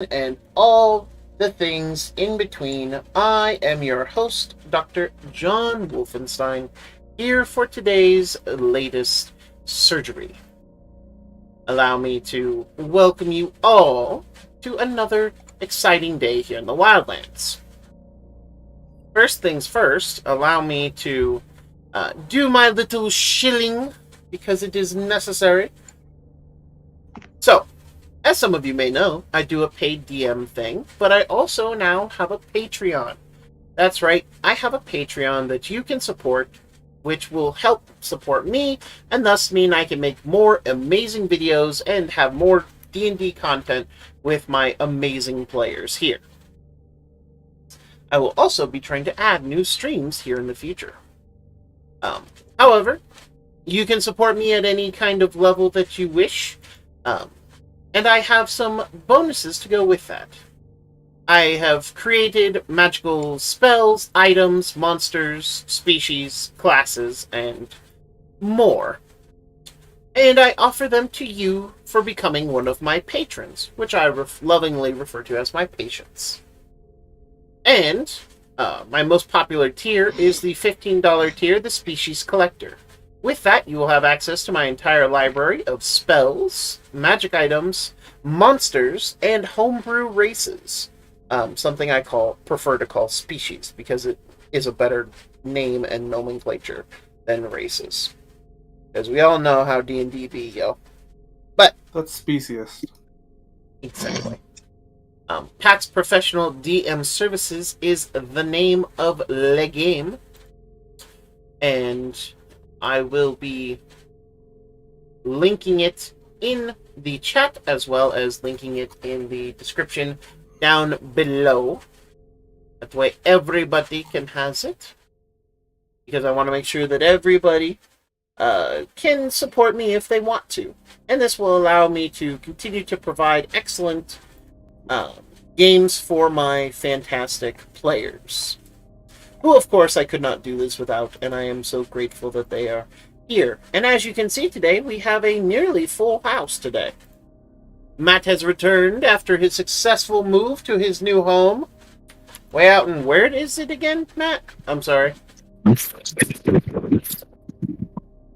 and all the things in between. I am your host, Dr. John Wolfenstein, here for today's latest surgery. Allow me to welcome you all to another exciting day here in the Wildlands. First things first, allow me to do my little shilling because it is necessary. So, as some of you may know, I do a paid DM thing, but I also now have a Patreon. That's right, I have a Patreon that you can support, which will help support me, and thus mean I can make more amazing videos and have more D&D content with my amazing players here. I will also be trying to add new streams here in the future. However, you can support me at any kind of level that you wish, and I have some bonuses to go with that. I have created magical spells, items, monsters, species, classes, and more. And I offer them to you for becoming one of my patrons, which I lovingly refer to as my patients. And my most popular tier is the $15 tier, the Species Collector. With that, you will have access to my entire library of spells, magic items, monsters, and homebrew races. Something I prefer to call species, because it is a better name and nomenclature than races. As we all know how D&D be, yo. But that's speciest. Exactly. PAX Professional DM Services is the name of the game. And I will be linking it in the chat as well as linking it in the description down below. That way everybody can has it. Because I want to make sure that everybody can support me if they want to. And this will allow me to continue to provide excellent games for my fantastic players. Who, of course, I could not do this without, and I am so grateful that they are here. And as you can see today, we have a nearly full house today. Matt has returned after his successful move to his new home. Way out in... Where is it again, Matt? I'm sorry.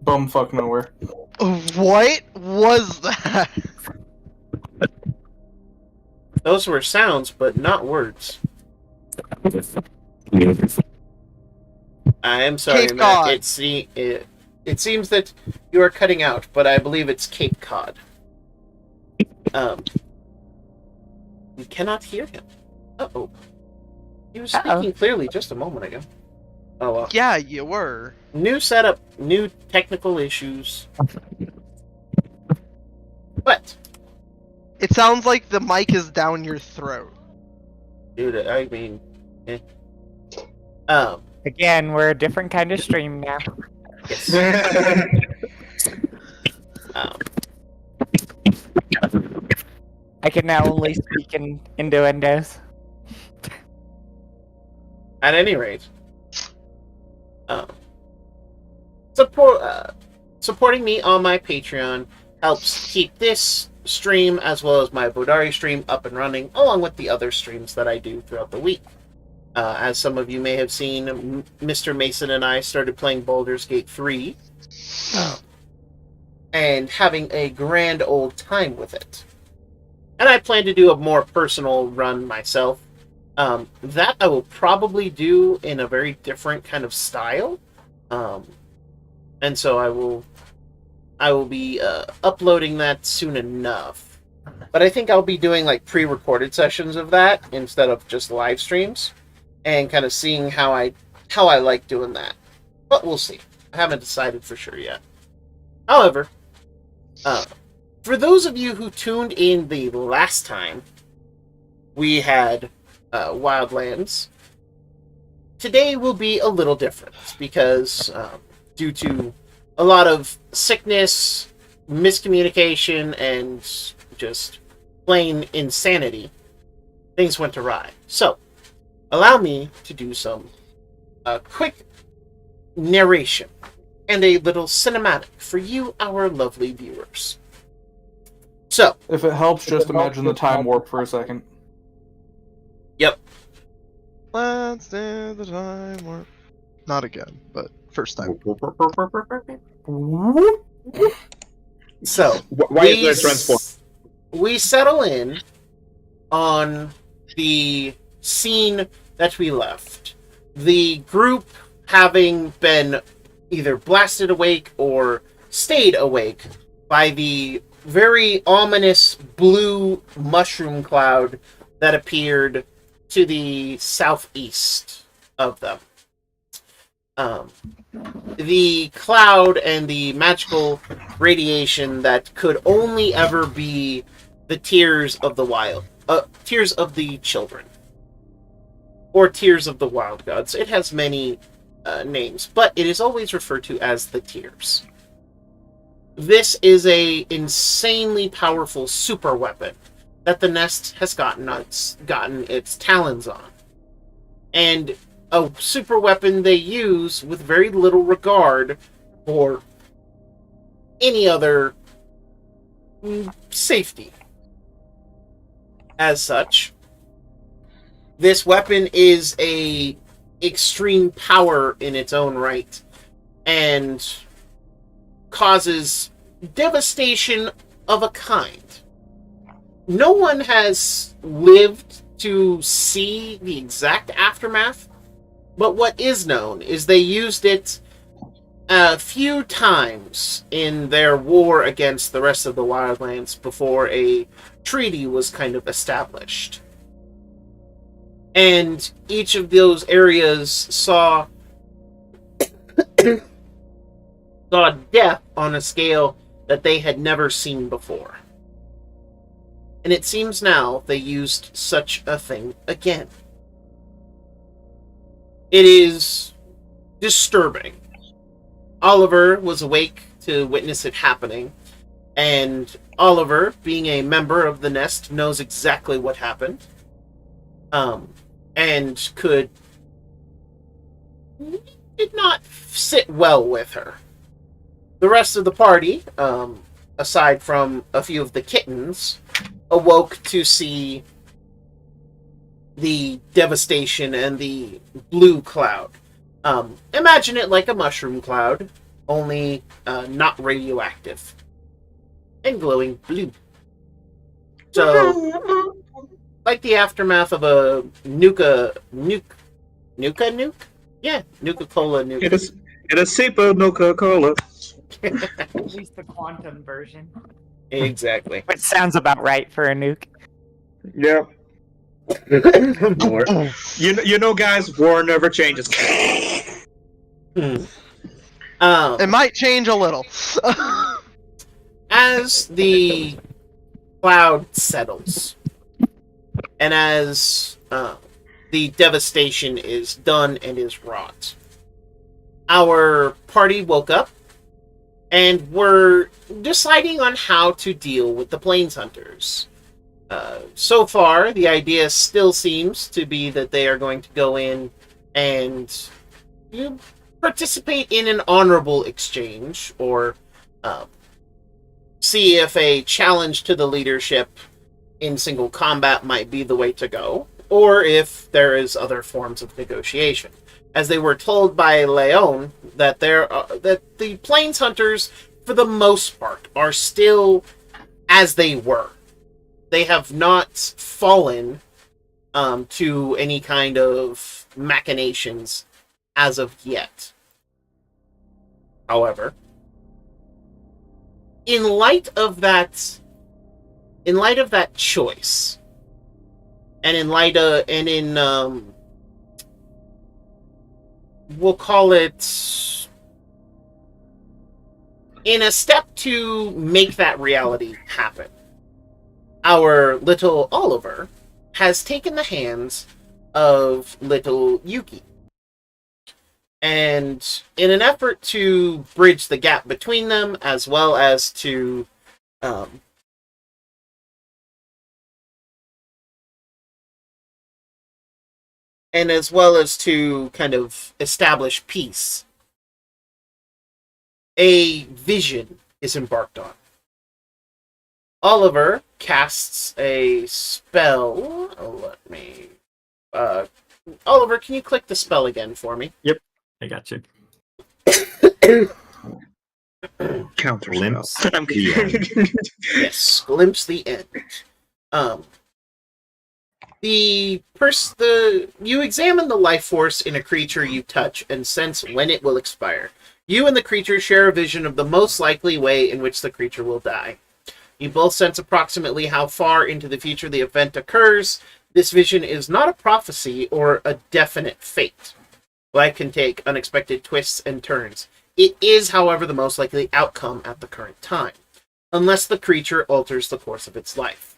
Bumfuck nowhere. What was that? Those were sounds, but not words. I am sorry, Cape Matt. Cod. It seems that you are cutting out, but I believe it's Cape Cod. We cannot hear him. Uh-oh. He was speaking clearly just a moment ago. Oh, well. Yeah, you were. New setup, new technical issues. But It sounds like the mic is down your throat. dude, I mean, Again, we're a different kind of stream now. yes. I can now only speak in innuendos. At any rate, supporting me on my Patreon helps keep this stream as well as my Bodari stream up and running, along with the other streams that I do throughout the week. As some of you may have seen, Mr. Mason and I started playing Baldur's Gate 3, and having a grand old time with it. And I plan to do a more personal run myself. That I will probably do in a very different kind of style. And so I will be uploading that soon enough. But I think I'll be doing like pre-recorded sessions of that instead of just live streams, and kind of seeing how I like doing that. But we'll see. I haven't decided for sure yet. However, for those of you who tuned in the last time we had Wildlands, today will be a little different because due to a lot of sickness, miscommunication, and just plain insanity, things went awry. So, allow me to do some quick narration and a little cinematic for you, our lovely viewers. So, If it helps, just imagine the time warp for a second. Yep. Let's do the time warp. Not again, but first time. So Why is there transform? we settle in on the scene that we left. The group having been either blasted awake or stayed awake by the very ominous blue mushroom cloud that appeared to the southeast of them. The cloud and the magical radiation that could only ever be the tears of the wild, tears of the children, or tears of the wild gods. It has many names, but it is always referred to as the tears. This is a insanely powerful super weapon that the nest has gotten its talons on, and a super weapon they use with very little regard for any other safety. As such, this weapon is a extreme power in its own right and causes devastation of a kind. No one has lived to see the exact aftermath, but what is known is they used it a few times in their war against the rest of the Wildlands before a treaty was kind of established. And each of those areas saw death on a scale that they had never seen before. And it seems now they used such a thing again. It is disturbing. Oliver was awake to witness it happening, and Oliver, being a member of the nest, knows exactly what happened, and did not sit well with her. The rest of the party, aside from a few of the kittens, awoke to see the devastation and the blue cloud. Imagine it like a mushroom cloud, only not radioactive and glowing blue. So, like the aftermath of a nuka nuke? Yeah, Nuka-Cola nuke. It is super Coca-Cola. At least the quantum version. Exactly. Which sounds about right for a nuke. Yeah. More. You know, guys, war never changes. It might change a little. As the cloud settles, and as the devastation is done and is wrought, our party woke up and were deciding on how to deal with the Plains Hunters. So far, the idea still seems to be that they are going to go in and participate in an honorable exchange, or see if a challenge to the leadership in single combat might be the way to go, or if there is other forms of negotiation. As they were told by Leon that that the Plains Hunters, for the most part, are still as they were. They have not fallen to any kind of machinations as of yet. However, in light of that choice, and we'll call it, in a step to make that reality happen, our little Oliver has taken the hands of little Yuki. And in an effort to bridge the gap between them, as well as to kind of establish peace, a vision is embarked on. Oliver casts a spell. Let me Oliver, can you click the spell again for me? I got you. Counter Glimpse spell. I'm the kidding. Yes, glimpse the end. You examine the life force in a creature you touch and sense when it will expire. You and the creature share a vision of the most likely way in which the creature will die. You both sense approximately how far into the future the event occurs. This vision is not a prophecy or a definite fate. Life can take unexpected twists and turns. It is, however, the most likely outcome at the current time, unless the creature alters the course of its life.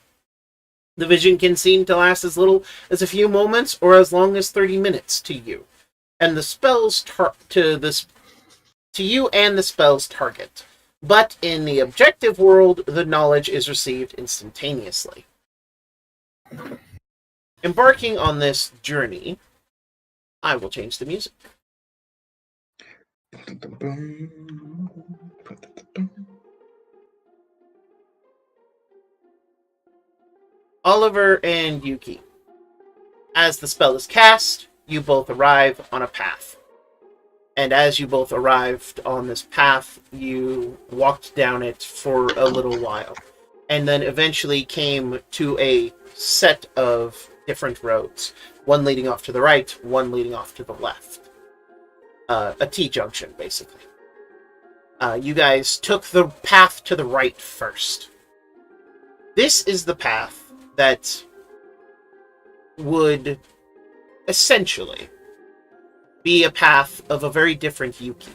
The vision can seem to last as little as a few moments or as long as 30 minutes to you, and the spell's to you and the spell's target. But in the objective world, the knowledge is received instantaneously. Embarking on this journey, I will change the music. Oliver and Yuki. As the spell is cast, you both arrive on a path. And as you both arrived on this path, you walked down it for a little while. And then eventually came to a set of different roads. One leading off to the right, one leading off to the left. A T-junction, basically. You guys took the path to the right first. This is the path that would essentially be a path of a very different Yuki.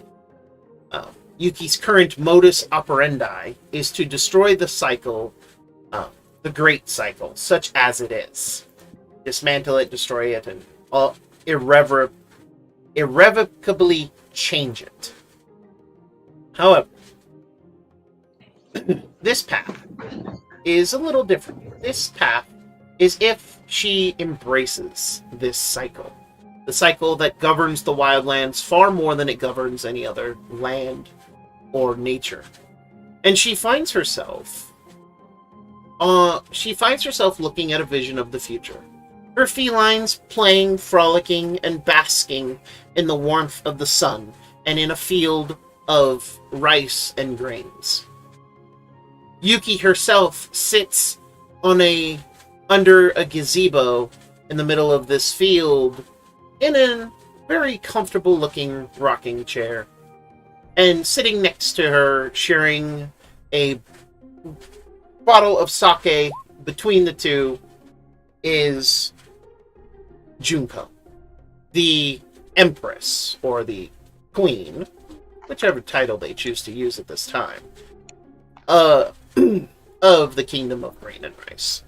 Yuki's current modus operandi is to destroy the cycle, the great cycle, such as it is. Dismantle it, destroy it, and irrevocably change it. However, this path is a little different. This path is if she embraces this cycle. The cycle that governs the Wildlands far more than it governs any other land or nature. And she finds herself looking at a vision of the future. Her felines playing, frolicking, and basking in the warmth of the sun and in a field of rice and grains. Yuki herself sits under a gazebo in the middle of this field in a very comfortable looking rocking chair. And sitting next to her, sharing a bottle of sake between the two, is Junko, the Empress, or the Queen, whichever title they choose to use at this time, of the Kingdom of Grain and Rice.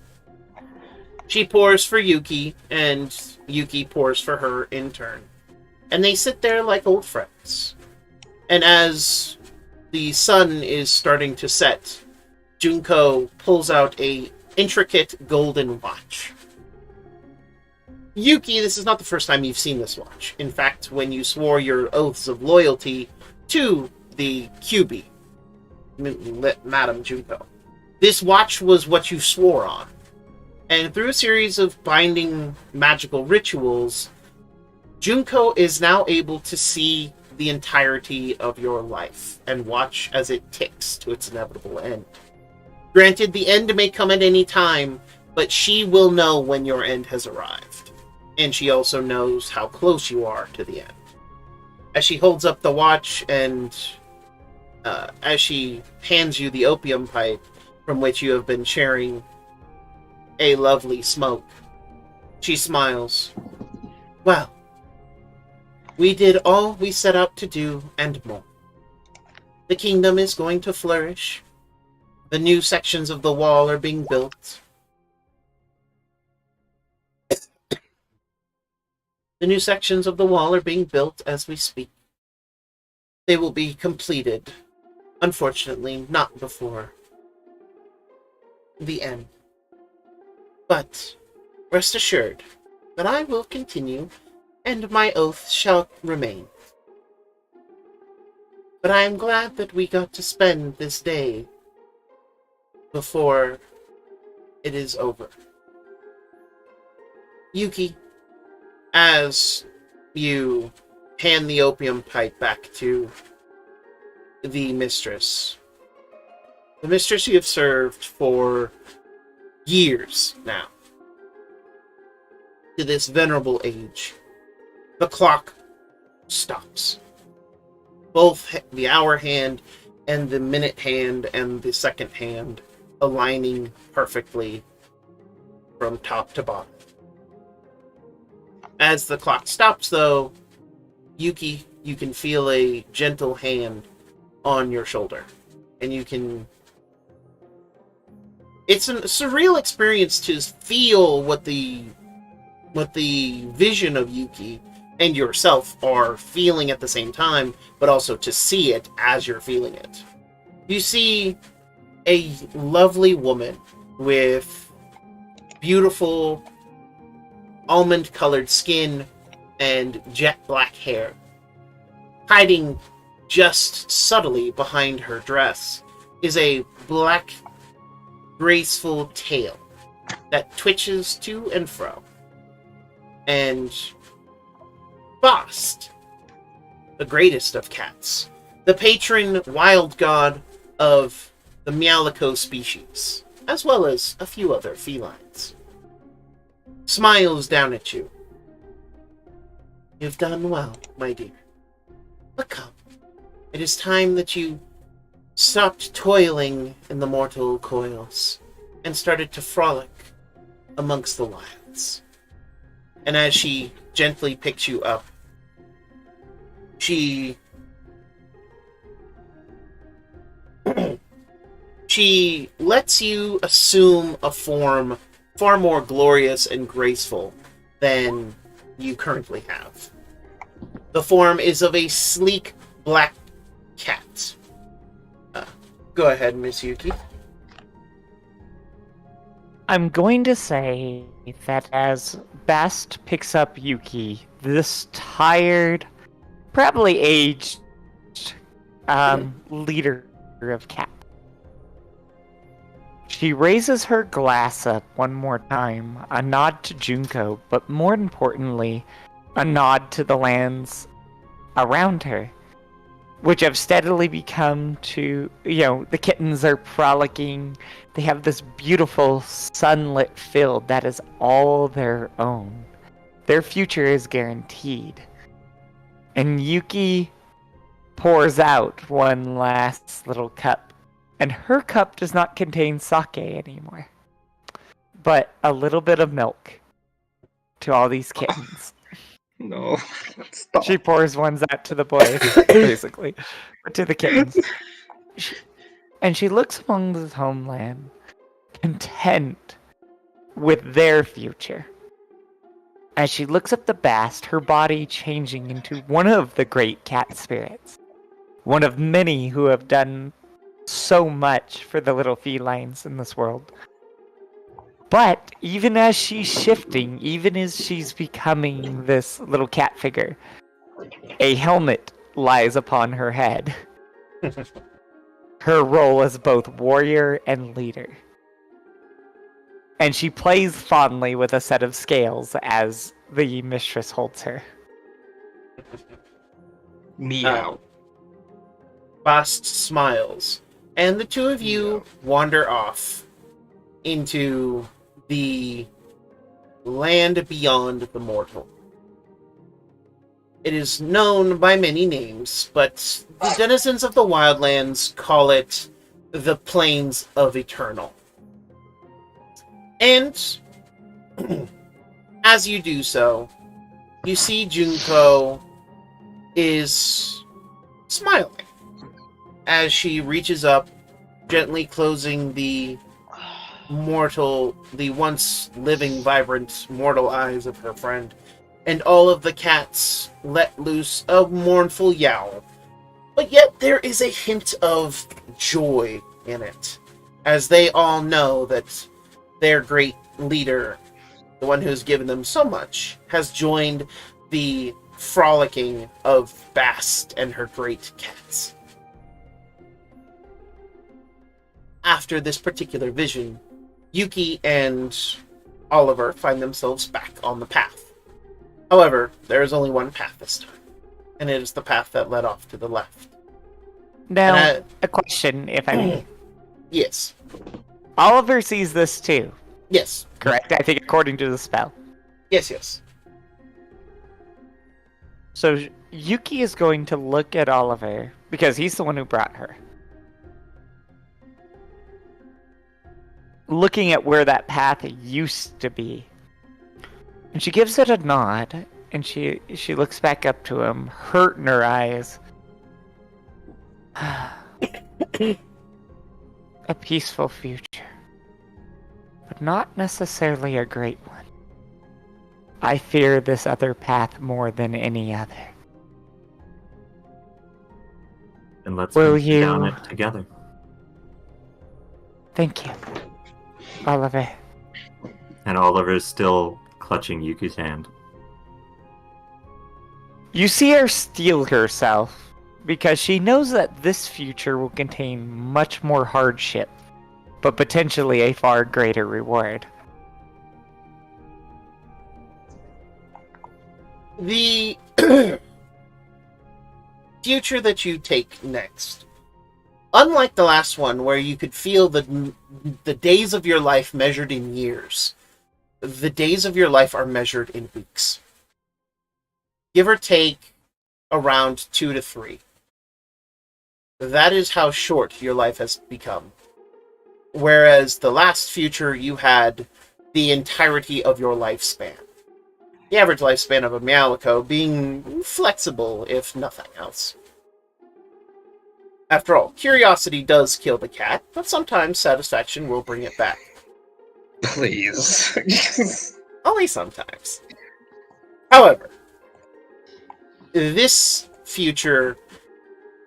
She pours for Yuki, and Yuki pours for her in turn. And they sit there like old friends. And as the sun is starting to set, Junko pulls out a intricate golden watch. Yuki, this is not the first time you've seen this watch. In fact, when you swore your oaths of loyalty to the QB, Madam Junko, this watch was what you swore on. And through a series of binding magical rituals, Junko is now able to see the entirety of your life and watch as it ticks to its inevitable end. Granted, the end may come at any time, but she will know when your end has arrived. And she also knows how close you are to the end. As she holds up the watch and as she hands you the opium pipe from which you have been sharing a lovely smoke, she smiles. Well, we did all we set out to do and more. The kingdom is going to flourish. The new sections of the wall are being built. The new sections of the wall are being built as we speak. They will be completed, unfortunately, not before the end. But rest assured that I will continue, and my oath shall remain. But I am glad that we got to spend this day before it is over. Yuki, as you hand the opium pipe back to the mistress you have served for years now, to this venerable age, the clock stops. Both the hour hand and the minute hand and the second hand aligning perfectly from top to bottom. As the clock stops, though, Yuki, you can feel a gentle hand on your shoulder. And you can... It's a surreal experience to feel what the vision of Yuki and yourself are feeling at the same time, but also to see it as you're feeling it. You see a lovely woman with beautiful almond-colored skin and jet black hair, hiding just subtly behind her dress is a black, graceful tail that twitches to and fro. And Bast, the greatest of cats, the patron wild god of the Meowlico species, as well as a few other felines, smiles down at you. You've done well, my dear. But come, it is time that you stopped toiling in the mortal coils and started to frolic amongst the wilds. And as she gently picks you up, she lets you assume a form far more glorious and graceful than you currently have. The form is of a sleek black cat. Go ahead, Miss Yuki. I'm going to say that as Bast picks up Yuki, this tired, probably aged leader of cats, she raises her glass up one more time, a nod to Junko, but more importantly, a nod to the lands around her, which have steadily become to, the kittens are frolicking. They have this beautiful sunlit field that is all their own. Their future is guaranteed. And Yuki pours out one last little cup. And her cup does not contain sake anymore, but a little bit of milk to all these kittens. No, stop. She pours ones out to the boys, basically, or to the kittens. And she looks among the homeland, content with their future. As she looks at the Bast, her body changing into one of the great cat spirits. One of many who have done so much for the little felines in this world. But even as she's shifting, even as she's becoming this little cat figure, a helmet lies upon her head. Her role as both warrior and leader. And she plays fondly with a set of scales as the mistress holds her. Meow. Bast smiles, and the two of you wander off into the land beyond the mortal. It is known by many names, but the denizens of the Wildlands call it the Plains of Eternal. And as you do so, you see Junko is smiling as she reaches up, gently closing the once living, vibrant, mortal eyes of her friend, and all of the cats let loose a mournful yowl. But yet there is a hint of joy in it, as they all know that their great leader, the one who's given them so much, has joined the frolicking of Bast and her great cats. After this particular vision, Yuki and Oliver find themselves back on the path. However, there is only one path this time, and it is the path that led off to the left. Now, And a question, if I may. Yes. Oliver sees this too, Yes. correct? I think according to the spell. Yes. So Yuki is going to look at Oliver, because he's the one who brought her. Looking at where that path used to be. And she gives it a nod, and she looks back up to him, hurt in her eyes. A peaceful future. But not necessarily a great one. I fear this other path more than any other. And let's Will continue down you- it together. Thank you, Oliver. And Oliver's still clutching Yuki's hand. You see her steel herself, because she knows that this future will contain much more hardship, but potentially a far greater reward. The future that you take next, unlike the last one where you could feel the days of your life measured in years, the days of your life are measured in weeks. Give or take around 2 to 3. That is how short your life has become. Whereas the last future, you had the entirety of your lifespan. The average lifespan of a Meowlico being flexible, if nothing else. After all, curiosity does kill the cat, but sometimes satisfaction will bring it back. Please. Only sometimes. However, this future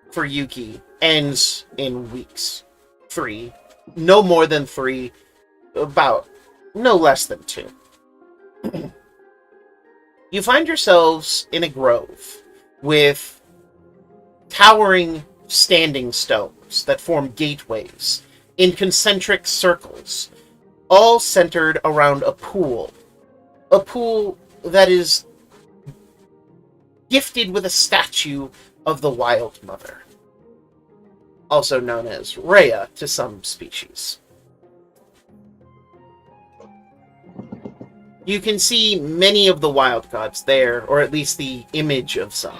for Yuki ends in weeks. 3. No more than 3. About no less than 2. You find yourselves in a grove with towering standing stones that form gateways in concentric circles, all centered around a pool. A pool that is gifted with a statue of the Wild Mother, also known as Rhea to some species. You can see many of the wild gods there, or at least the image of some.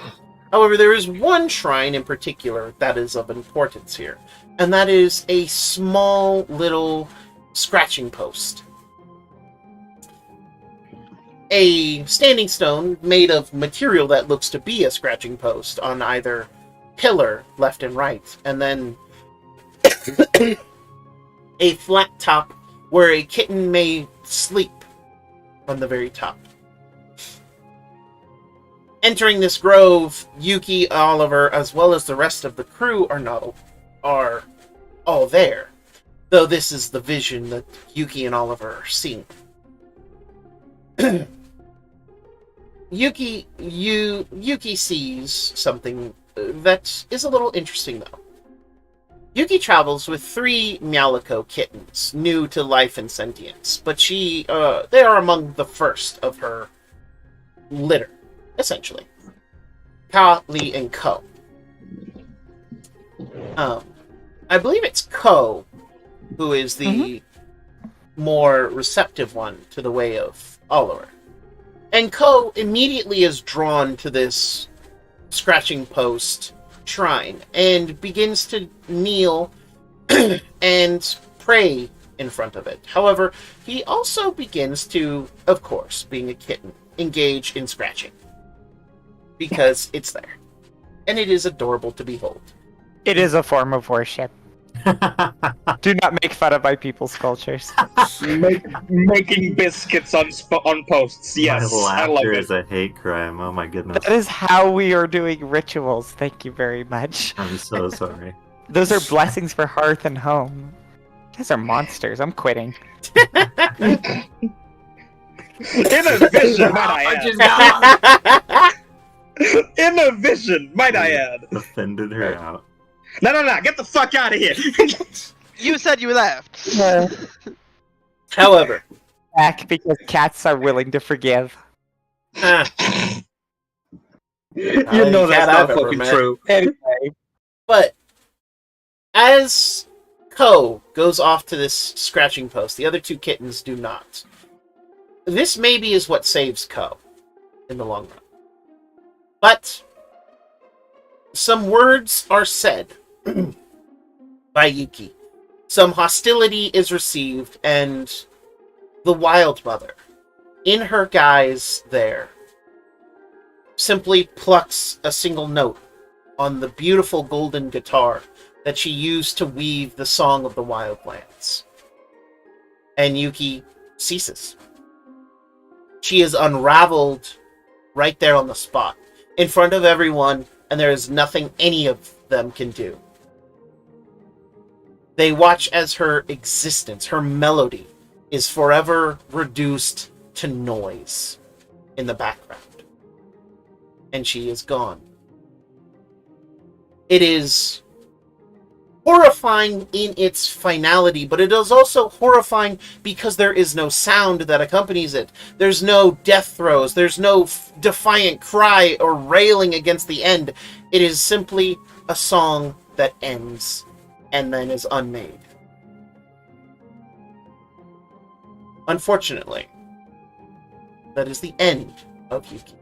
However, there is one shrine in particular that is of importance here, and that is a small little scratching post. A standing stone made of material that looks to be a scratching post on either pillar, left and right, and then a flat top where a kitten may sleep on the very top. Entering this grove, Yuki, Oliver, as well as the rest of the crew are all there, though this is the vision that Yuki and Oliver are seeing. Yuki sees something that is a little interesting, though. Yuki travels with 3 Meowlico kittens, new to life and sentience, but they are among the first of her litter, essentially. Ka, Lee, and Ko. I believe it's Ko who is the more receptive one to the way of Oliver. And Ko immediately is drawn to this scratching post shrine and begins to kneel and pray in front of it. However, he also begins to, of course, being a kitten, engage in scratching. Because it's there. And it is adorable to behold. It is a form of worship. Do not make fun of my people's cultures. Making biscuits on posts. Yes, My I love laughter it. is a hate crime. Oh my goodness. That is how we are doing rituals. Thank you very much. I'm so sorry. Those are blessings for hearth and home. You guys are monsters. I'm quitting. In a vision, might I add. In a vision, might I add. Offended her out. No, get the fuck out of here. You said you left. However, Back because cats are willing to forgive. Ah, You any know that's cat I've not ever fucking met. true. Anyway, but as Ko goes off to this scratching post, the other two kittens do not. This maybe is what saves Ko in the long run. But some words are said by Yuki. Some hostility is received, and the Wild Mother, in her guise there, simply plucks a single note on the beautiful golden guitar that she used to weave the song of the Wildlands. And Yuki ceases. She is unraveled right there on the spot, in front of everyone, and there is nothing any of them can do. They watch as her existence, her melody, is forever reduced to noise in the background. And she is gone. It is horrifying in its finality, but it is also horrifying because there is no sound that accompanies it. There's no death throes. There's no defiant cry or railing against the end. It is simply a song that ends and then is unmade. Unfortunately, that is the end of Yuki,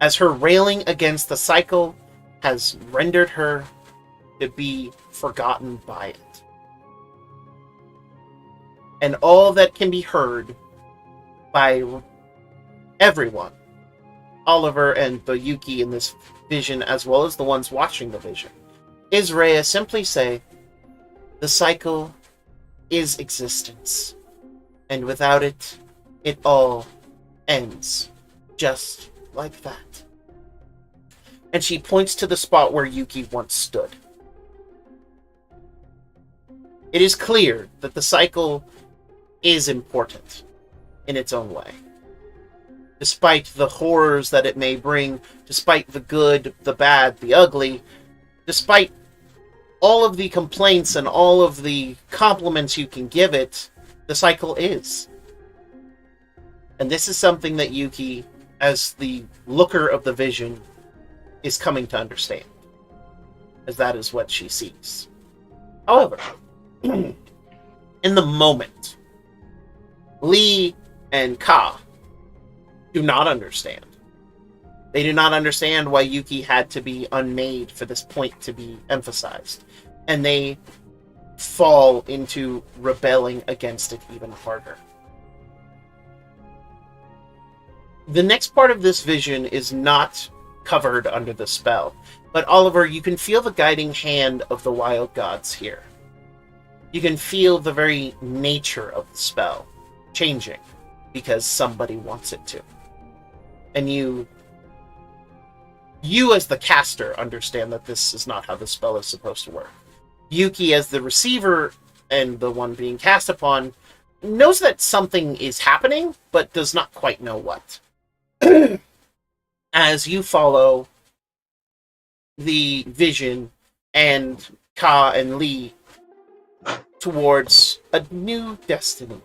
as her railing against the cycle has rendered her to be forgotten by it. And all that can be heard by everyone, Oliver and the Yuki in this vision, as well as the ones watching the vision, is Rhea simply say, "The cycle is existence, and without it, it all ends, just like that." And she points to the spot where Yuki once stood. It is clear that the cycle is important in its own way. Despite the horrors that it may bring, despite the good, the bad, the ugly, despite all of the complaints and all of the compliments you can give it, the cycle is. And this is something that Yuki, as the looker of the vision, is coming to understand, as that is what she sees. However, in the moment, Lee and Ka do not understand. They do not understand why Yuki had to be unmade for this point to be emphasized. And they fall into rebelling against it even harder. The next part of this vision is not covered under the spell, but Oliver, you can feel the guiding hand of the wild gods here. You can feel the very nature of the spell changing because somebody wants it to. And you as the caster understand that this is not how the spell is supposed to work. Yuki, as the receiver and the one being cast upon, knows that something is happening, but does not quite know what. As you follow the vision and Ka and Lee towards a new destiny.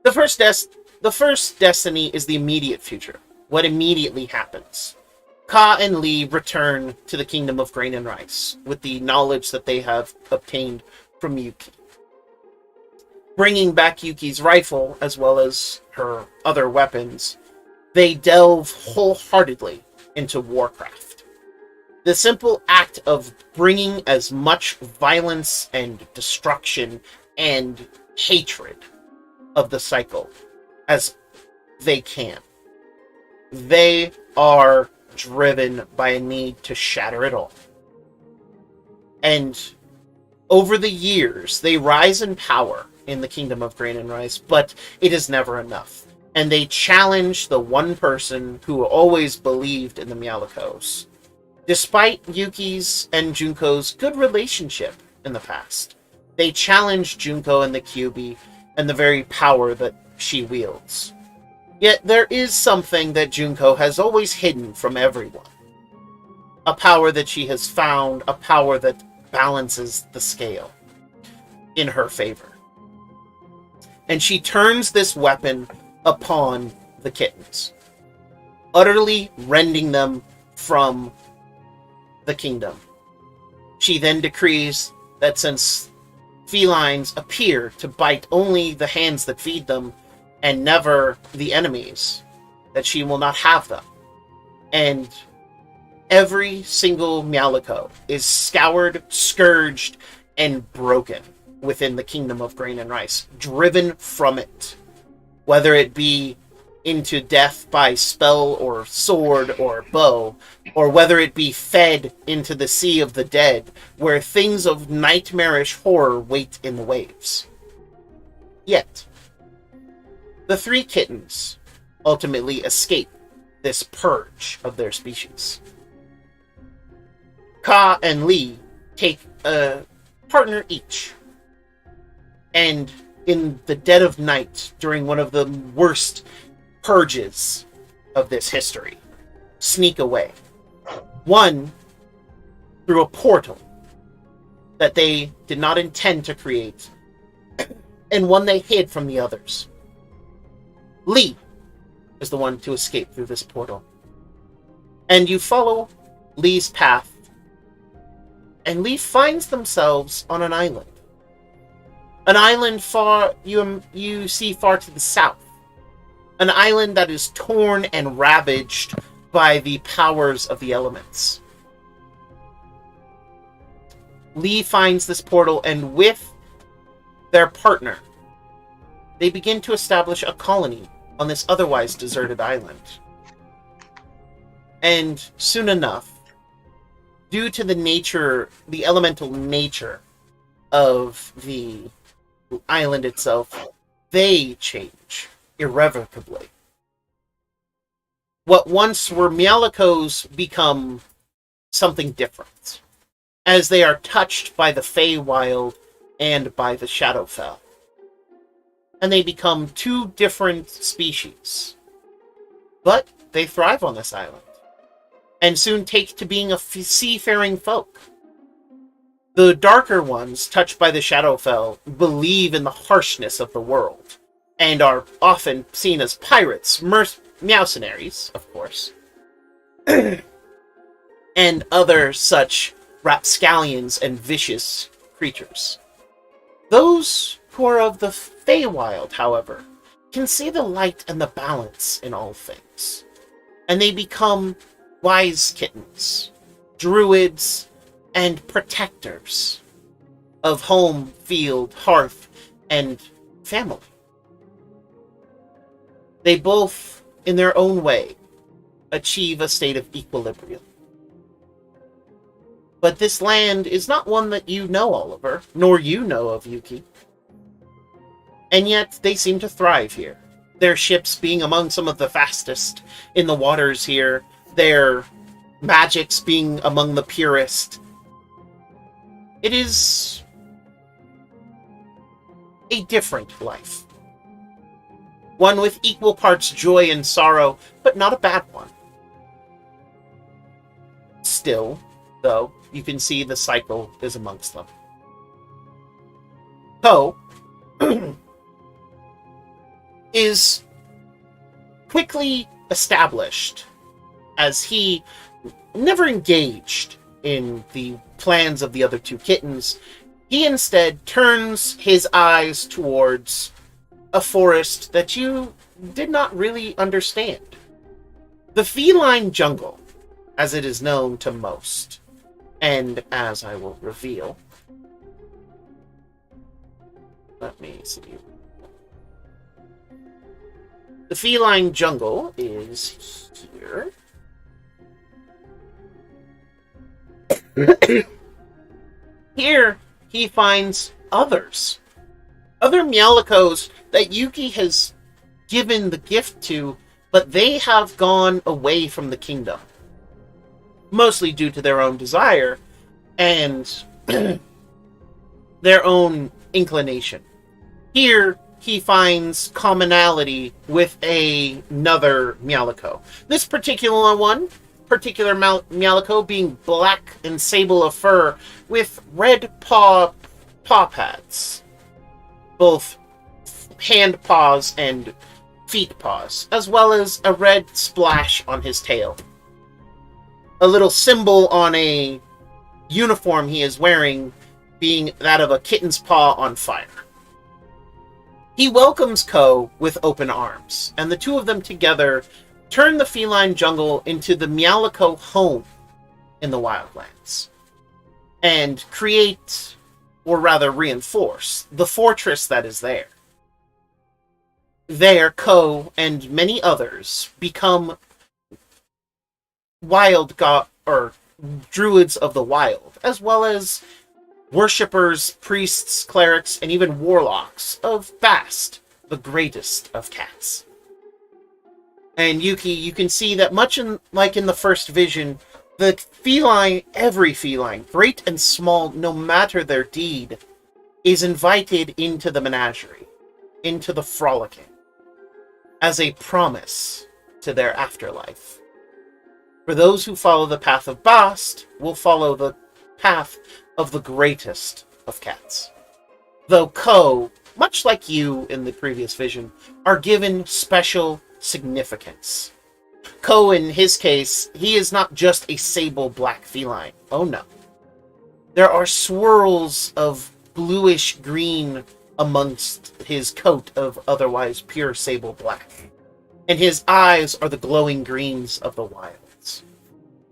The first destiny is the immediate future. What immediately happens. Ka and Lee return to the Kingdom of Grain and Rice with the knowledge that they have obtained from Yuki. Bringing back Yuki's rifle, as well as her other weapons, they delve wholeheartedly into warcraft. The simple act of bringing as much violence and destruction and hatred of the cycle as they can. They are driven by a need to shatter it all. And over the years, they rise in power in the Kingdom of Grain and Rice, but it is never enough. And they challenge the one person who always believed in the Meowlicos, despite Yuki's and Junko's good relationship in the past. They challenge Junko and the QB and the very power that she wields. Yet there is something that Junko has always hidden from everyone. A power that she has found, a power that balances the scale in her favor. And she turns this weapon upon the kittens, utterly rending them from the kingdom. She then decrees that since felines appear to bite only the hands that feed them and never the enemies, that she will not have them. And every single Meowlico is scoured, scourged, and broken within the kingdom of grain and rice, driven from it, whether it be into death by spell or sword or bow, or whether it be fed into the sea of the dead, where things of nightmarish horror wait in the waves. Yet, the three kittens ultimately escape this purge of their species. Ka and Lee take a partner each, and in the dead of night, during one of the worst purges of this history, sneak away. One through a portal that they did not intend to create, and one they hid from the others. Lee is the one to escape through this portal. And you follow Lee's path, and Lee finds themselves on an island. An island far you see far to the south. An island that is torn and ravaged by the powers of the elements. Lee finds this portal, and with their partner, they begin to establish a colony on this otherwise deserted island. And soon enough, due to the elemental nature of the island itself, they change irrevocably. What once were Meowlicos become something different, as they are touched by the Feywild and by the Shadowfell. And they become two different species. But they thrive on this island, and soon take to being a seafaring folk. The darker ones, touched by the Shadowfell, believe in the harshness of the world, and are often seen as pirates, mercenaries, of course, and other such rapscallions and vicious creatures. Those who are of the Feywild, however, can see the light and the balance in all things, and they become wise kittens, druids, and protectors of home, field, hearth, and family. They both, in their own way, achieve a state of equilibrium. But this land is not one that you know, Oliver, nor you know of, Yuki. And yet, they seem to thrive here. Their ships being among some of the fastest in the waters here, their magics being among the purest. It is a different life. One with equal parts joy and sorrow, but not a bad one. Still, though, you can see the cycle is amongst them. Poe is quickly established as he never engaged in the plans of the other two kittens. He instead turns his eyes towards a forest that you did not really understand. The feline jungle, as it is known to most, and as I will reveal. Let me see. The feline jungle is here. Here, he finds others. Other Meowlicos that Yuki has given the gift to, but they have gone away from the kingdom. Mostly due to their own desire and their own inclination. Here, he finds commonality with another Meowlico. This particular Meowlico being black and sable of fur with red paw pads. Both hand paws and feet paws, as well as a red splash on his tail. A little symbol on a uniform he is wearing being that of a kitten's paw on fire. He welcomes Ko with open arms, and the two of them together turn the feline jungle into the Meowlico home in the Wildlands, and create, or rather reinforce, the fortress that is there. There, Ko and many others become druids of the wild, as well as worshippers, priests, clerics, and even warlocks of Bast, the greatest of cats. And Yuki, you can see that like in the first vision, the feline, every feline, great and small, no matter their deed, is invited into the menagerie, into the frolicking, as a promise to their afterlife. For those who follow the path of Bast will follow the path of the greatest of cats. Though Ko, much like you in the previous vision, are given special significance. Ko, in his case, he is not just a sable black feline. Oh no. There are swirls of bluish green amongst his coat of otherwise pure sable black. And his eyes are the glowing greens of the wilds.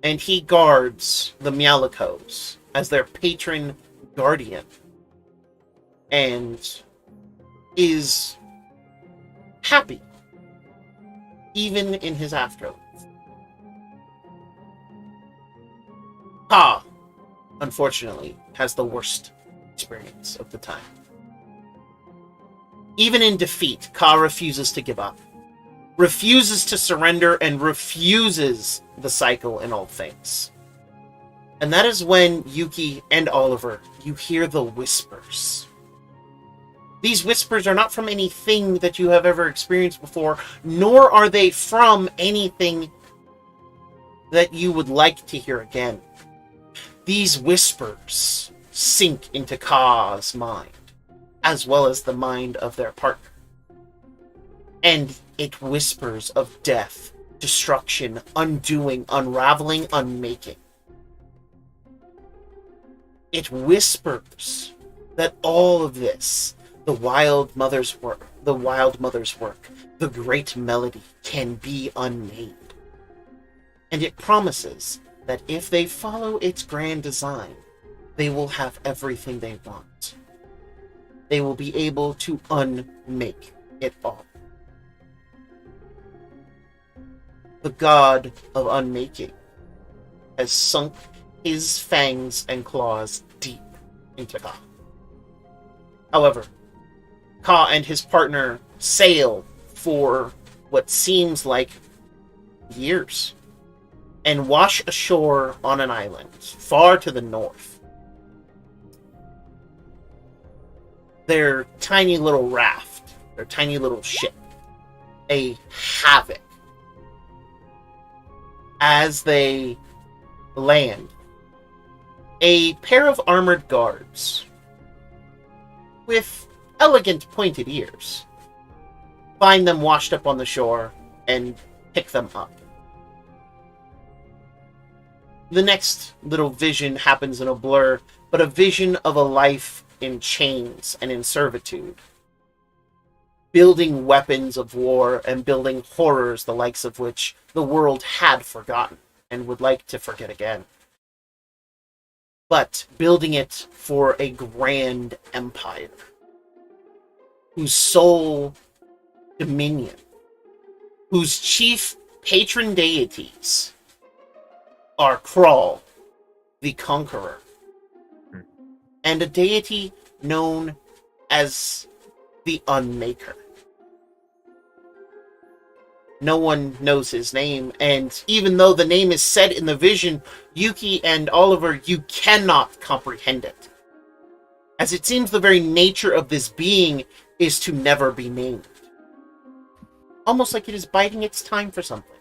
And he guards the Meowlicos as their patron guardian. And is happy, even in his afterlife. Ka, unfortunately, has the worst experience of the time. Even in defeat, Ka refuses to give up, refuses to surrender, and refuses the cycle in all things. And that is when, Yuki and Oliver, you hear the whispers. These whispers are not from anything that you have ever experienced before, nor are they from anything that you would like to hear again. These whispers sink into Ka's mind, as well as the mind of their partner. And it whispers of death, destruction, undoing, unraveling, unmaking. It whispers that all of this, the wild mother's work, the great melody, can be unmade. And it promises that if they follow its grand design, they will have everything they want. They will be able to unmake it all. The god of unmaking has sunk his fangs and claws deep into Ka. However, Ka and his partner sail for what seems like years and wash ashore on an island far to the north. Their tiny little raft, their tiny little ship, a havoc. As they land, a pair of armored guards with elegant pointed ears find them washed up on the shore and pick them up. The next little vision happens in a blur, but a vision of a life in chains and in servitude, building weapons of war and building horrors the likes of which the world had forgotten and would like to forget again. But building it for a grand empire, whose sole dominion, whose chief patron deities are Kral, the Conqueror, and a deity known as the Unmaker. No one knows his name, and even though the name is said in the vision, Yuki and Oliver, you cannot comprehend it. As it seems the very nature of this being is to never be named. Almost like it is biding its time for something.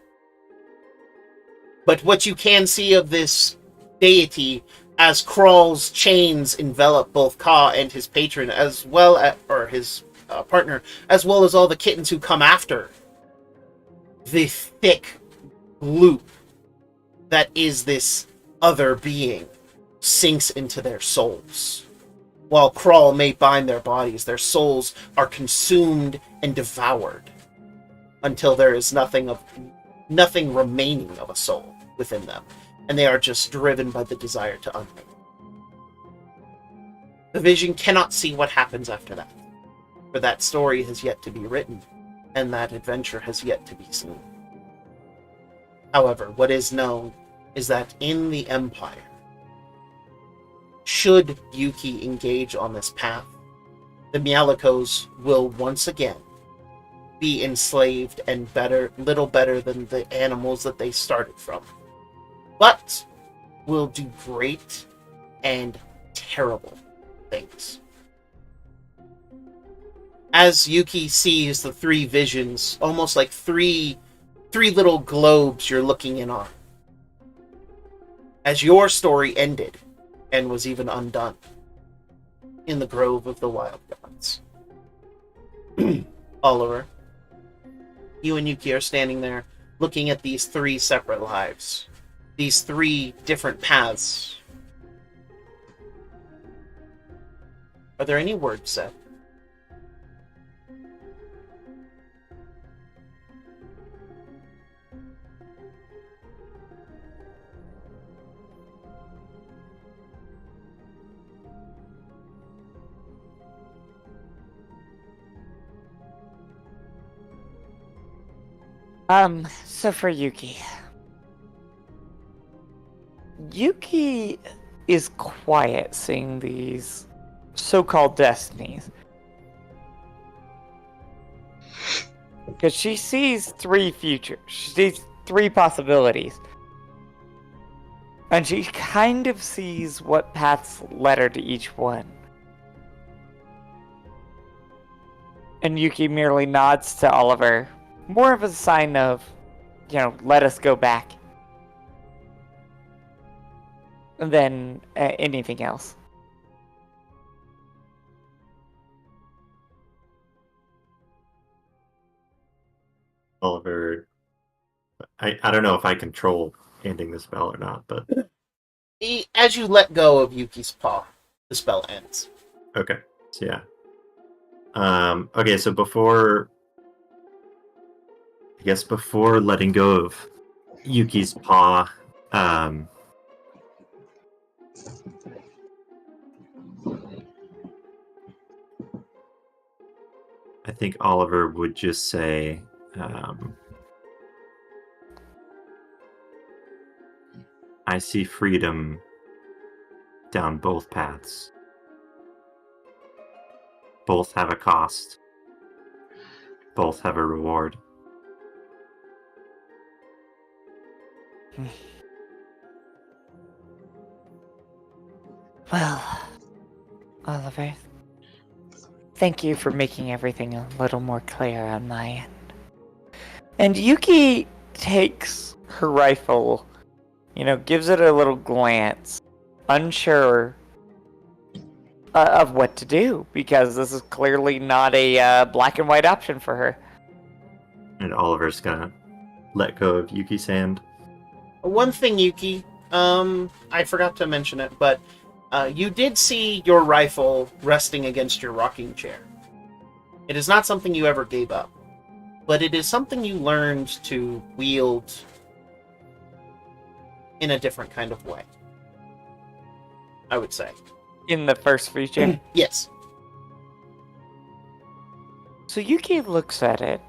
But what you can see of this deity, as Kral's chains envelop both Ka and his patron, as well as, or his partner, as well as all the kittens who come after the thick loop that is this other being sinks into their souls. While Crawl may bind their bodies, their souls are consumed and devoured until there is nothing remaining of a soul within them, and they are just driven by the desire to unmake. The Vision cannot see what happens after that, for that story has yet to be written, and that adventure has yet to be seen. However, what is known is that in the Empire, should Yuki engage on this path, the Mialikos will once again be enslaved and little better than the animals that they started from, but will do great and terrible things. As Yuki sees the three visions, almost like three little globes you're looking in on, as your story ended and was even undone in the Grove of the Wild Gods. Oliver, you and Yuki are standing there looking at these three separate lives, these three different paths. Are there any words said? So for Yuki. Yuki is quiet seeing these so-called destinies. Because she sees three futures. She sees three possibilities. And she kind of sees what paths led her to each one. And Yuki merely nods to Oliver. More of a sign of, let us go back. Than anything else. Oliver, I don't know if I control ending the spell or not, but As you let go of Yuki's paw, the spell ends. okay. So yeah. Okay, so before letting go of Yuki's paw, I think Oliver would just say, I see freedom down both paths. Both have a cost. Both have a reward. Well, Oliver, thank you for making everything a little more clear on my end. And Yuki takes her rifle, gives it a little glance, unsure of what to do, because this is clearly not a black and white option for her. And Oliver's gonna let go of Yuki's hand. One thing, Yuki, I forgot to mention it, but you did see your rifle resting against your rocking chair. It is not something you ever gave up, but it is something you learned to wield in a different kind of way, I would say. In the first feature? Yes. So Yuki looks at it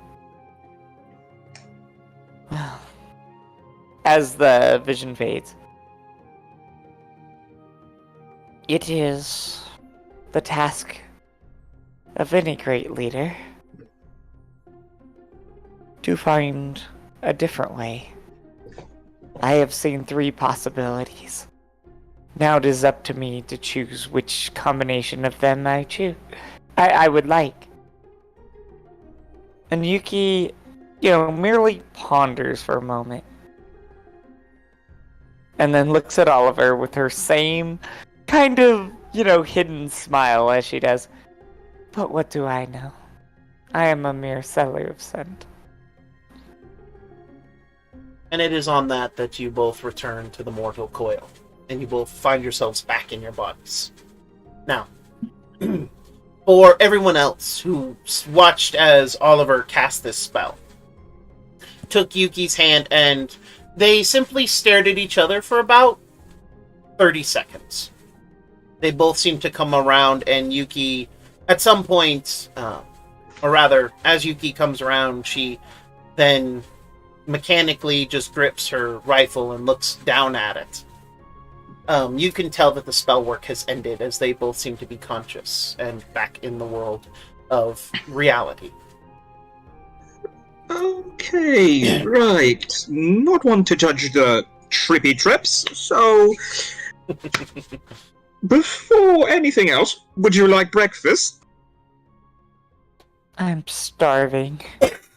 as the vision fades. It is the task of any great leader to find a different way. I have seen three possibilities. Now it is up to me to choose which combination of them I would like. And Yuki, merely ponders for a moment. And then looks at Oliver with her same kind of, hidden smile as she does. But what do I know? I am a mere seller of scent. And it is on that you both return to the mortal coil, and you both find yourselves back in your bodies. Now, for everyone else who watched as Oliver cast this spell, took Yuki's hand, and they simply stared at each other for about 30 seconds. They both seem to come around, and Yuki, at some point, or rather, as Yuki comes around, she then mechanically just grips her rifle and looks down at it. You can tell that the spell work has ended, as they both seem to be conscious and back in the world of reality. Okay, right. Not one to judge the trippy trips, so... Before anything else, would you like breakfast? I'm starving.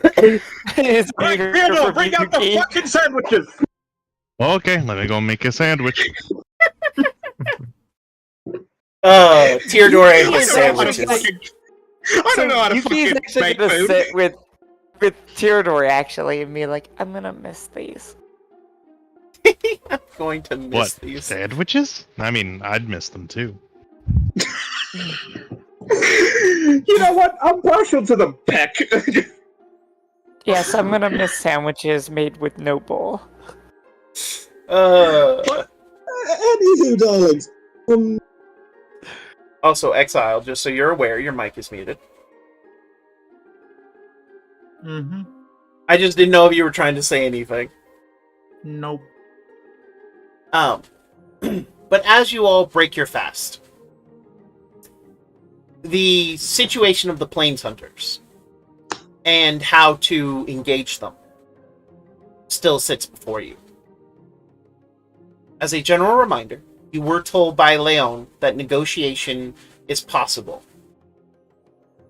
Right, Theodore, bring out the fucking sandwiches! Okay, let me go make a sandwich. Theodore ate the Yuki's sandwiches. I don't know how to Yuki's fucking actually make gonna food. sit with Theodore actually and be like, I'm gonna miss these. I'm going to miss What? these. Sandwiches? I mean, I'd miss them too. You know what? I'm partial to the peck. Yes, I'm gonna miss sandwiches made with no bowl. Anywho, darlings. Also, Exile, just so you're aware, your mic is muted. Mm-hmm. I just didn't know if you were trying to say anything. Nope. But as you all break your fast, the situation of the Plains Hunters and how to engage them still sits before you. As a general reminder, you were told by Leon that negotiation is possible.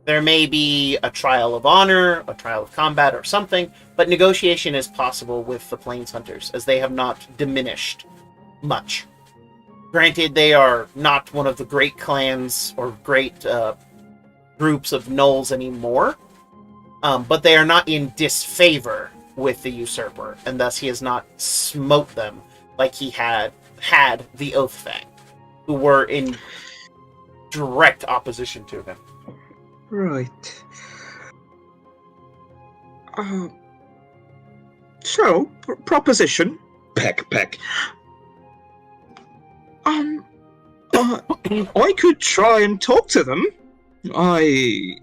There may be a trial of honor, a trial of combat, or something, but negotiation is possible with the Plains Hunters, as they have not diminished much. Granted, they are not one of the great clans or great groups of gnolls anymore, but they are not in disfavor with the usurper, and thus he has not smote them like he had the Oathfang, who were in direct opposition to him. Right. So, proposition. Peck. I could try and talk to them.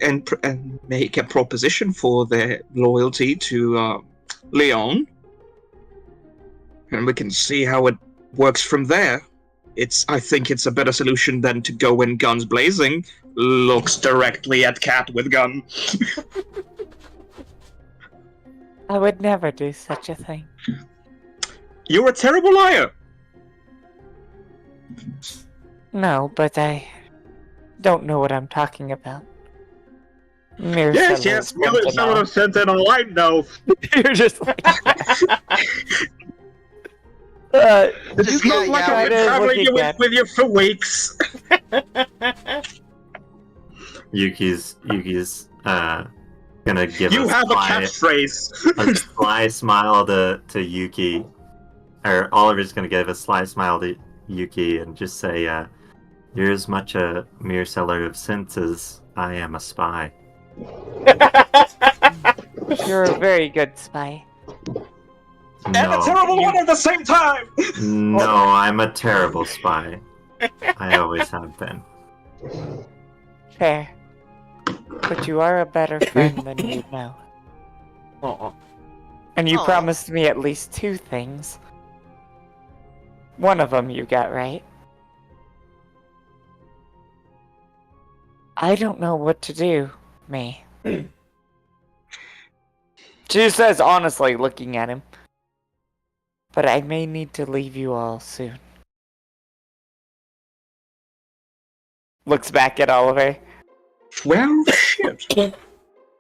And make a proposition for their loyalty to Leon, and we can see how it works from there. I think it's a better solution than to go in guns blazing. Looks directly at Cat with gun. I would never do such a thing. You're a terrible liar. No, but I don't know what I'm talking about. Yes, Miller sent in a light know. You're just like... This looks like I've been traveling with you for weeks. Yuki's gonna give You a have a sly, catchphrase. a sly smile to Yuki, or Oliver's gonna give a sly smile to Yuki and just say, "You're as much a mere seller of sense as I am a spy." You're a very good spy. And a terrible one at the same time! No, I'm a terrible spy. I always have been. Fair. But you are a better friend than you know. Aw. And you Aw. promised me at least 2 things. One of them you got right. I don't know what to do, May. She says honestly, looking at him. But I may need to leave you all soon. Looks back at Oliver. Well, shit.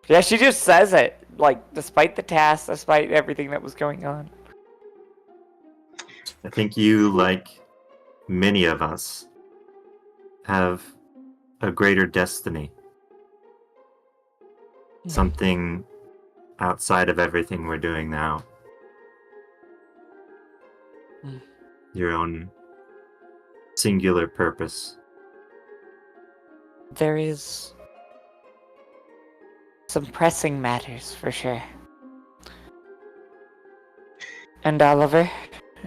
Yeah, she just says it. Like, despite the task, despite everything that was going on. I think you, like many of us, have a greater destiny. Something outside of everything we're doing now. your own singular purpose. There is some pressing matters for sure. And Oliver,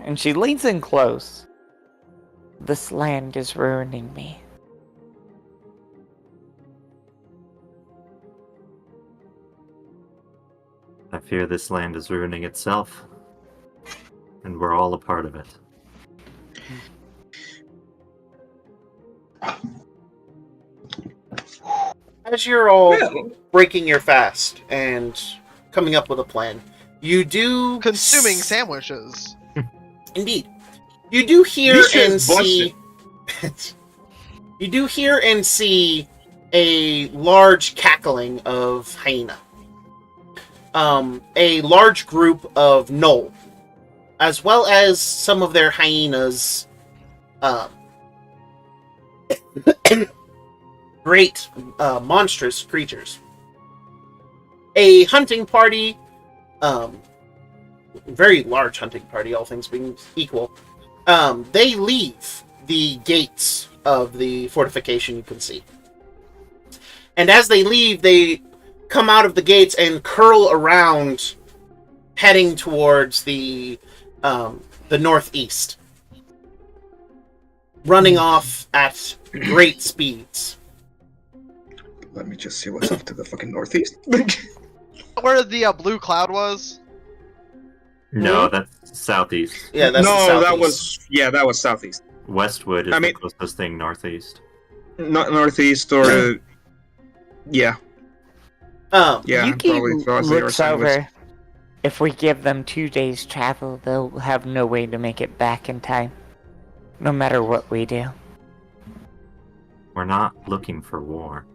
and she leans in close. This land is ruining me. I fear this land is ruining itself, and we're all a part of it. As you're all Well. breaking your fast and coming up with a plan, you do Consuming sandwiches. Indeed, you do hear This shit and is see. You do hear and see a large cackling of hyena. A large group of gnoll, as well as some of their hyenas. Great, monstrous creatures. A hunting party, very large hunting party, all things being equal. They leave the gates of the fortification, you can see. And as they leave, they come out of the gates and curl around, heading towards the northeast, running off at great speeds. Let me just see what's off to the fucking northeast. Where the blue cloud was? No, that's southeast. Yeah, that's the southeast. that was southeast. Westwood is the closest thing northeast. Not northeast or yeah. Yeah, Yuki probably Fozzie or looks Sandwich. over. If we give them 2 days travel, they'll have no way to make it back in time. No matter what we do. We're not looking for war.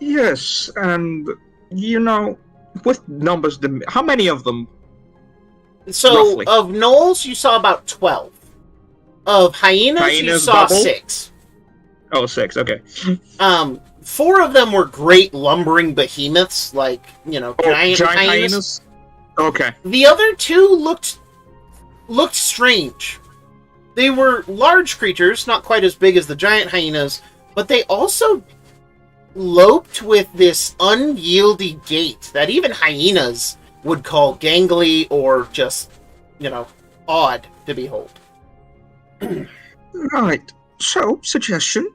Yes, and with numbers, how many of them? So, Roughly. of gnolls, you saw about 12. Of hyenas you saw double? 6. Oh, 6, okay. 4 of them were great lumbering behemoths, like, giant hyenas. Okay. The other 2 looked strange. They were large creatures, not quite as big as the giant hyenas, but they also loped with this unwieldy gait that even hyenas would call gangly or just, odd to behold. Right. So, suggestion.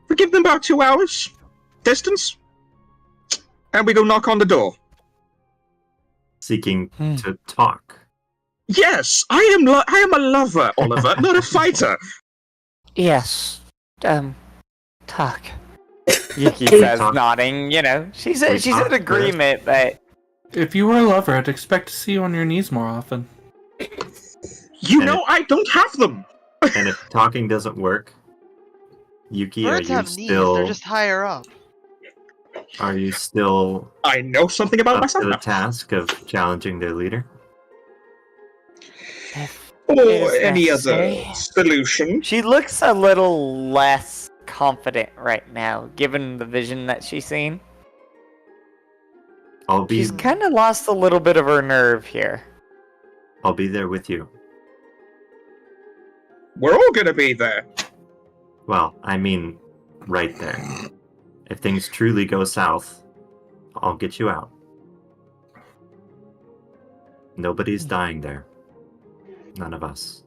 We give them about 2 hours distance, and we go knock on the door. Seeking to talk. Yes, I am a lover, Oliver, not a fighter. Yes. Talk. Yuki says, Talk. nodding, She's We in talk agreement, but... If you were a lover, I'd expect to see you on your knees more often. I don't have them. And if talking doesn't work, Yuki, Birds have knees, they're just higher up. are you still I know something about up myself to the now. task of challenging their leader? Or is any necessary. other solution. She looks a little less confident right now, given the vision that she's seen. I'll be She's kind of lost a little bit of her nerve here. I'll be there with you. We're all gonna be there. Well, I mean, right there. If things truly go south, I'll get you out. Nobody's dying there. None of us.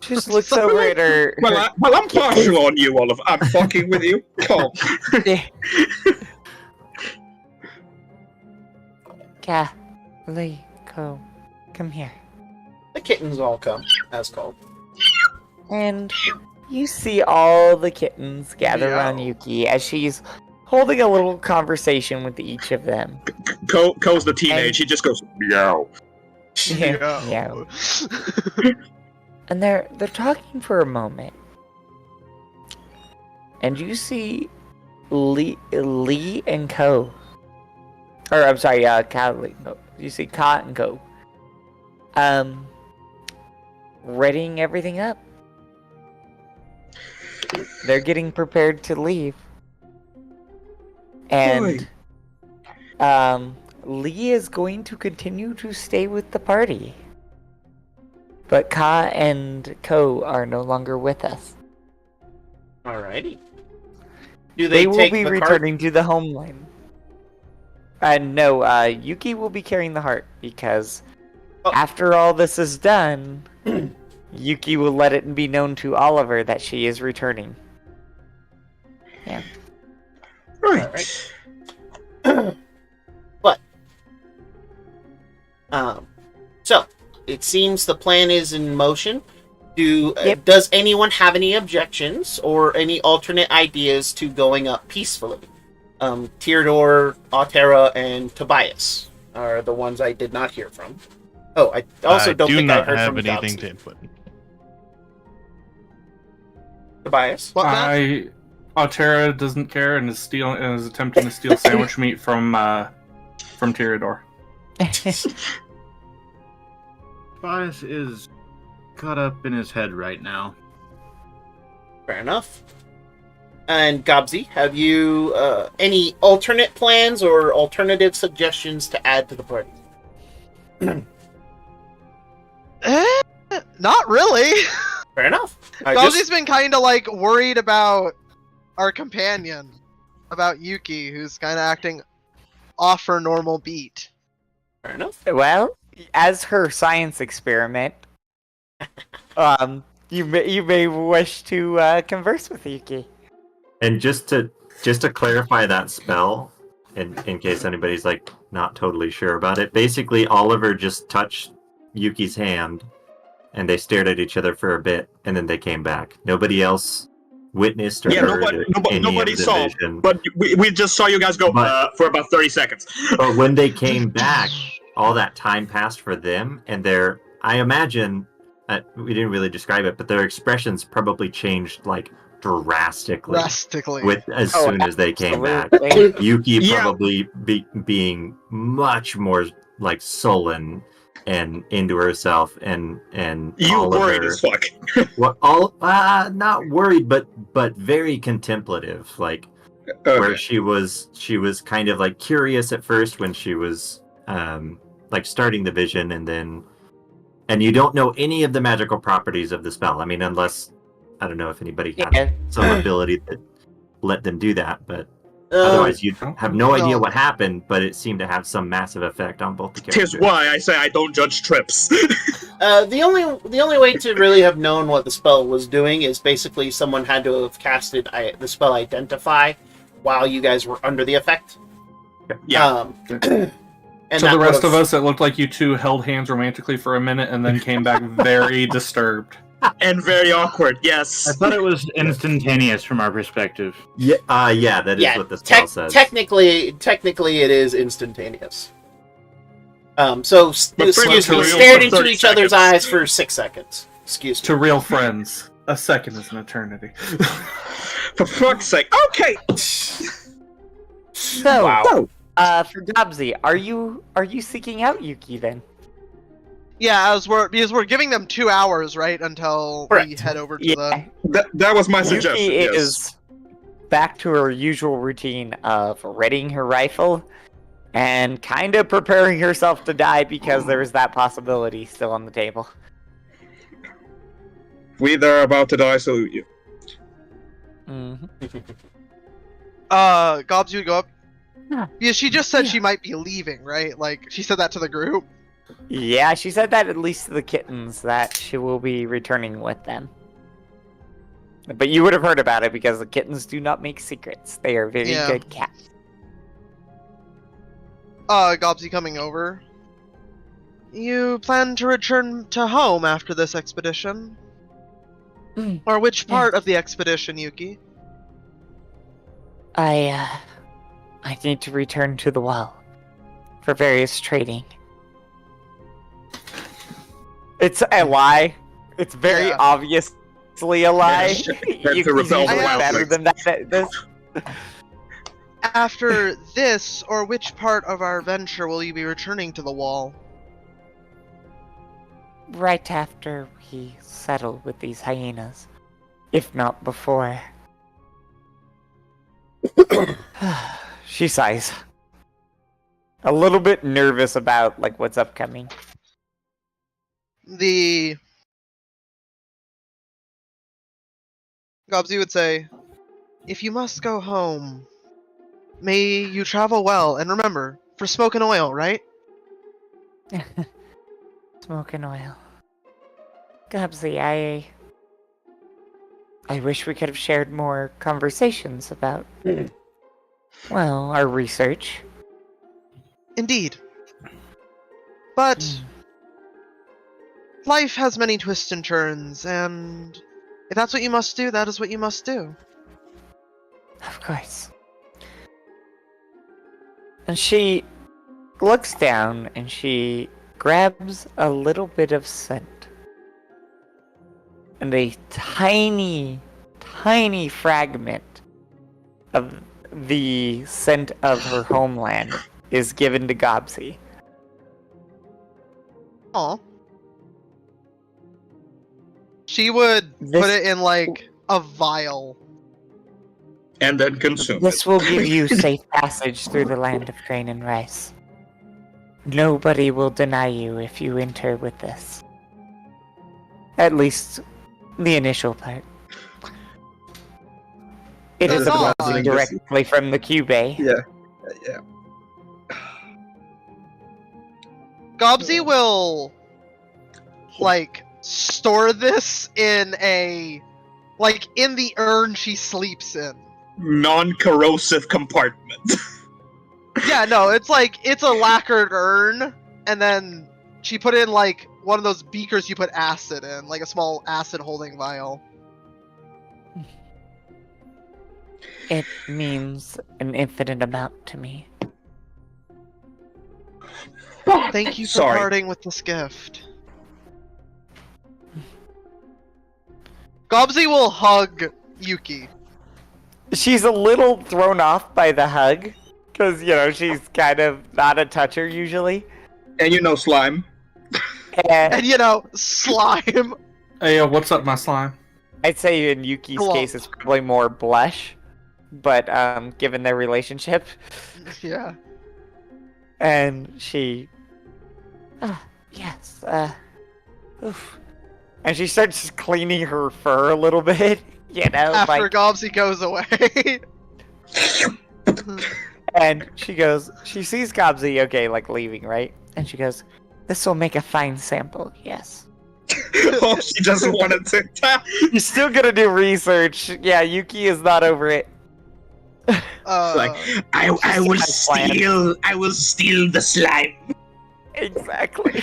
She just looks over at her. Well, I'm partial on you, Oliver. I'm fucking with you. Come. Calico, come here. The kittens all come, as called. And you see all the kittens gather around Yuki as she's holding a little conversation with each of them. Cole's the teenage. He just goes meow. Yeah. And they're talking for a moment. And you see Lee and Co. Or I'm sorry, Cal. No, you see Ka and Co. Readying everything up. They're getting prepared to leave. And Lee is going to continue to stay with the party. But Ka and Ko are no longer with us. Alrighty. Do They they, will take be the returning to the homeland. No, Yuki will be carrying the heart because after all this is done, Yuki will let it be known to Oliver that she is returning. Yeah. Right. But, so it seems the plan is in motion. Does anyone have any objections or any alternate ideas to going up peacefully? Tyrdor, Autera, and Tobias are the ones I did not hear from. Oh, I also don't think I heard from anything Dobson. to input. Tobias? What, Matt? Autera doesn't care and is attempting to steal sandwich meat from Tyrador. Tobias is caught up in his head right now. Fair enough. And Gobsy, have you any alternate plans or alternative suggestions to add to the party? Not really. Fair enough. Gobsy's been kind of like worried about our companion, about Yuki, who's kind of acting off her normal beat. Fair enough. Well, as her science experiment, you may wish to converse with Yuki. And just to clarify that spell, in case anybody's like not totally sure about it, basically Oliver just touched Yuki's hand, and they stared at each other for a bit, and then they came back. Nobody else witnessed or heard nobody of the saw, vision. but we just saw you guys go for about 30 seconds. But when they came back, all that time passed for them, and I imagine, we didn't really describe it, but their expressions probably changed like drastically. As soon as they came back. Yuki probably being much more like sullen and into herself, and you Oliver, worried as fuck. not worried, but very contemplative, like where she was kind of like curious at first when she was like starting the vision, and you don't know any of the magical properties of the spell. I mean, unless I don't know if anybody had some ability that let them do that, but otherwise you have no idea what happened, but it seemed to have some massive effect on both the characters. Tis why I say I don't judge trips. The only way to really have known what the spell was doing is basically someone had to have casted the spell Identify while you guys were under the effect. Yeah. And to the rest of us, it looked like you two held hands romantically for a minute and then came back very disturbed. And very awkward, yes. I thought it was instantaneous from our perspective. Yeah, that is what the spell says. Technically, it is instantaneous. So, excuse me, stared into each other's eyes for 6 seconds. Excuse me. To real friends, a second is an eternity. For fuck's sake. Okay! So, wow. For Dobsy, are you seeking out Yuki then? Yeah, because we're giving them 2 hours, right, until we head over to the... That was my suggestion, Yuki yes. is back to her usual routine of readying her rifle and kind of preparing herself to die because there is that possibility still on the table. We that are about to die salute you. Gobs, you go up. Yeah, she just said she might be leaving, right? Like, she said that to the group. Yeah, she said that at least to the kittens, that she will be returning with them. But you would have heard about it because the kittens do not make secrets. They are very good cats. Gobsy coming over. You plan to return to home after this expedition? Or which part of the expedition, Yuki? I need to return to the well for various trading. It's a lie. It's very obviously a lie. You can do better than that. After this, or which part of our venture will you be returning to the wall? Right after we settle with these hyenas, if not before. She sighs. a little bit nervous about like what's upcoming. Gobsy would say, if you must go home, may you travel well, and remember, for smoke and oil, right? Smoke and oil. Gobsy, I wish we could have shared more conversations about, well, our research. Indeed. But life has many twists and turns, and if that's what you must do, that is what you must do. Of course. And she looks down and she grabs a little bit of scent. And a tiny, tiny fragment of the scent of her homeland is given to Gobsy. Aw. She would put it in, like, a vial. And then consume This it. will give you safe passage through the land of grain and rice. Nobody will deny you if you enter with this. At least, the initial part. It is That's uploaded odd. directly from the Cube. Yeah. Gobsy will, like, store this in a, like, in the urn she sleeps in. Non-corrosive compartment. Yeah, no, it's like, it's a lacquered urn, and then she put in, like, one of those beakers you put acid in, like a small acid-holding vial. It means an infinite amount to me. Thank you for Sorry. parting with this gift. Gobsy will hug Yuki. She's a little thrown off by the hug, because, you know, she's kind of not a toucher usually. And you know slime. And, you know, slime. Hey, what's up, my slime? I'd say in Yuki's Glump. case it's probably more blush, but given their relationship. Yeah. And she... yes, oof. And she starts cleaning her fur a little bit, you know, After like... Gobsy goes away. And she sees Gobsy, okay, like leaving, right? And she goes, this will make a fine sample, yes. Oh, she just wanted to. You're still gonna do research. Yeah, Yuki is not over it. Like, I will steal the slime. Exactly.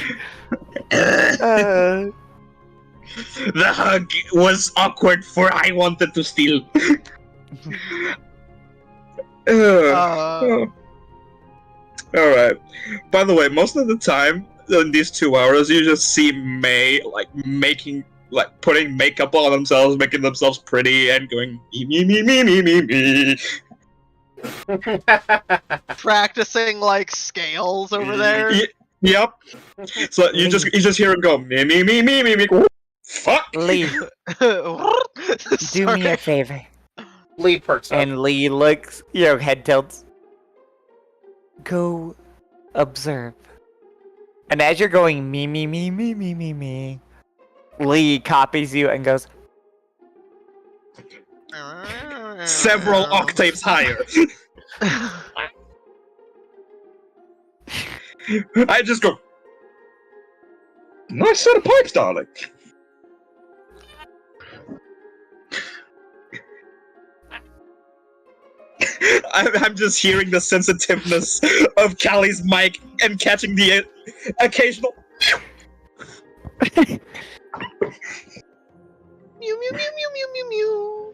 The hug was awkward for I wanted to steal. Alright. By the way, most of the time in these 2 hours you just see May putting makeup on themselves, making themselves pretty and going me. Practicing, like, scales over there. Yep. So you just hear him go me. Fuck. Lee, do me a favor. Lee perks up. And Lee looks, you know, head tilts. Go observe. And as you're going me, Lee copies you and goes, Several octaves higher. I just go. Nice set of pipes, darling. I'm just hearing the sensitiveness of Callie's mic and catching the occasional. Mew mew mew mew mew mew mew.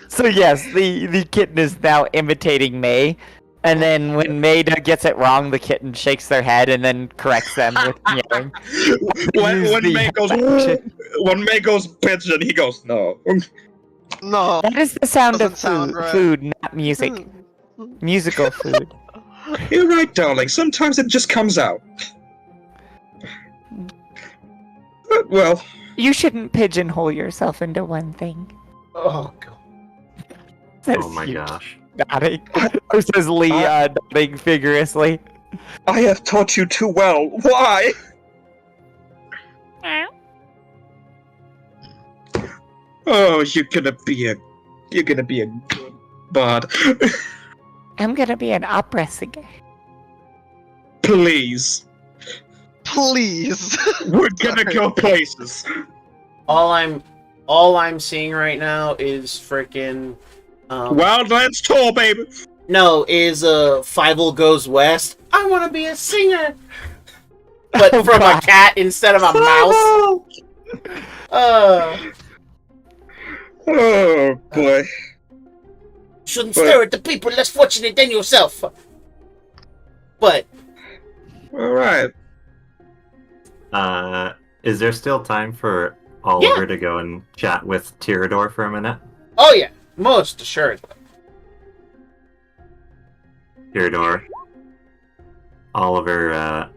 So yes, the kitten is now imitating May, and then when May gets it wrong, the kitten shakes their head and then corrects them with meowing. When May goes pigeon, he goes no. No. That is the sound Doesn't of sound right. food, not music. Musical food. You're right, darling. Sometimes it just comes out. Well, You shouldn't pigeonhole yourself into one thing. Oh god. Says Oh my Yuki. gosh. nodding. Or says Lee, nodding vigorously. I have taught you too well. Why? Oh, you're gonna be a good bard. I'm gonna be an opera singer. Please. Please. We're gonna go places. All I'm seeing right now is frickin' Wildlands tour, baby. no, is Fievel Goes West. I want to be a singer, but Oh, from a God. cat instead of a mouse. Oh boy. Shouldn't stare at the people less fortunate than yourself. But All right. Is there still time for Oliver to go and chat with Tyrador for a minute? oh yeah, most assuredly. Tyrador. Oliver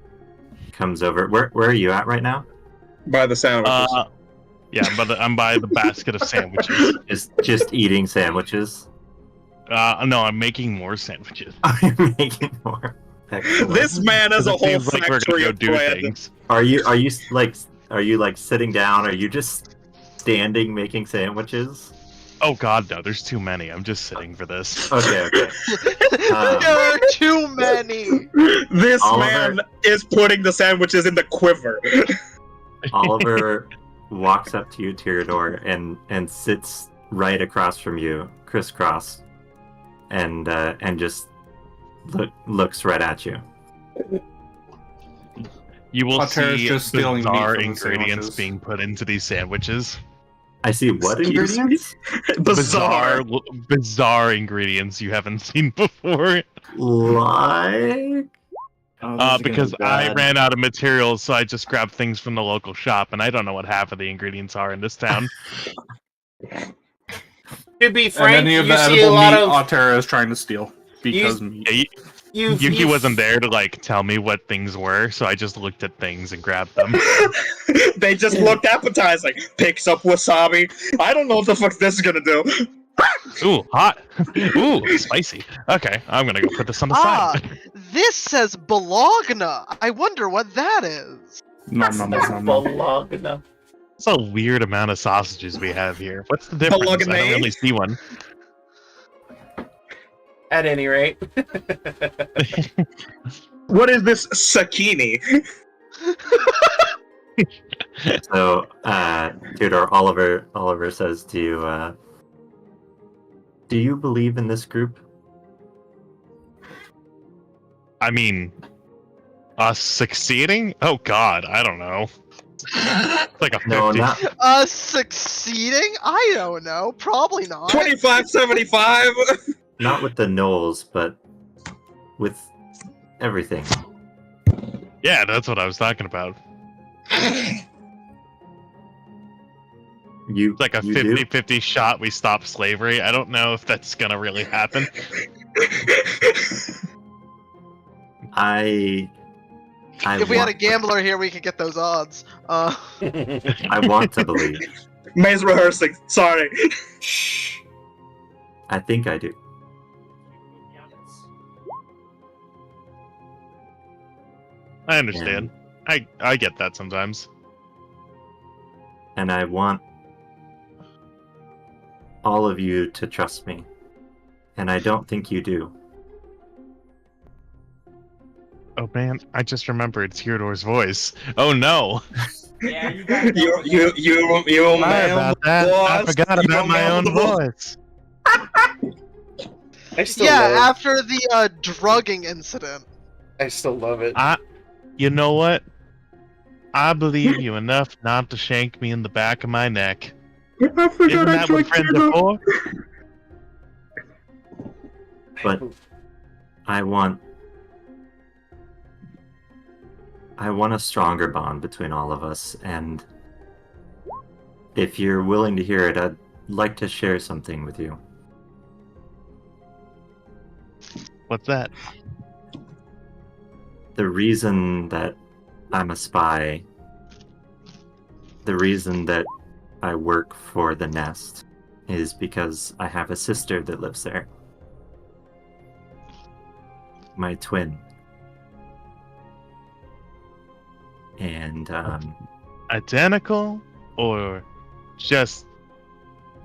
comes over. Where are you at right now? By the sandwiches. Yeah, I'm by the basket of sandwiches. Just eating sandwiches. No, I'm making more sandwiches. I'm making more. Excellent. This man has a It whole seems like we're factory gonna of go do bread. things. Are you sitting down? Are you just standing making sandwiches? Oh God, no! There's too many. I'm just sitting for this. Okay. There are too many. This Oliver- man is putting the sandwiches in the quiver. Oliver walks up to you, Tyrador, and sits right across from you, crisscross, and just looks right at you. You will Altera's see just stealing meat bizarre from the ingredients sandwiches. being put into these sandwiches. I see what Excuse me? ingredients? Bizarre ingredients you haven't seen before. Like Because I ran out of materials, so I just grabbed things from the local shop, and I don't know what half of the ingredients are in this town. To be And frank, any of you the see a edible lot meat of Altera is trying to steal. Because meat. Yeah, Yuki wasn't there to tell me what things were, so I just looked at things and grabbed them. They just looked appetizing. Picks up wasabi. I don't know what the fuck this is gonna do. Ooh, hot. Ooh, spicy. Okay, I'm gonna go put this on the side. This says Bologna. I wonder what that is. No. Bologna. It's a weird amount of sausages we have here. What's the difference? I Bologna? don't really see one. At any rate. What is this sakini? So, Theodore, Oliver says to you, do you believe in this group? I mean, us succeeding? Oh God, I don't know. It's like a 50. No, not. Succeeding? I don't know. Probably not. 2575. Not with the Knolls, but with everything. Yeah, that's what I was talking about. You It's like a you do? 50-50 shot we stop slavery. I don't know if that's gonna really happen. I If we had a want- gambler here, we could get those odds. I want to believe. May's rehearsing. Sorry. I think I do. I understand. I get that sometimes. And I want all of you to trust me. And I don't think you do. Oh man, I just remembered Theodore's voice. Oh no! Yeah, you got You Sorry man. about that. I boss. forgot You about my man own with the boss. voice. I still Yeah, love after the drugging incident. I still love it. You know what? I believe you enough not to shank me in the back of my neck. I Isn't forgot I that what tricked friends you. are for? But I want a stronger bond between all of us, and if you're willing to hear it, I'd like to share something with you. What's that? The reason that I'm a spy, the reason that I work for the Nest, is because I have a sister that lives there. my twin. And Identical or just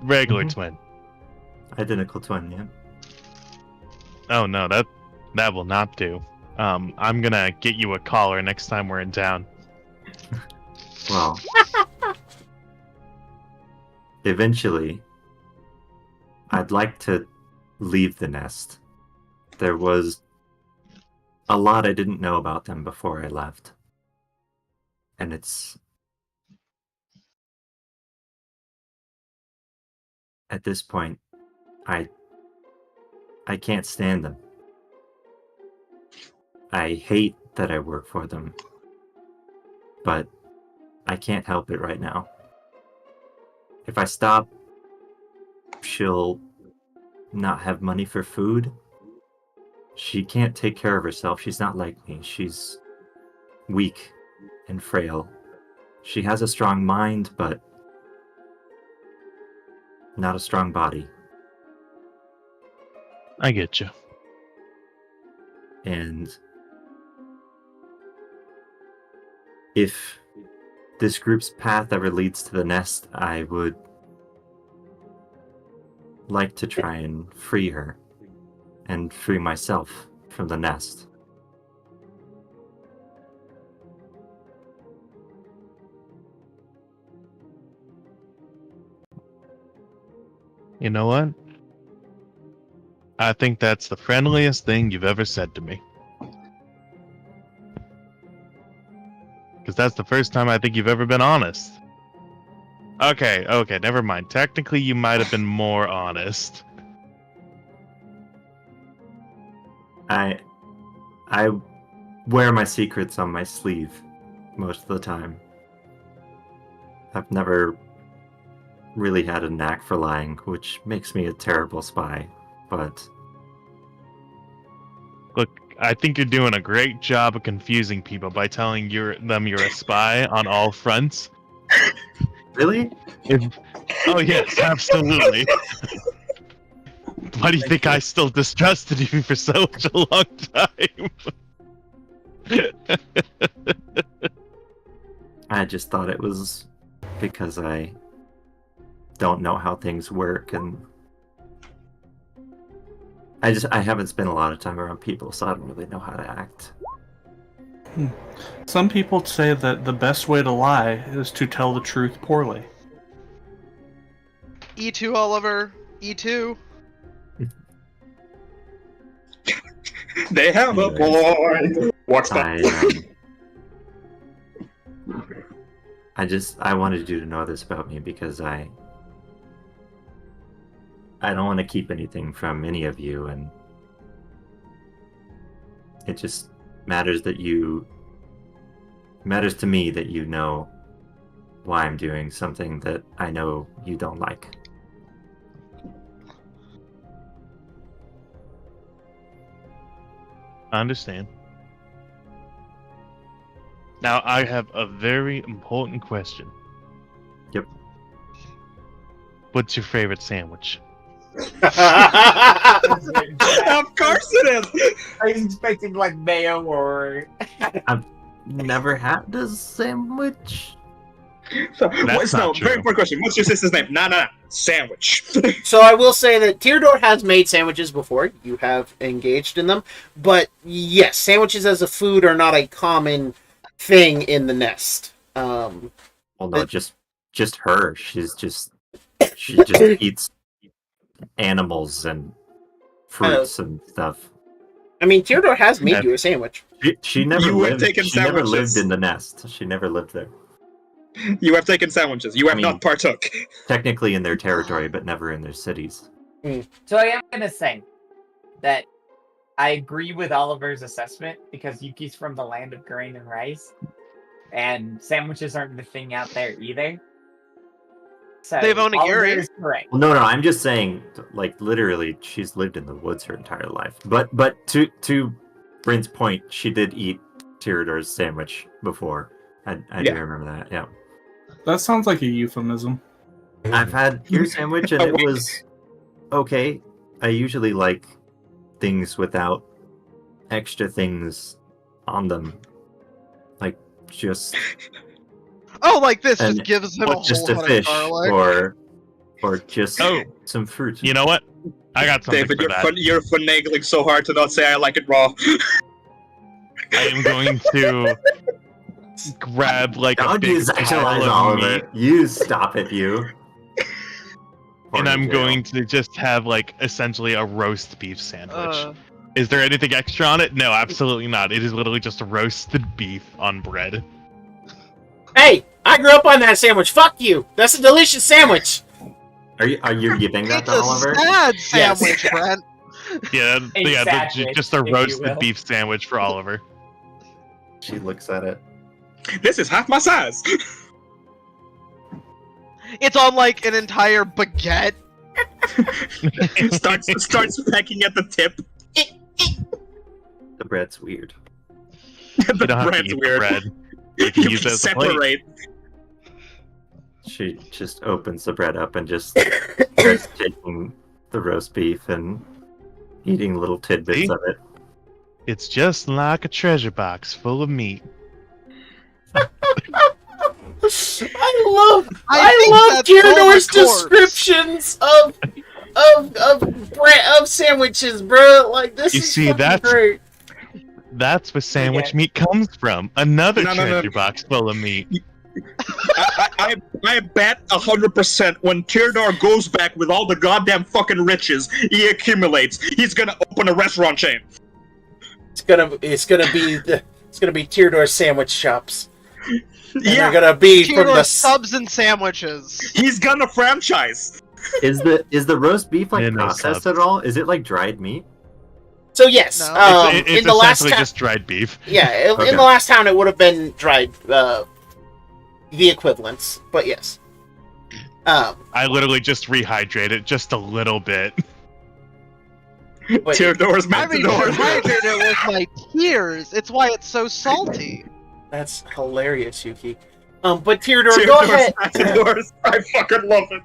regular twin? identical twin, yeah. Oh no, that will not do. I'm gonna get you a collar next time we're in town. Well, eventually, I'd like to leave the nest. There was a lot I didn't know about them before I left. And it's... At this point, I can't stand them. I hate that I work for them. But I can't help it right now. If I stop, she'll not have money for food. She can't take care of herself. She's not like me. She's weak and frail. She has a strong mind, but not a strong body. I get you. And if this group's path ever leads to the nest, I would like to try and free her and free myself from the nest. You know what? I think that's the friendliest thing you've ever said to me. Because that's the first time I think you've ever been honest. Okay, never mind. Technically, you might have been more honest. I wear my secrets on my sleeve most of the time. I've never really had a knack for lying, which makes me a terrible spy, but... Look, I think you're doing a great job of confusing people by telling them you're a spy on all fronts. Really? Oh yes, absolutely. Why do you think I still distrusted you for such a long time? I just thought it was because I don't know how things work, and I haven't spent a lot of time around people, so I don't really know how to act. Some people say that the best way to lie is to tell the truth poorly. E2, Oliver. E2. They have a boy. What's that? I wanted you to know this about me because I don't want to keep anything from any of you, and it just matters to me that you know why I'm doing something that I know you don't like. I understand. Now I have a very important question. Yep. What's your favorite sandwich? Of course it is. I was expecting like mayo or. Never had a sandwich. So, That's not true. very important question. What's your sister's name? Nah. Sandwich. So I will say that Theodore has made sandwiches before. You have engaged in them. But yes, sandwiches as a food are not a common thing in the nest. Well, no, just her. She just eats animals and fruits and stuff. I mean, Theodore has made you a sandwich. She never You have lived. taken She never sandwiches. lived in the nest. She never lived there. You have taken sandwiches. You have not partook. Technically in their territory, but never in their cities. So I am gonna say that I agree with Oliver's assessment because Yuki's from the land of grain and rice, and sandwiches aren't the thing out there either. So They've owned a Oliver Yuri. is correct. Well, no, I'm just saying, like, literally, she's lived in the woods her entire life. But to Bryn's point, she did eat Tyradore's sandwich before. I do remember that, yeah. That sounds like a euphemism. I've had your sandwich, and it was okay. I usually like things without extra things on them, like just Oh, like this And just gives him a whole just a head of fish garlic. or just Oh. some fruit. You know what? I got something David, for that. you're finagling so hard to not say I like it raw. I am going to grab like a Don't big you sexualize pile of all of meat, it. You stop it, you. and Horny I'm jail. going to just have like essentially a roast beef sandwich. Uh, Is there anything extra on it? No, absolutely not. It is literally just roasted beef on bread. Hey, I grew up on that sandwich. Fuck you. That's a delicious sandwich. Are you giving that it's to a Oliver? sad Yes. sandwich, Brent. Yeah, A yeah, sandwich, just a if you roasted will. beef sandwich for Oliver. She looks at it. This is half my size. It's on like an entire baguette. starts pecking at the tip. The bread's weird. The You don't have to bread's eat the weird. bread. You can You use can it as a plate. separate. She just opens the bread up and just starts taking the roast beef and eating little tidbits See? of it. It's just like a treasure box full of meat. I think love that's Gyarados' all the corpse. descriptions of sandwiches, bro. Like this You is see, fucking that's- great. That's where sandwich meat comes from. Another No, no, no. treasure box full of meat. I bet 100% when Tyrdar goes back with all the goddamn fucking riches he accumulates, he's gonna open a restaurant chain. It's gonna be Tyrdor sandwich shops. And Yeah, they're gonna be from Tyrador the subs and sandwiches. he's gonna franchise. Is the roast beef like Yeah, no processed subs. at all? Is it like dried meat? So yes, No. It's in the last essentially town, just dried beef. yeah, Okay. in the last town it would have been dried, the equivalents, but yes. I literally just rehydrate it just a little bit. But Tyrdar's I Matador. rehydrated it with my tears. It's why it's so salty. that's hilarious, Yuki. But Tyrdor, go ahead. Matadors. I fucking love it.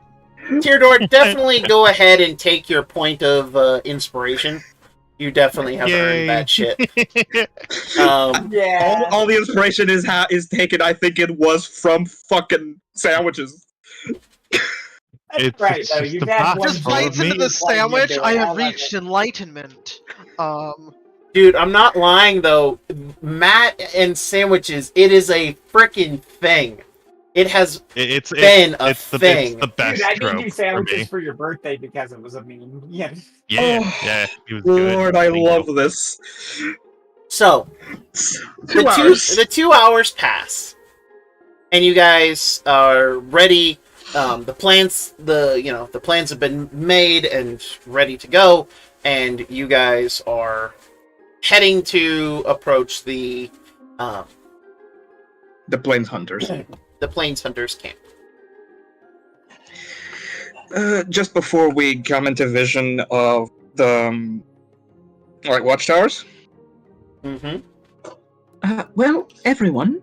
Tyrdor, definitely go ahead and take your point of inspiration. You definitely have Yay. earned that shit. Yeah. All the inspiration is taken. I think it was from fucking sandwiches. It's right, it's though. just You a have box one Just full of bites into meat. the sandwich. I have love reached it. enlightenment. Dude, I'm not lying though. Matt and sandwiches, it is a freaking thing. It has It's been a it's the thing. best Dude, I trope made you for sandwiches me. for your birthday because it was a meme. Yeah. Yeah, Oh, yeah, he was good. Lord, I Thank you. love this. so 2 hours. the 2 hours pass, and you guys are ready. The plans have been made and ready to go, and you guys are heading to approach the Plains Hunters. Plains Hunters camp. Just before we come into vision of the watchtowers. Mm-hmm. Well, everyone,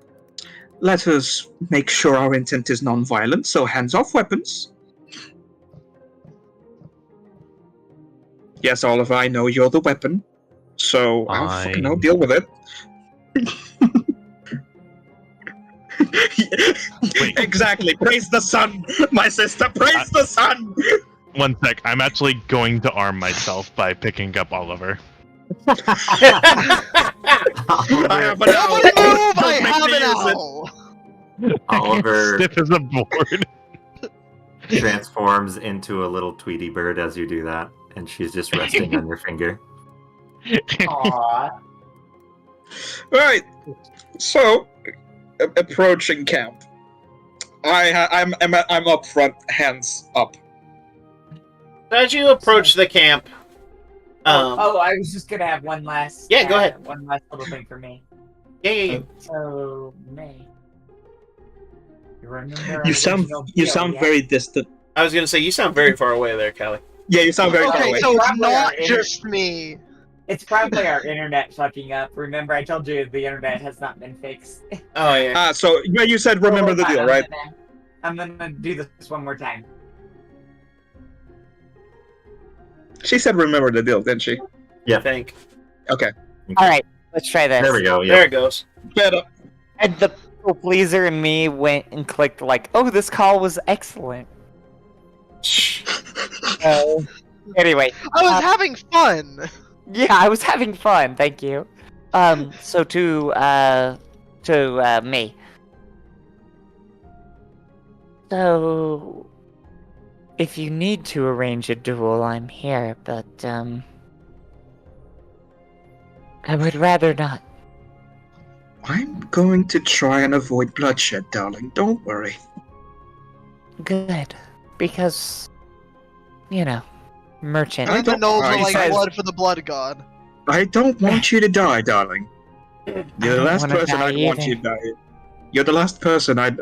let us make sure our intent is non-violent. So hands off weapons. Yes, Oliver, I know you're the weapon, so I'll fucking know. Fine. Deal with it. Wait. Exactly. Praise the sun, my sister. Praise the sun. One sec, I'm actually going to arm myself by picking up Oliver. I have an owl. Nobody move! I Don't make have me an use it. owl! Oliver Stiff as a board. transforms into a little Tweety bird as you do that, and she's just resting on your finger. Aww. Right. So, approaching camp. I'm up front, hands up. As you approach the camp, I was just gonna have one last. Yeah, go ahead. One last little thing for me. yeah. So, May. You remember? You sound very distant. I was gonna say you sound very far away there, Callie. Yeah, you sound very far Okay, away. so it's Probably not our just me. It's probably our internet fucking up. Remember, I told you the internet has not been fixed. Oh yeah. So you said remember the deal, right? I'm gonna do this one more time. She said remember the deal, didn't she? I think. Okay. All right, let's try this. There we go. There Yep. it goes. Better. And the people pleaser and me went and clicked like, "Oh, this call was excellent." So, anyway, I was having fun. yeah, I was having fun. Thank you. So to me. So, if you need to arrange a duel, I'm here, but I would rather not. I'm going to try and avoid bloodshed, darling. Don't worry. Good, because merchant. I The don't- gnolls are I- like besides- blood for the blood god. I don't want you to die, darling. You're the don't last wanna person die I'd want either. you to die. You're the last person I'd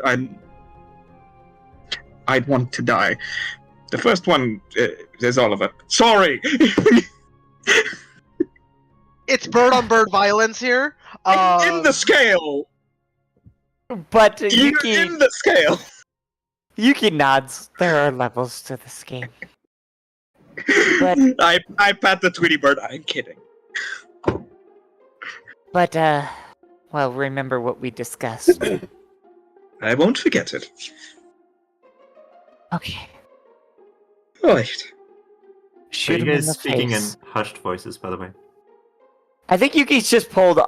want to die. The first one is Oliver. Sorry. It's bird on bird violence here. In the scale. But You're in the scale. Yuki nods. There are levels to this game. But- I pat the Tweety bird. I'm kidding. But well, remember what we discussed. I won't forget it. Okay. Right. Shoot Are you him in guys the speaking face. in hushed voices, by the way? I think Yuki's just pulled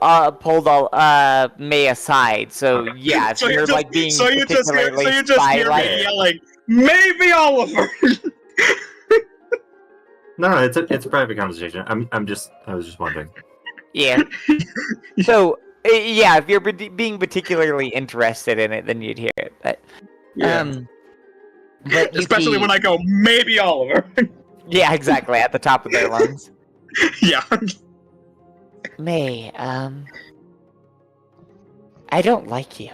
May aside. So yeah, if So you're just, like being so you just hear, particularly hear spy-like. me yelling, maybe Oliver. No, it's a private conversation. I was just wondering. Yeah. So yeah, if you're being particularly interested in it, then you'd hear it. But but Especially Yuki- when I go, maybe Oliver. yeah, exactly at the top of their lungs. Yeah. May, I don't like you.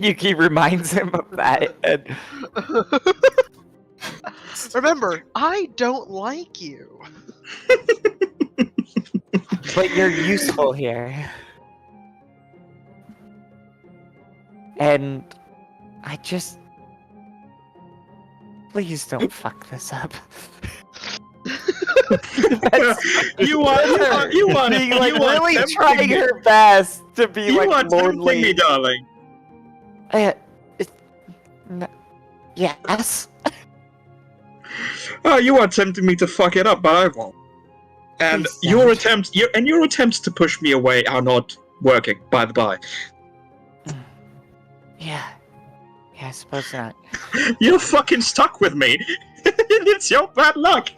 Yuki reminds him of that. And, Remember, I don't like you. but you're useful here. And I just... Please don't fuck this up. you want being like you want really tempting trying me. her best to be You like want tempting lonely. me, darling. Yes. Oh, you are tempting me to fuck it up, but I won't. And Please your don't. attempts to push me away are not working, by the by. Yeah. Yeah, I suppose not. You're fucking stuck with me. It's your bad luck.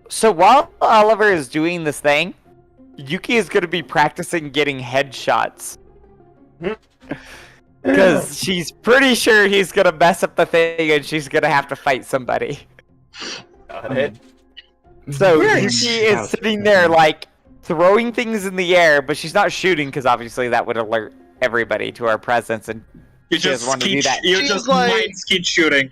So while Oliver is doing this thing, Yuki is going to be practicing getting headshots. Because she's pretty sure he's going to mess up the thing and she's going to have to fight somebody. Got it. So Nice. Yuki is sitting there like throwing things in the air, but she's not shooting because obviously that would alert everybody to our presence. And You She just doesn't want to do keep, that. you She's just like- mind skeet shooting.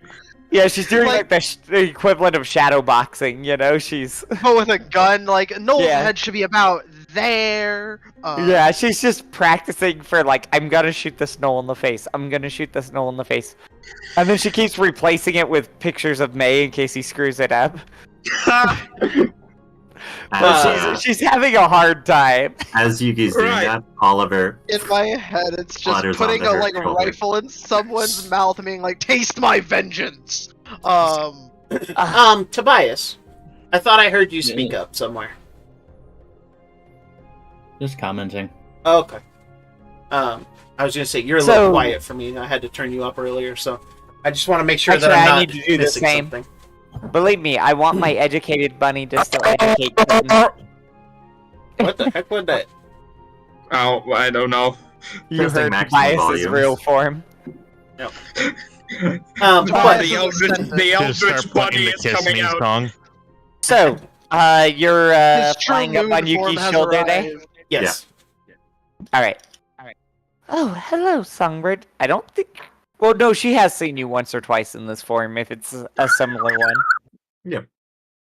yeah, she's doing Like- like the equivalent of shadow boxing, you know? She's But with a gun, like Noel's Yeah. head should be about there. yeah, she's just practicing for like, I'm gonna shoot this Knoll in the face. I'm gonna shoot this Knoll in the face. And then she keeps replacing it with pictures of May in case he screws it up. But she's having a hard time. As Yuki's doing Right. that, Oliver. In my head, it's just Splatters putting onto a her like shoulder. rifle in someone's mouth and being like, "Taste my vengeance." Tobias, I thought I heard you speak up somewhere. Just commenting. Oh, okay. I was gonna say you're a So- little quiet for me. I had to turn you up earlier, so I just want to make sure Actually, that I'm I not need to do the missing same. something. Believe me, I want my educated bunny to still educate them. What the heck was that? Oh, I don't know. You Testing heard maximum Tobias's volumes. real form. But Tobias- The Just Eldritch start Bunny playing the is Kiss coming Me out. song. So, you're His true flying up moon on form Yuki's has shoulder there? arrived. yes. Alright. Oh, hello, Songbird. I don't think... Well, no, she has seen you once or twice in this form, if it's a similar one.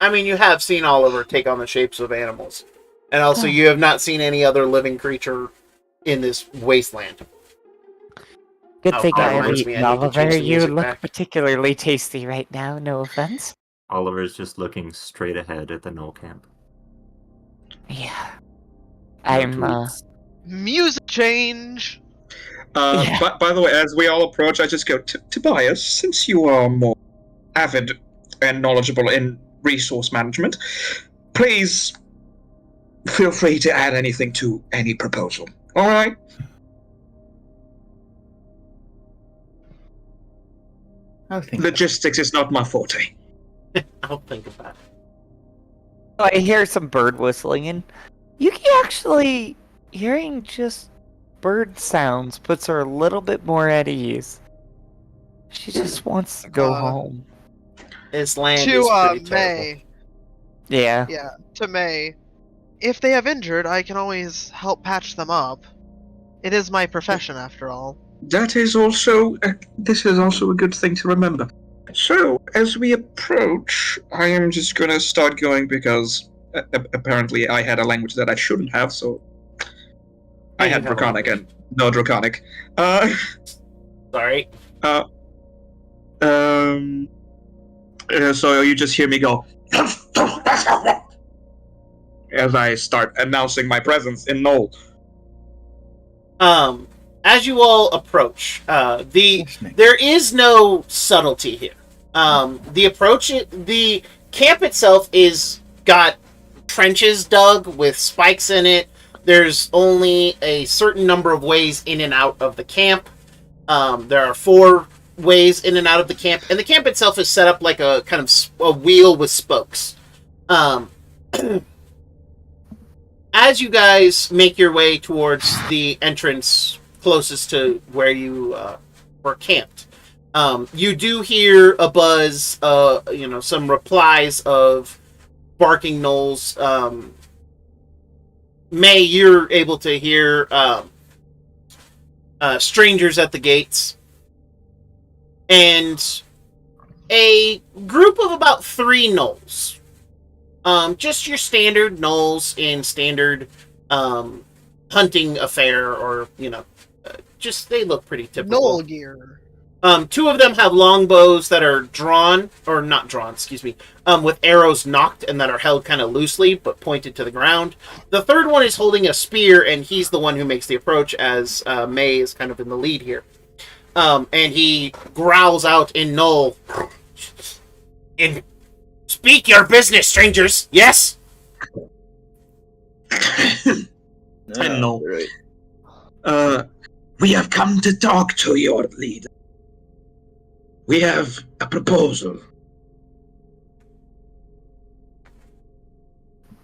I mean, you have seen Oliver take on the shapes of animals, and also you have not seen any other living creature in this wasteland. Good Oh, thing that I have reminds me, I eaten need to Oliver. change the You music look back. particularly tasty right now, no offense. Oliver's just looking straight ahead at the Knoll camp. Yeah. I'm Music change. Yeah. But by the way, as we all approach, I just go, Tobias, since you are more avid and knowledgeable in resource management, please feel free to add anything to any proposal. All right? I think Logistics is not my forte. I'll think about it. I hear some bird whistling, and Yuki actually hearing just bird sounds puts her a little bit more at ease. She just wants to go home. This land is To pretty terrible. May. Yeah. Yeah, to May. If they have injured, I can always help patch them up. It is my profession, after all. That is also, this is also a good thing to remember. So, as we approach, I am just gonna start going because apparently I had a language that I shouldn't have, so I had Draconic and no Draconic. Sorry. So you just hear me go as I start announcing my presence in Knoll. As you all approach, there is no subtlety here. The camp itself is got trenches dug with spikes in it. There's only a certain number of ways in and out of the camp. There are 4 ways in and out of the camp, and the camp itself is set up like a kind of a wheel with spokes. As you guys make your way towards the entrance closest to where you were camped, you do hear a buzz, some replies of barking gnolls. May, you're able to hear strangers at the gates. And a group of about 3 gnolls. Just your standard gnolls in standard hunting affair, or, just they look pretty typical. Knoll gear. 2 of them have longbows that are drawn, or not drawn, excuse me, with arrows knocked and that are held kind of loosely but pointed to the ground. The 3rd one is holding a spear, and he's the one who makes the approach, as May is kind of in the lead here. And he growls out in Knoll. Speak your business, strangers. Yes? I know. We have come to talk to your leader. We have a proposal.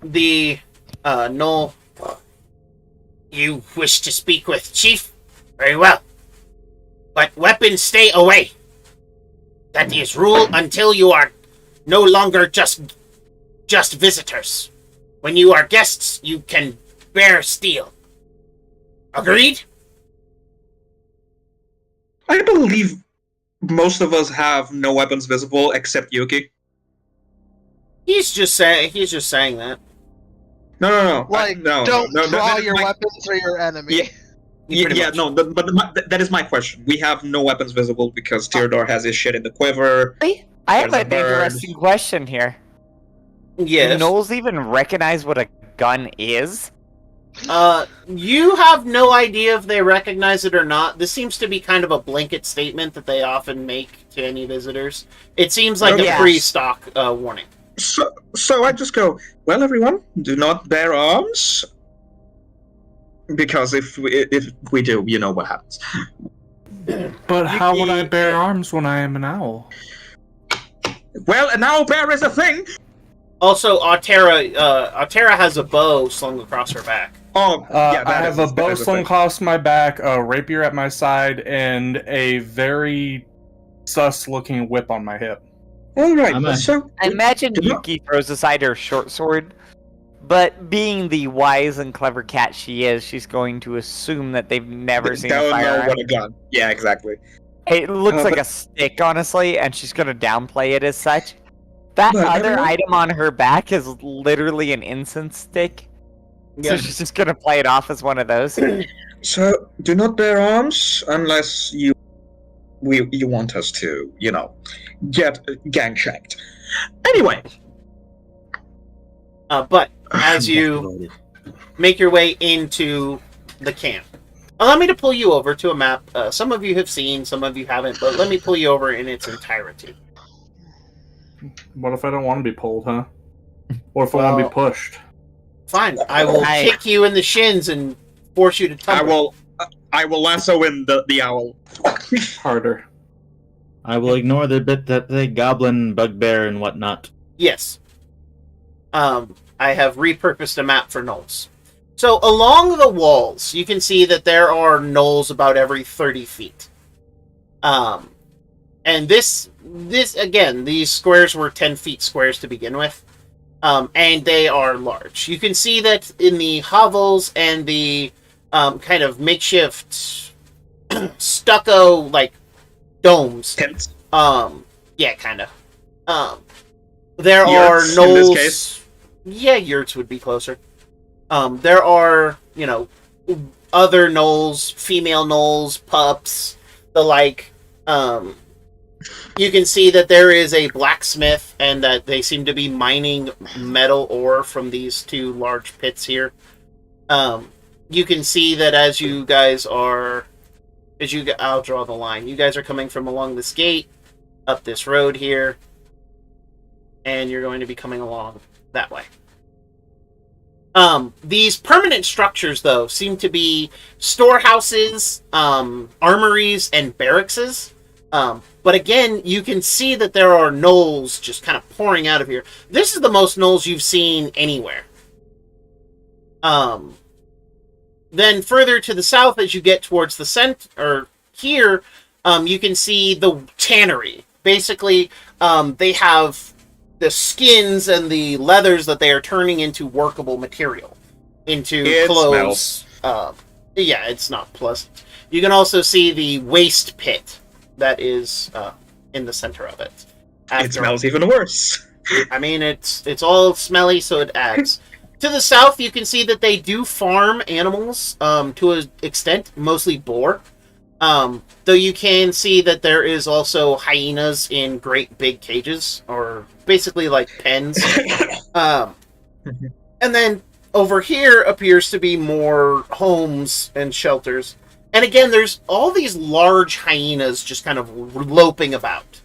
The Knoll. You wish to speak with Chief? Very well. But weapons stay away. That is rule until you are no longer just visitors. When you are guests, you can bear steel. Agreed? I believe most of us have no weapons visible except Yuki. He's just saying that. No. Don't draw your my... weapons or your enemy. But that is my question. We have no weapons visible because Theodore has his shit in the quiver. I have an interesting question here. Yes. Do gnolls even recognize what a gun is? You have no idea if they recognize it or not. This seems to be kind of a blanket statement that they often make to any visitors. It seems like a pre-stock warning. So I just go, well, everyone, do not bear arms. Because if we do, you know what happens. But how would I bear arms when I am an owl? Well, an owl bear is a thing! Also, Auria has a bow slung across her back. I have a bow slung across my back, a rapier at my side, and a very sus-looking whip on my hip. Alright, so... I imagine Yuki throws aside her short sword, but being the wise and clever cat she is, she's going to assume that they've never seen a firearm. Don't know what a gun. Yeah, exactly. It looks like a stick, honestly, and she's going to downplay it as such. That other item on her back is literally an incense stick. Yeah. So she's just going to play it off as one of those. So, do not bear arms unless you want us to, get gang shanked. Anyway. But as you make your way into the camp. Allow me to pull you over to a map. Some of you have seen, some of you haven't, but let me pull you over in its entirety. What if I don't want to be pulled, huh? What if I want to be pushed? Fine, I will kick you in the shins and force you to tumble. I will lasso in the owl. Harder. I will ignore the bit that the goblin, bugbear, and whatnot. Yes. I have repurposed a map for gnolls. So along the walls, you can see that there are gnolls about every 30 feet. And this again, these squares were 10 feet squares to begin with. And they are large. You can see that in the hovels and the kind of makeshift stucco like domes. Tents. Yeah, kind of. There Yurts, are in this gnolls. case. Yeah, yurts would be closer. There are, other gnolls, female gnolls, pups, the like. You can see that there is a blacksmith and that they seem to be mining metal ore from these two large pits here. You can see that as you guys are... I'll draw the line. You guys are coming from along this gate, up this road here, and you're going to be coming along that way. These permanent structures, though, seem to be storehouses, armories, and barrackses. But again, you can see that there are gnolls just kind of pouring out of here. This is the most gnolls you've seen anywhere. Then further to the south, as you get towards the center here, you can see the tannery. Basically, they have the skins and the leathers that they are turning into workable material, into clothes. Yeah, it's not pleasant. You can also see the waste pit that is in the center of it. It smells even worse. I mean, it's all smelly, so it adds. To the south, you can see that they do farm animals to an extent, mostly boar. Though you can see that there is also hyenas in great big cages, or basically like pens. And then over here appears to be more homes and shelters. And again, there's all these large hyenas just kind of loping about.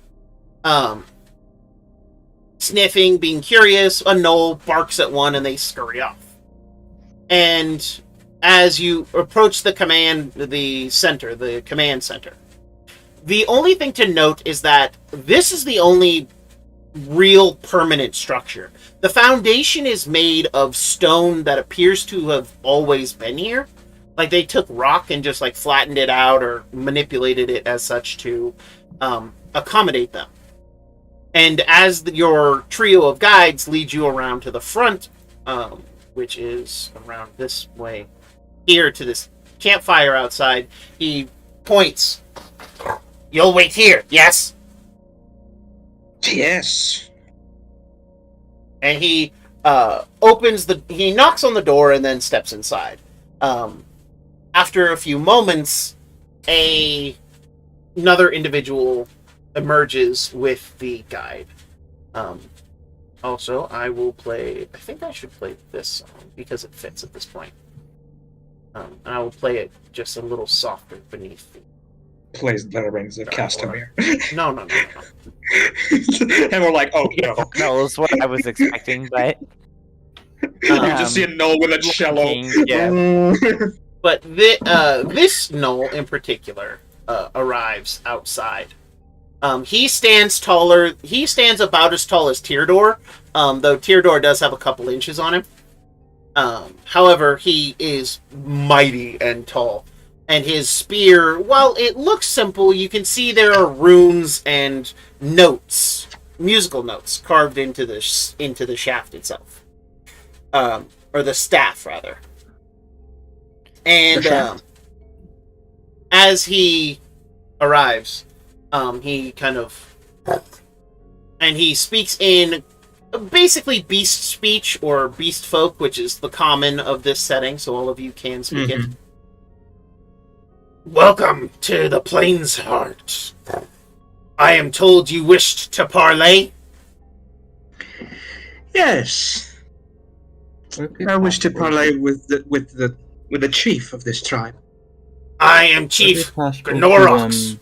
Sniffing, being curious, a gnoll barks at one and they scurry off. And as you approach the command center, the only thing to note is that this is the only real permanent structure. The foundation is made of stone that appears to have always been here. Like they took rock and just like flattened it out or manipulated it as such to accommodate them. And as your trio of guides lead you around to the front, which is around this way, here to this campfire outside, he points. You'll wait here, yes? Yes. And he he knocks on the door and then steps inside. After a few moments, another individual emerges with the guide. Also, I think I should play this song because it fits at this point. And I will play it just a little softer beneath the... Plays the rings of Castamere. No. And we're like, oh no. No, that's what I was expecting, but... You just see a gnoll with a cello. Yeah. But this gnoll in particular arrives outside. He stands taller. He stands about as tall as Tyrdor, though Tyrdor does have a couple inches on him. However, he is mighty and tall. And his spear, while it looks simple, you can see there are runes and notes, musical notes, carved into the shaft itself. Or the staff, rather. And as he arrives, he kind of... And he speaks in basically beast speech, or beast folk, which is the common of this setting, so all of you can speak it. Welcome to the Plains Heart. I am told you wished to parley. Yes. I wish to parley with the chief of this tribe. I am Chief Gnorox.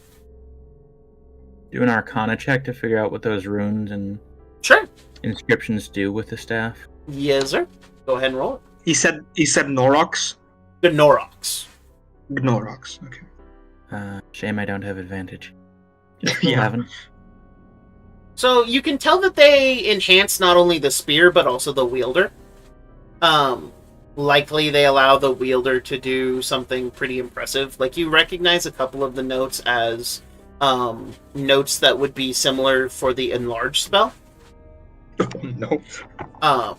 Do an Arcana check to figure out what those runes and Sure. inscriptions do with the staff. Yes, sir. Go ahead and roll it. He said Norox. Gnorox. Gnorox. Okay. Shame I don't have advantage. Just Yeah. 11. So you can tell that they enhance not only the spear but also the wielder. Likely they allow the wielder to do something pretty impressive. Like, you recognize a couple of the notes as notes that would be similar for the enlarge spell. Oh, no.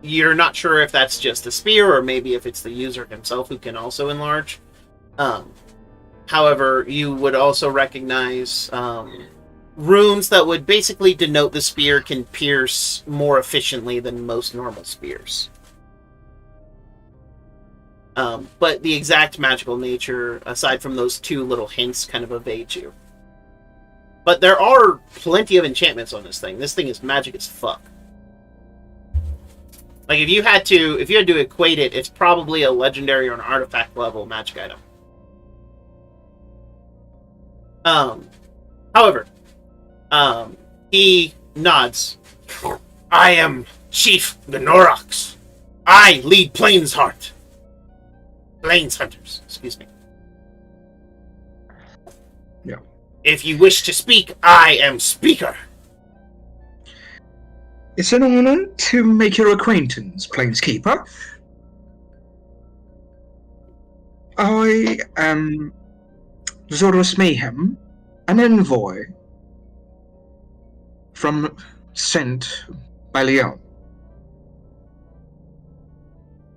You're not sure if that's just the spear or maybe if it's the user himself who can also enlarge. However, you would also recognize runes that would basically denote the spear can pierce more efficiently than most normal spears. But the exact magical nature, aside from those two little hints, kind of evades you. But there are plenty of enchantments on this thing. This thing is magic as fuck. Like, if you had to equate it, it's probably a legendary or an artifact level magic item. However, he nods. I am Chief Gnorox. I lead Plains Hunters, excuse me. Yeah. If you wish to speak, I am speaker. It's an honor to make your acquaintance, Plainskeeper. I am Zorus Mayhem, an envoy sent by Leon.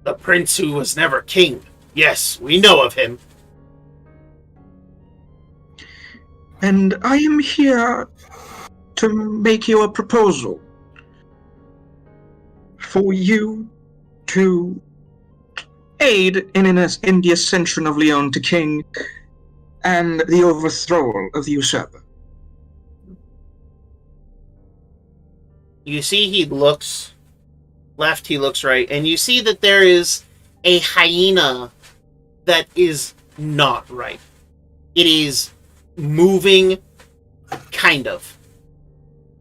The prince who was never king. Yes, we know of him. And I am here to make you a proposal for you to aid in the ascension of Leon to king and the overthrow of the usurper. You see he looks left, he looks right, and you see that there is a hyena that is not right. It is moving, kind of.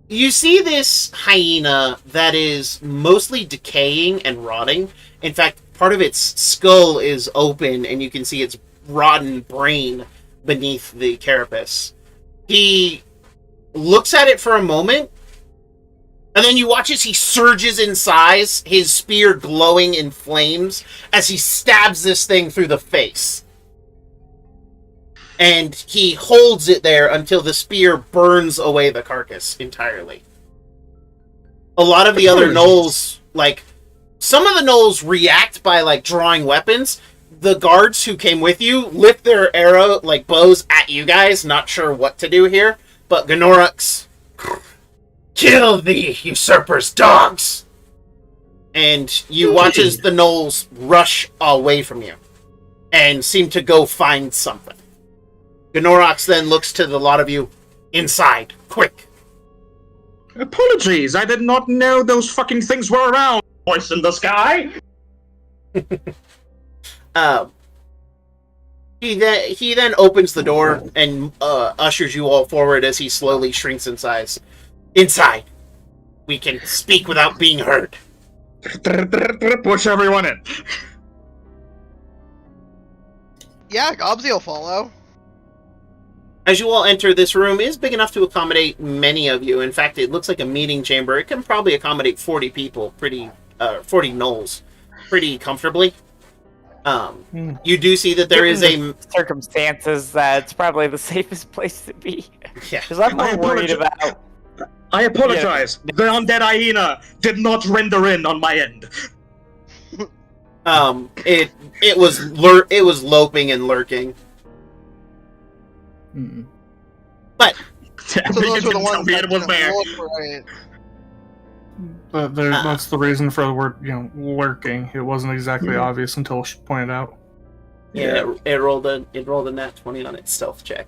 You see this hyena that is mostly decaying and rotting. In fact, part of its skull is open, and you can see its rotten brain beneath the carapace. He looks at it for a moment, and then you watch as he surges in size, his spear glowing in flames, as he stabs this thing through the face. And he holds it there until the spear burns away the carcass entirely. A lot of the other gnolls, some of the gnolls react by, drawing weapons. The guards who came with you lift their arrow, bows at you guys, not sure what to do here. But Gnorox, kill the usurper's dogs! And you watch as the gnolls rush away from you and seem to go find something. Gnorox then looks to the lot of you. Inside, quick. Apologies, I did not know those fucking things were around. Voice in the sky. He then opens the door and ushers you all forward as he slowly shrinks in size. Inside. We can speak without being heard. Push everyone in. Yeah, Gobsy will follow. As you all enter, this room is big enough to accommodate many of you. In fact, it looks like a meeting chamber. It can probably accommodate 40 people, 40 gnolls, pretty comfortably. You do see that there is a... circumstances, that's probably the safest place to be. Yeah. Because I'm more worried about... I apologize. The undead hyena did not render in on my end. It was loping and lurking. But So those were the ones that it was there. Right. That's the reason for the word, lurking. It wasn't exactly obvious until she pointed out. Yeah, it rolled a nat 20 on its stealth check.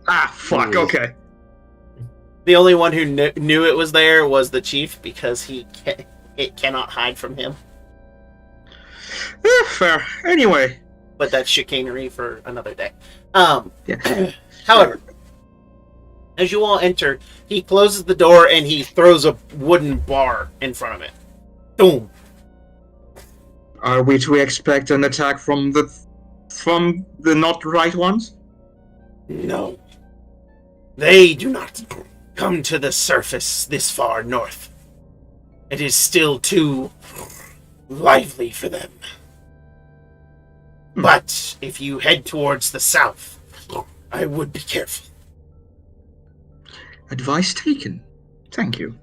Ah, fuck. Okay. The only one who knew it was there was the chief, because he it cannot hide from him. Fair. Anyway. But that's chicanery for another day. Yeah. However, as you all enter, he closes the door and he throws a wooden bar in front of it. Boom. Are we to expect an attack from the not right ones? No. They do not come to the surface this far north. It is still too lively for them. But if you head towards the south, I would be careful. Advice taken. Thank you.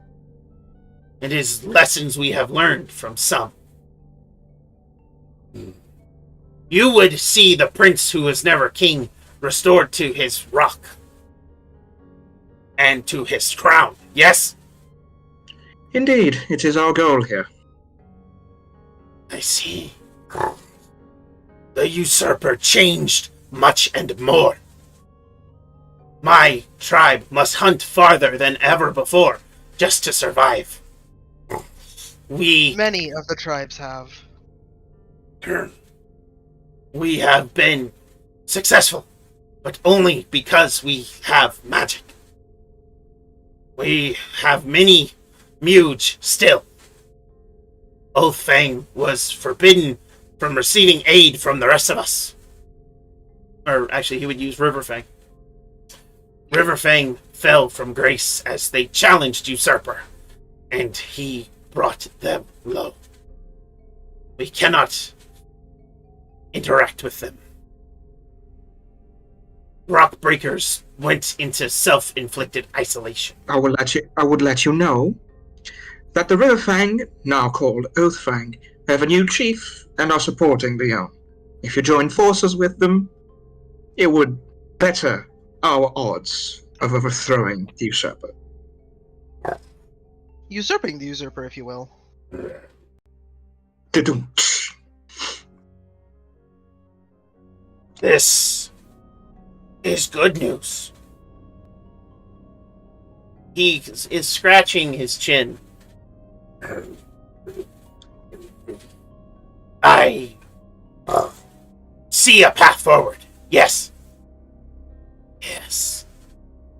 It is lessons we have learned from some. You would see the prince who was never king restored to his rock and to his crown, yes? Indeed, it is our goal here. I see. The usurper changed much and more. My tribe must hunt farther than ever before just to survive. Many of the tribes have. We have been successful, but only because we have magic. We have many Muge still. Oathfang was forbidden from receiving aid from the rest of us. Or actually, he would use Riverfang. Riverfang fell from grace as they challenged Usurper, and he brought them low. We cannot interact with them. Rockbreakers went into self-inflicted isolation. I would let you know that the Riverfang, now called Oathfang, have a new chief and are supporting Leon. If you join forces with them, it would better our odds of overthrowing the usurper. Usurping the usurper, if you will. This is good news. He is scratching his chin. I see a path forward. Yes. Yes.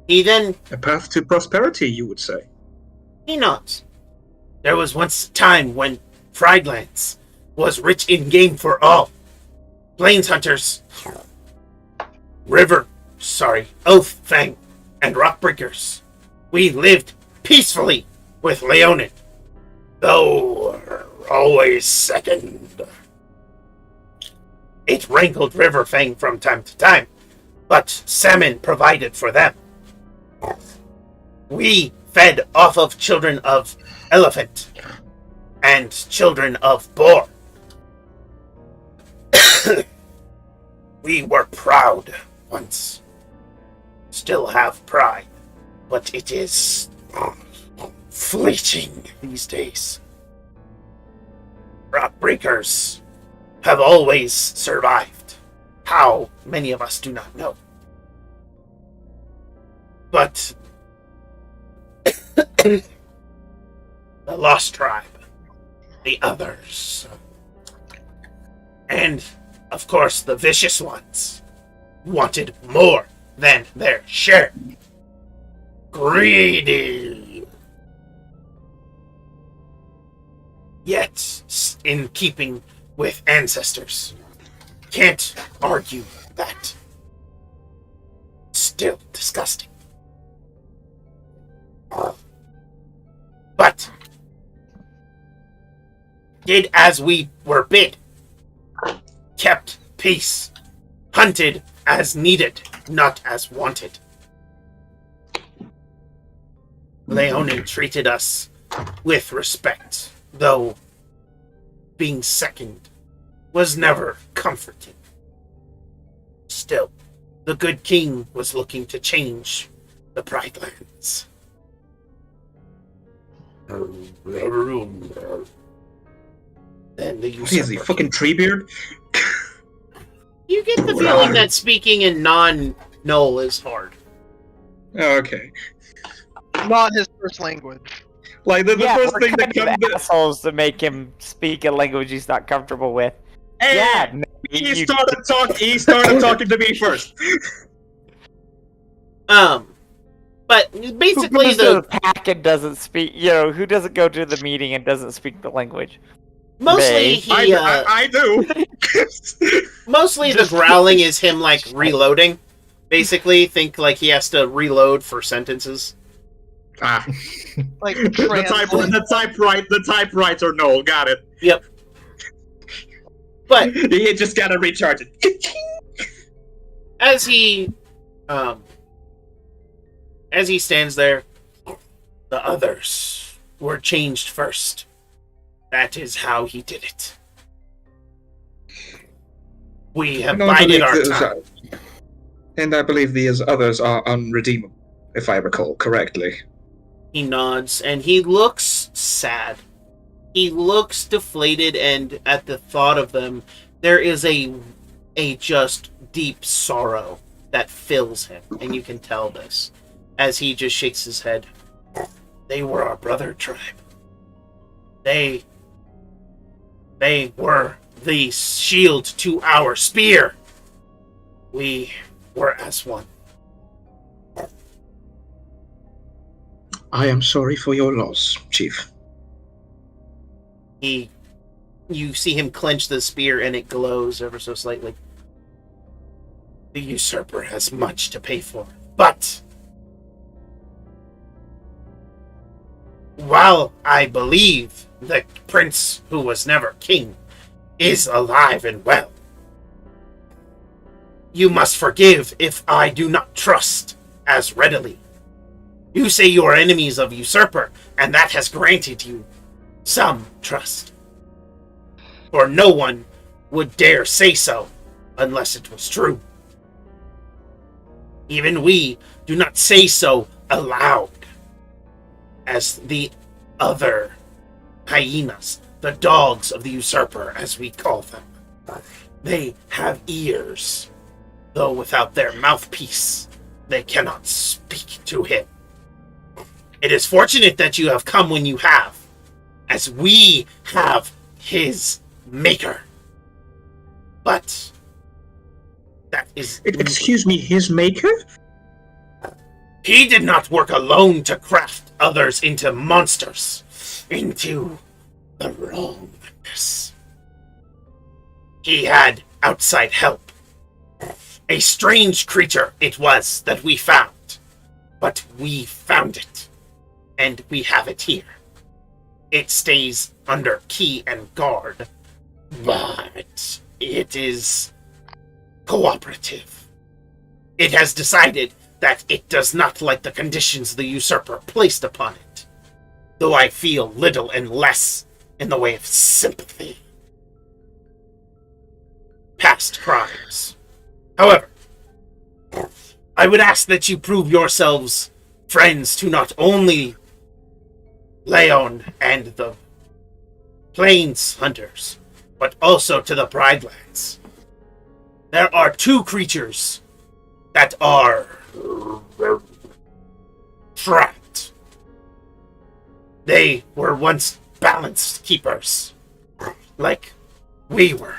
He then... A path to prosperity, you would say. He nods. There was once a time when Wildlands was rich in game for all. Plains hunters, Oathfang, and Rockbreakers. We lived peacefully with Leonin, though always second. It rankled Riverfang from time to time, but salmon provided for them. We fed off of children of elephant and children of boar. We were proud once. Still have pride, but it is fleeting these days. Rockbreakers have always survived. How many of us do not know. But the Lost Tribe, the others, and of course the vicious ones, wanted more than their share. Greedy. Yet, in keeping with ancestors. Can't argue that. Still disgusting. But did as we were bid. Kept peace. Hunted as needed, not as wanted. Leonin treated us with respect, though being second was never comforting. Still, the good king was looking to change the Wildlands. Then the usurper. Is he fucking Treebeard? You get the feeling that speaking in non-Null is hard. Oh, okay. Not his first language. Like the Yeah, first we're thing that kind of comes. assholes to make him speak a language he's not comfortable with. Hey, Yeah, no, he started talking to me first. But Who basically goes to the pack and doesn't speak? Who doesn't go to the meeting and doesn't speak the language? mostly he I do. mostly the growling is him like reloading. Basically, think like he has to reload for sentences. Like the typewriter. No, got it. Yep. But you just gotta recharge it. as he stands there, the others were changed first. That is how he did it. We have bided our time. And I believe these others are unredeemable, if I recall correctly. He nods, and he looks sad. He looks deflated, and at the thought of them, there is a just deep sorrow that fills him, and you can tell this as he just shakes his head. They were our brother tribe. They were the shield to our spear. We were as one. I am sorry for your loss, Chief. You see him clench the spear and it glows ever so slightly. The usurper has much to pay for, but while I believe the prince who was never king is alive and well, you must forgive if I do not trust as readily. You say you are enemies of usurper, and that has granted you some trust. For no one would dare say so unless it was true. Even we do not say so aloud, as the other hyenas, the dogs of the usurper, as we call them. They have ears, though without their mouthpiece, they cannot speak to him. It is fortunate that you have come when you have, as we have his maker. But that is... Excuse me, his maker? He did not work alone to craft others into monsters, into the wrongness. He had outside help. A strange creature it was that we found, but we found it, and we have it here. It stays under key and guard, but it is cooperative. It has decided that it does not like the conditions the usurper placed upon it, though I feel little and less in the way of sympathy. Past crimes. However, I would ask that you prove yourselves friends to not only Leon and the Plains Hunters, but also to the Wildlands. There are two creatures that are trapped. They were once balanced keepers, like we were.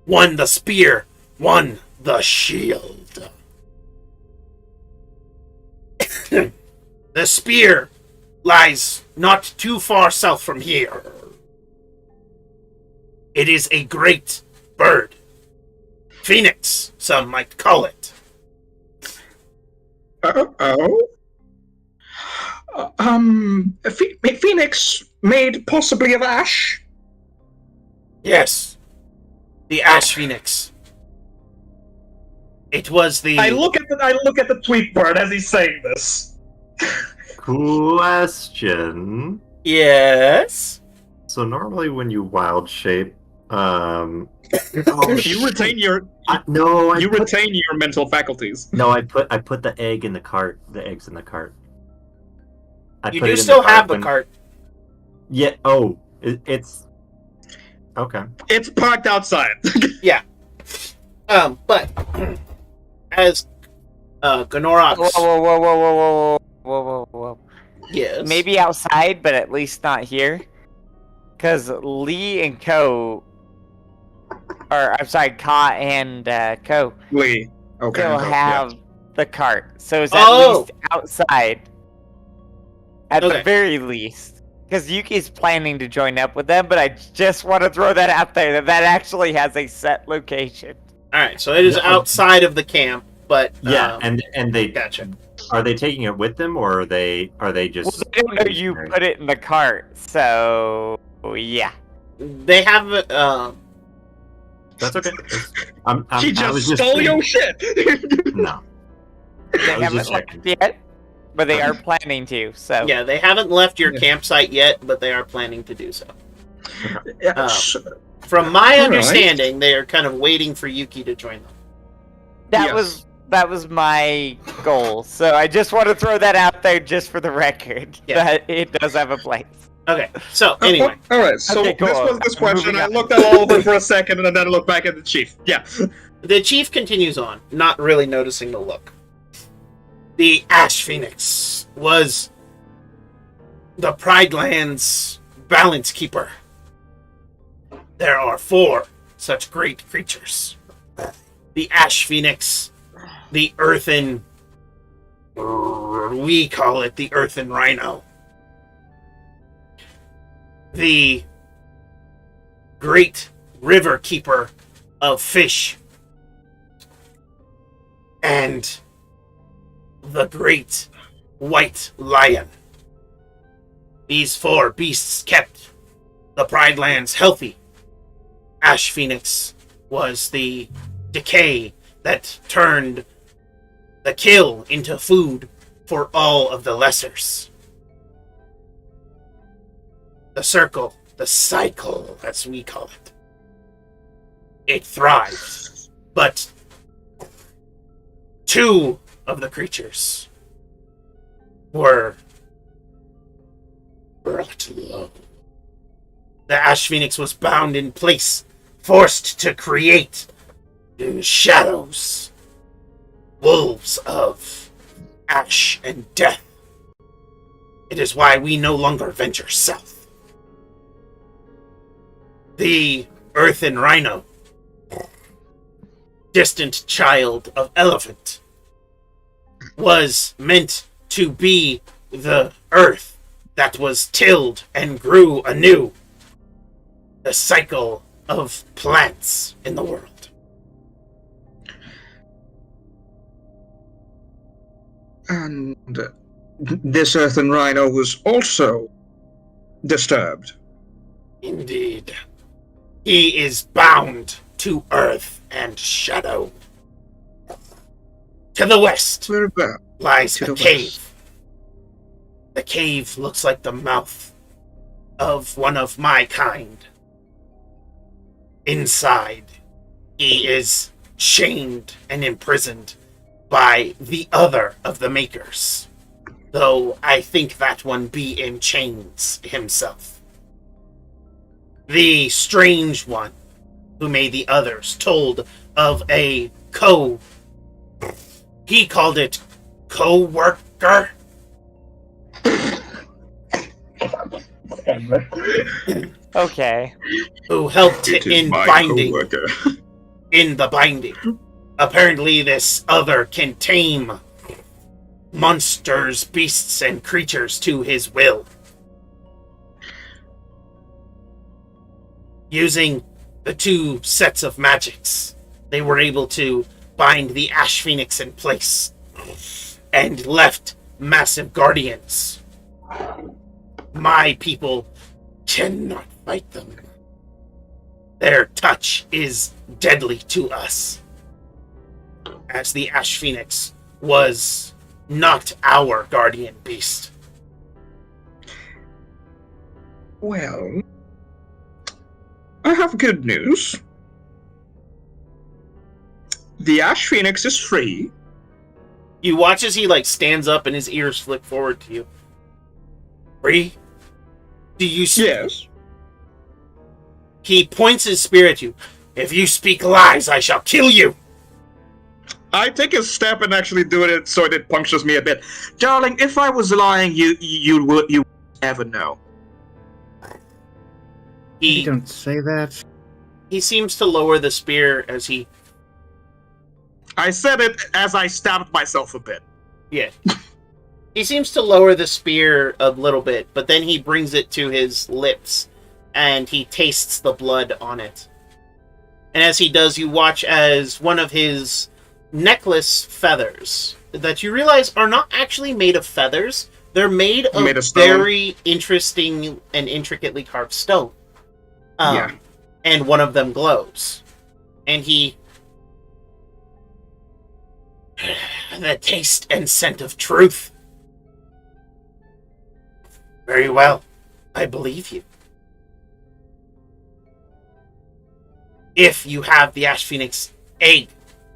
One the spear, one the shield. The spear lies not too far south from here. It is a great bird. Phoenix, some might call it. Phoenix made possibly of ash? Yes. The Ash Phoenix. It was the... I look at the tweet bird as he's saying this. Question. Yes? So normally when you wild shape, you retain your retain your mental faculties. No, I put the egg in the cart. The egg's in the cart. You do still have the cart. Yeah. Oh, it's okay. It's parked outside. Yeah. But as Gnorox. Whoa. Yes. Maybe outside, but at least not here. Because Lee and Ko, or I'm sorry, Ka and Ko, Lee. Okay. still yeah. have the cart. So it's at Oh! least outside. At Okay. the very least. Because Yuki's planning to join up with them, but I just want to throw that out there that actually has a set location. Alright, so it is outside of the camp, but... Yeah, and they Gotcha. are they taking it with them, or are they just? Well, they don't know you put it in the cart, so yeah. They have... That's okay. He I was just just stole saying- your shit! No. They I was haven't just left checking. yet, but they are planning to, so... Yeah, they haven't left your Yeah. campsite yet, but they are planning to do so. Yeah, From my All understanding, they are kind of waiting for Yuki to join them. Yes. That was my goal, so I just want to throw that out there just for the record, Yeah. that it does have a place. Okay, so anyway. Alright, so Okay, cool. this was this question. Moving I on. looked at all of them for a second and then I looked back at the chief. Yeah. The chief continues on, not really noticing the look. The Ash Phoenix was the Prideland's balance keeper. There are 4 such great creatures. The Ash Phoenix, the Earthen... We call it the Earthen Rhino. The Great River Keeper of Fish. And the Great White Lion. These 4 beasts kept the Pridelands healthy. Ash Phoenix was the decay that turned the kill into food for all of the lessers. The circle, the cycle, as we call it. It thrived, but 2 of the creatures were brought low. The Ash Phoenix was bound in place, forced to create in shadows wolves of ash and death. It is why we no longer venture south. The Earthen Rhino, distant child of Elephant, was meant to be the earth that was tilled and grew anew. The cycle of plants in the world. And this Earthen Rhino was also disturbed. Indeed. He is bound to earth and shadow. To the west Where about? lies To a the cave. west. The cave looks like the mouth of one of my kind. Inside, he is chained and imprisoned by the other of the makers. Though I think that one be in chains himself. The strange one, who made the others, told of a he called it co-worker. Okay. Who helped It is in my binding. coworker. In the binding. Apparently this other can tame monsters, beasts, and creatures to his will. Using the 2 sets of magics, they were able to bind the Ash Phoenix in place and left massive guardians. My people cannot fight them. Their touch is deadly to us. As the Ash Phoenix was not our guardian beast. Well, I have good news. The Ash Phoenix is free. You watch as he stands up and his ears flick forward to you. Free? Do you Yes. He points his spear at you. If you speak lies, I shall kill you. I take a step and actually do it so it punctures me a bit. Darling, if I was lying, you would ever know. You don't say that. He seems to lower the spear as he... I said it as I stabbed myself a bit. Yeah. He seems to lower the spear a little bit, but then he brings it to his lips, and he tastes the blood on it. And as he does, you watch as one of his necklace feathers, that you realize are not actually made of feathers, they're made of very interesting and intricately carved stone. Yeah. And one of them glows. And he... The taste and scent of truth. Very well. I believe you. If you have the Ash Phoenix egg,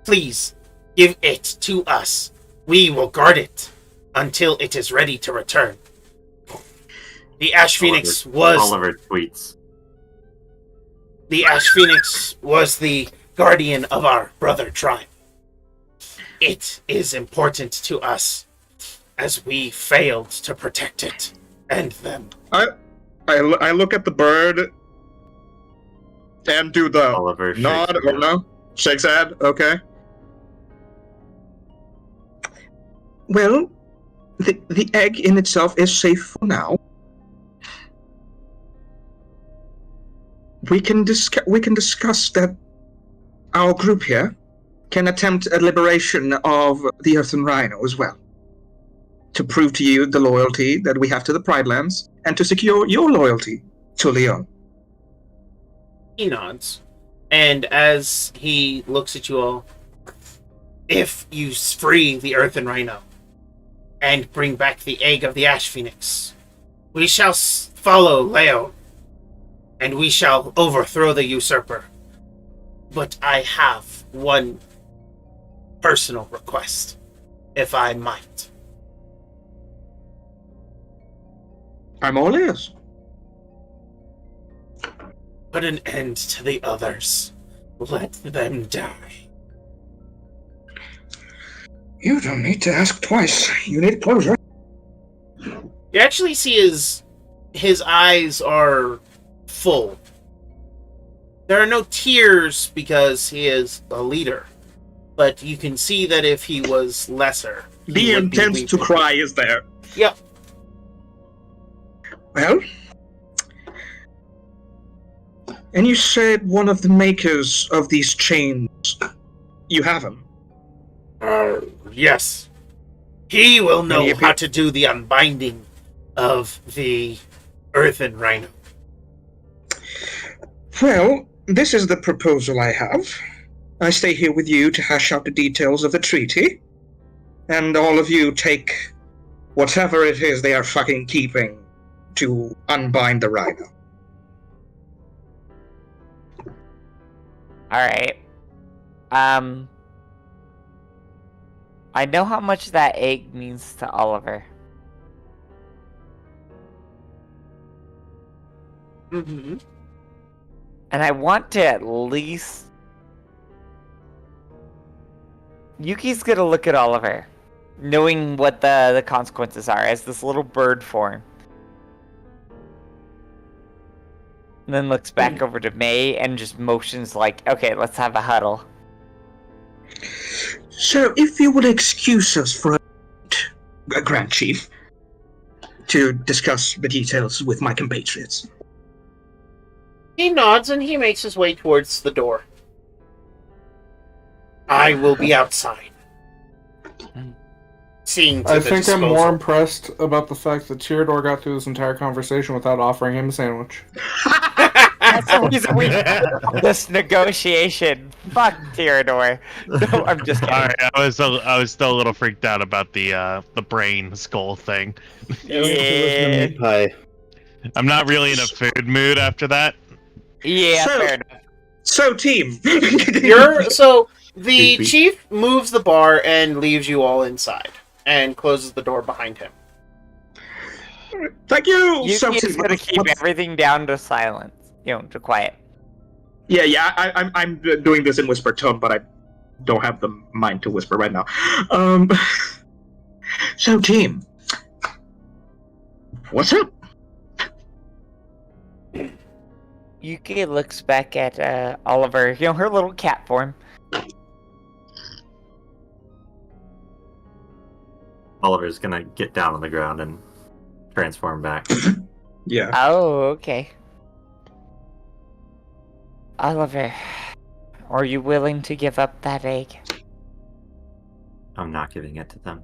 please give it to us. We will guard it until it is ready to return. The Ash Phoenix was... Oliver tweets. The Ash Phoenix was the guardian of our brother tribe. It is important to us, as we failed to protect it and them. I look at the bird and do the Oliver nod or no? Shakes head, okay. Well, the egg in itself is safe for now. We can discuss that our group here can attempt a liberation of the Earthen Rhino as well. To prove to you the loyalty that we have to the Pride Lands, and to secure your loyalty to Leon. He nods. And as he looks at you all, if you free the Earthen Rhino and bring back the egg of the Ash Phoenix, we shall follow Leo, and we shall overthrow the usurper. But I have one personal request, if I might. I'm all ears. Put an end to the others. Let them die. You don't need to ask twice. You need closure. You actually see his eyes are full. There are no tears because he is a leader. But you can see that if he was lesser, the intent to cry is there. Yep. Well, and you said one of the makers of these chains, you have him? Yes. He will know how to do the unbinding of the Earthen Rhino. Well, this is the proposal I have. I stay here with you to hash out the details of the treaty, and all of you take whatever it is they are fucking keeping to unbind the Rhino. Alright. I know how much that egg means to Oliver. Mm-hmm. And I want to at least... Yuki's gonna look at Oliver, knowing what the consequences are, as this little bird form. And then looks back over to May and just motions like, okay, let's have a huddle. So, if you would excuse us for a Grand Chief, to discuss the details with my compatriots. He nods and he makes his way towards the door. I will be outside. Seeing to I the think disposal. I'm more impressed about the fact that Chirador got through this entire conversation without offering him a sandwich. That's the reason we this negotiation. Fuck Tirador. No, I'm just kidding. Sorry, I was still a little freaked out about the brain skull thing. Yeah. Pie. I'm not really in a food mood after that. Yeah, fair enough. So, team. The chief moves the bar and leaves you all inside and closes the door behind him. Thank you. Yuki's gonna keep everything down to silence. To quiet. Yeah, I'm doing this in whisper tone, but don't have the mind to whisper right now. So, team, what's up? Yuki looks back at Oliver, her little cat form. Oliver's gonna get down on the ground and transform back. Yeah. Oh, okay. Oliver, are you willing to give up that egg? I'm not giving it to them.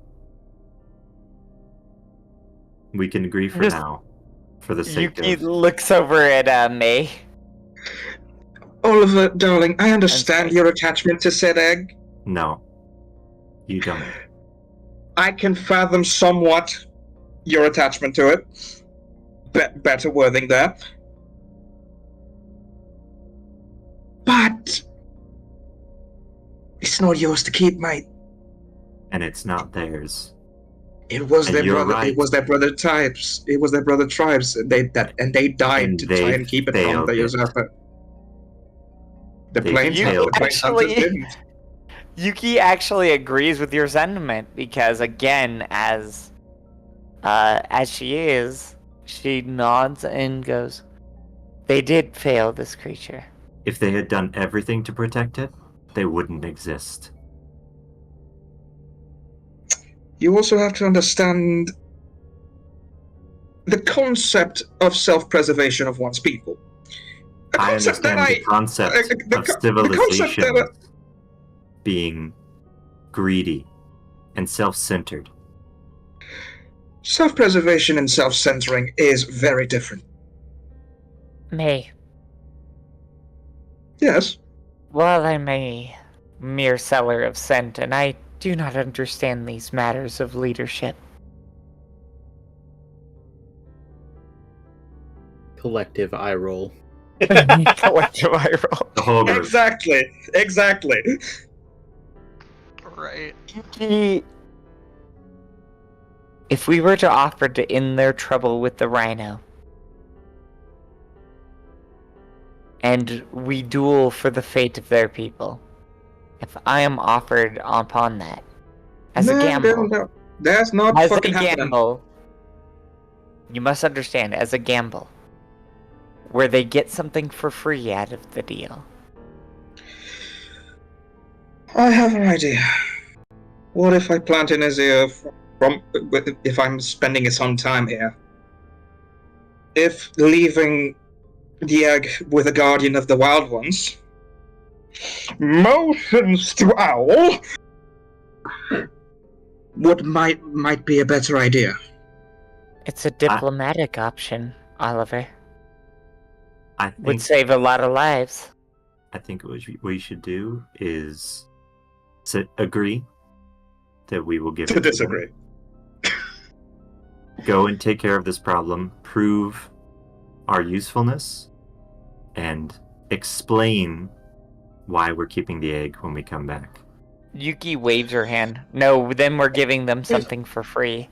We can agree for Just- now, for the sake Yuki of... looks over at May. Oliver, darling, I understand your attachment to said egg. No, you don't. I can fathom somewhat your attachment to it. Better wording there. But it's not yours to keep, mate. And it's not theirs. It was And their you're brother. right. It was their brother tribes. It was their brother tribes. And they died And to they try and keep it from failed the it. usurper. The They plains failed. Actually- didn't. Yuki actually agrees with your sentiment because, again, as she is, she nods and goes, "They did fail this creature." If they had done everything to protect it, they wouldn't exist. You also have to understand the concept of self-preservation of one's people. A I concept understand the concept of civilization being greedy and self-centered. Self-preservation and self-centering is very different. May, Yes. while I'm a mere seller of scent, and I do not understand these matters of leadership, Collective eye roll. collective eye roll. The whole group. Exactly. Right. Yuki, if we were to offer to end their trouble with the rhino, and we duel for the fate of their people, if I am offered upon that, as a gamble, No. That's not as a fucking happening. gamble, you must understand, as a gamble, where they get something for free out of the deal. I have an idea. What if I plant in his ear if I'm spending his own time here? If leaving the egg with a guardian of the wild ones motions to Owl might be a better idea. It's a diplomatic option, Oliver. I Would think save a lot of lives. I think what we should do is agree that we will give To it them. disagree. Go and take care of this problem, prove our usefulness, and explain why we're keeping the egg when we come back. Yuki waves her hand. No, then we're giving them something for free.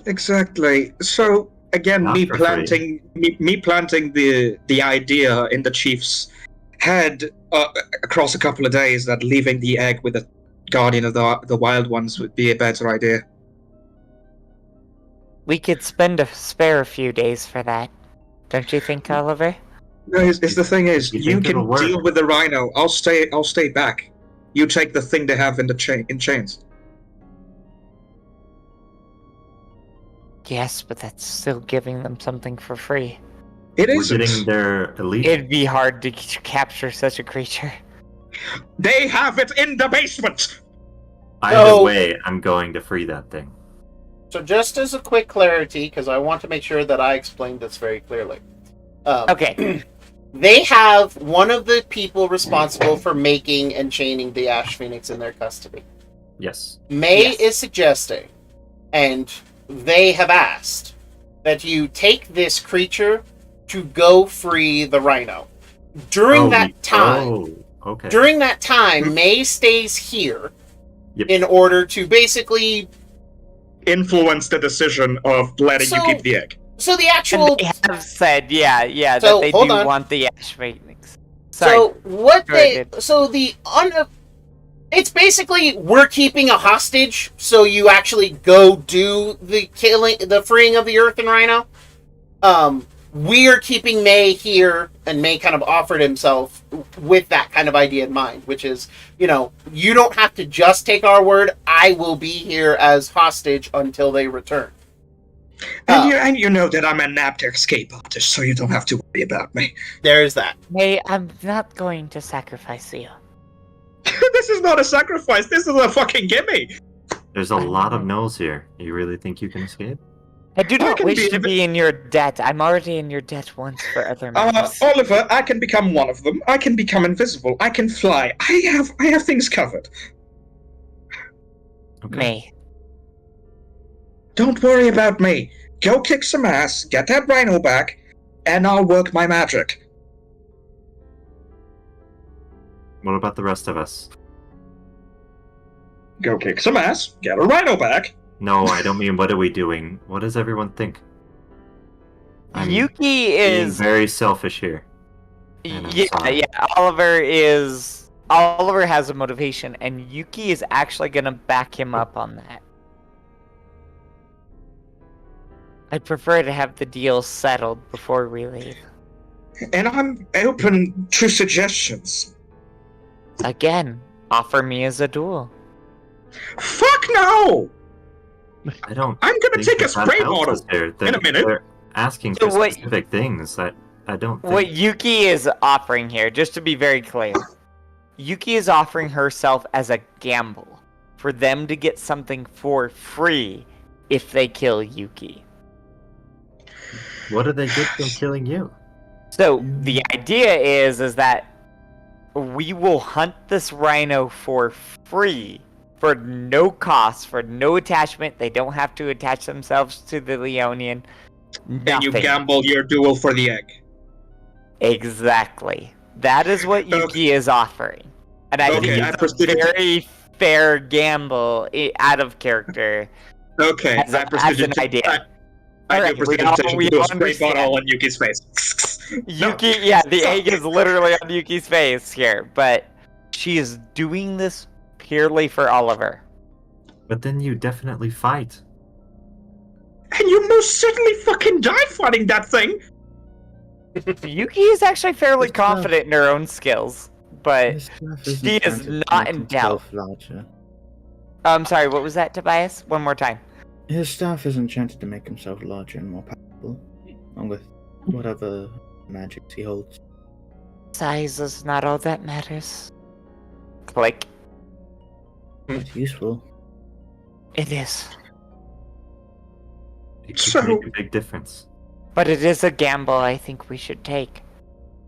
Exactly. So again, Not me for planting the idea in the chief's head across a couple of days that leaving the egg with a guardian of the wild ones would be a better idea. We could spare a few days for that. Don't you think, Oliver? No, it's the thing is, You you think it'll can work? deal with the rhino. I'll stay back. You take the thing they have in chains. Yes, but that's still giving them something for free. It We're isn't. getting their elite. It'd be hard to capture such a creature. They have it in the basement. Either So- way, I'm going to free that thing. So just as a quick clarity, because I want to make sure that I explained this very clearly. Okay. They have one of the people responsible for making and chaining the Ash Phoenix in their custody. Yes. May Yes. is suggesting, and they have asked, that you take this creature to go free the rhino. During that time, okay. during that time, May stays here Yep. in order to basically. Influence the decision of letting you So- keep the egg. So the And actual. they have said, yeah, So, that they hold do on. want the Ash Phoenix. Sorry. So what Go ahead, they. dude. So the It's basically we're keeping a hostage, so you actually go do the freeing of the Earth and Rhino. We are keeping May here, and May kind of offered himself with that kind of idea in mind, which is, you don't have to just take our word. I will be here as hostage until they return. And you know that I'm an apt escape artist, so you don't have to worry about me. There's that. Hey, I'm not going to sacrifice you. This is not a sacrifice. This is a fucking gimme. There's a lot of no's here. You really think you can escape? I do not can wish be to be in your debt. I'm already in your debt once for other matters. Oliver, I can become one of them. I can become invisible. I can fly. I have things covered. Okay. May. Don't worry about me. Go kick some ass, get that rhino back, and I'll work my magic. What about the rest of us? Go kick some ass, get a rhino back. No, I don't mean what are we doing. What does everyone think? I'm Yuki being is very selfish here. And I'm sorry. Oliver has a motivation, and Yuki is actually gonna back him up on that. I'd prefer to have the deal settled before we leave. And I'm open to suggestions. Again, offer me as a duel. Fuck no! I don't. I'm gonna think take a that spray helps bottle us here. in a minute. They're asking So for what- specific things. I don't think. What Yuki is offering here, just to be very clear, Yuki is offering herself as a gamble for them to get something for free if they kill Yuki. What do they get from killing you? So the idea is that we will hunt this rhino for free, for no cost, for no attachment. They don't have to attach themselves to the Leonian. Nothing. And you gamble your duel for the egg. Exactly. That is what Yuki is offering. And I think it's a very fair gamble out of character. Okay, As I proceeded an idea. I Alright, do proceed to we do a all spray understand. bottle on Yuki's face. Yuki, yeah, the egg is literally on Yuki's face here, but she is doing this purely for Oliver. But then you definitely fight. And you most certainly fucking die fighting that thing! Yuki is actually fairly It's not- confident in her own skills, but His staff isn't she is trying to not make in doubt. himself larger. I'm sorry, what was that, Tobias? One more time. His staff is enchanted to make himself larger and more powerful, along with whatever magics he holds. Size is not all that matters. Click. It's useful. It is. It could make a big difference. But it is a gamble I think we should take.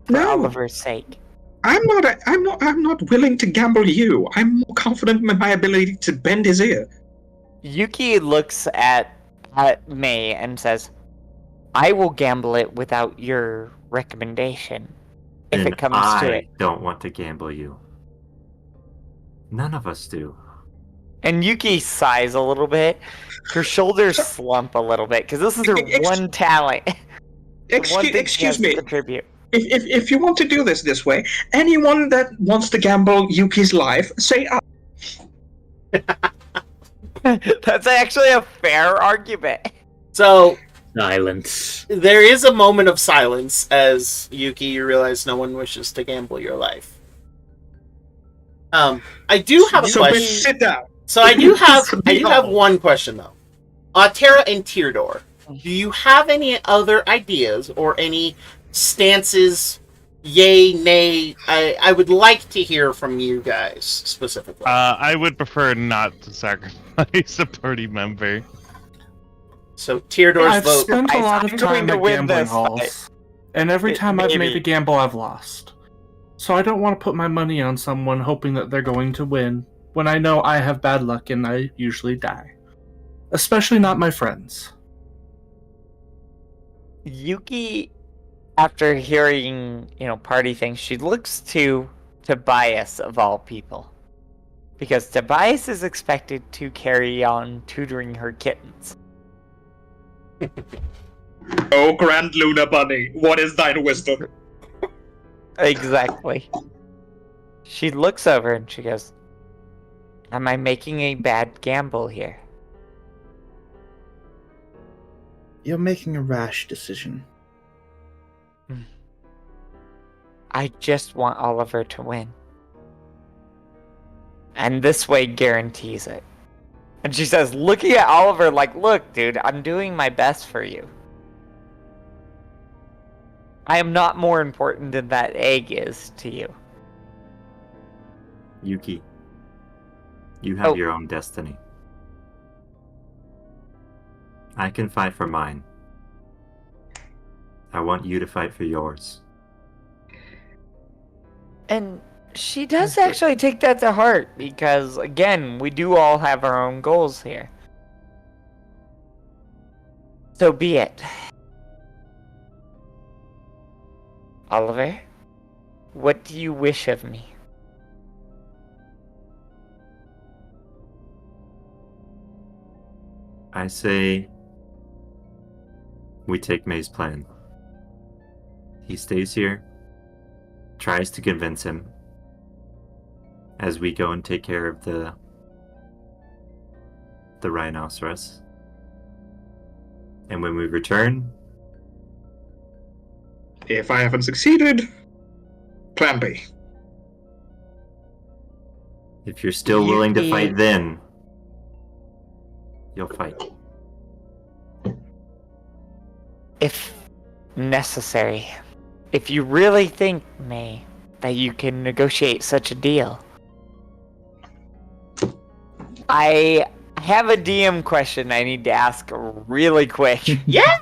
For No. Oliver's sake. I'm not willing to gamble you. I'm more confident in my ability to bend his ear. Yuki looks at May and says, I will gamble it without your recommendation. If And it comes I to it. don't want to gamble you. None of us do. And Yuki sighs a little bit. Her shoulders slump a little bit, because this is her one talent. Excuse me. Contribute. If you want to do this way, anyone that wants to gamble Yuki's life, say That's actually a fair argument. So Silence. there is a moment of silence as Yuki, you realize no one wishes to gamble your life. I do have a question. Sit down. So I do have one question though. Terra and Teardor, do you have any other ideas or any stances? Yay, nay. I would like to hear from you guys specifically. I would prefer not to sacrifice a party member. So Teardor's I've vote. spent a lot of I'm time going to at win gambling this halls, fight. and every time I've Maybe. made a gamble, I've lost. So I don't want to put my money on someone hoping that they're going to win, when I know I have bad luck and I usually die. Especially not my friends. Yuki, after hearing, party things, she looks to Tobias of all people. Because Tobias is expected to carry on tutoring her kittens. Oh, Grand Luna Bunny, what is thine wisdom? Exactly. She looks over and she goes, Am I making a bad gamble here? You're making a rash decision. I just want Oliver to win. And this way guarantees it. And she says, looking at Oliver like, look, dude, I'm doing my best for you. I am not more important than that egg is to you. Yuki, you have your own destiny. I can fight for mine. I want you to fight for yours. And she does actually take that to heart, because, again, we do all have our own goals here. So be it. Oliver, what do you wish of me? I say we take May's plan. He stays here, tries to convince him, as we go and take care of the rhinoceros. And when we return, If I haven't succeeded, plan B. if you're still willing to fight, then you'll fight. If necessary, if you really think, May, that you can negotiate such a deal, I have a DM question I need to ask really quick. Yeah!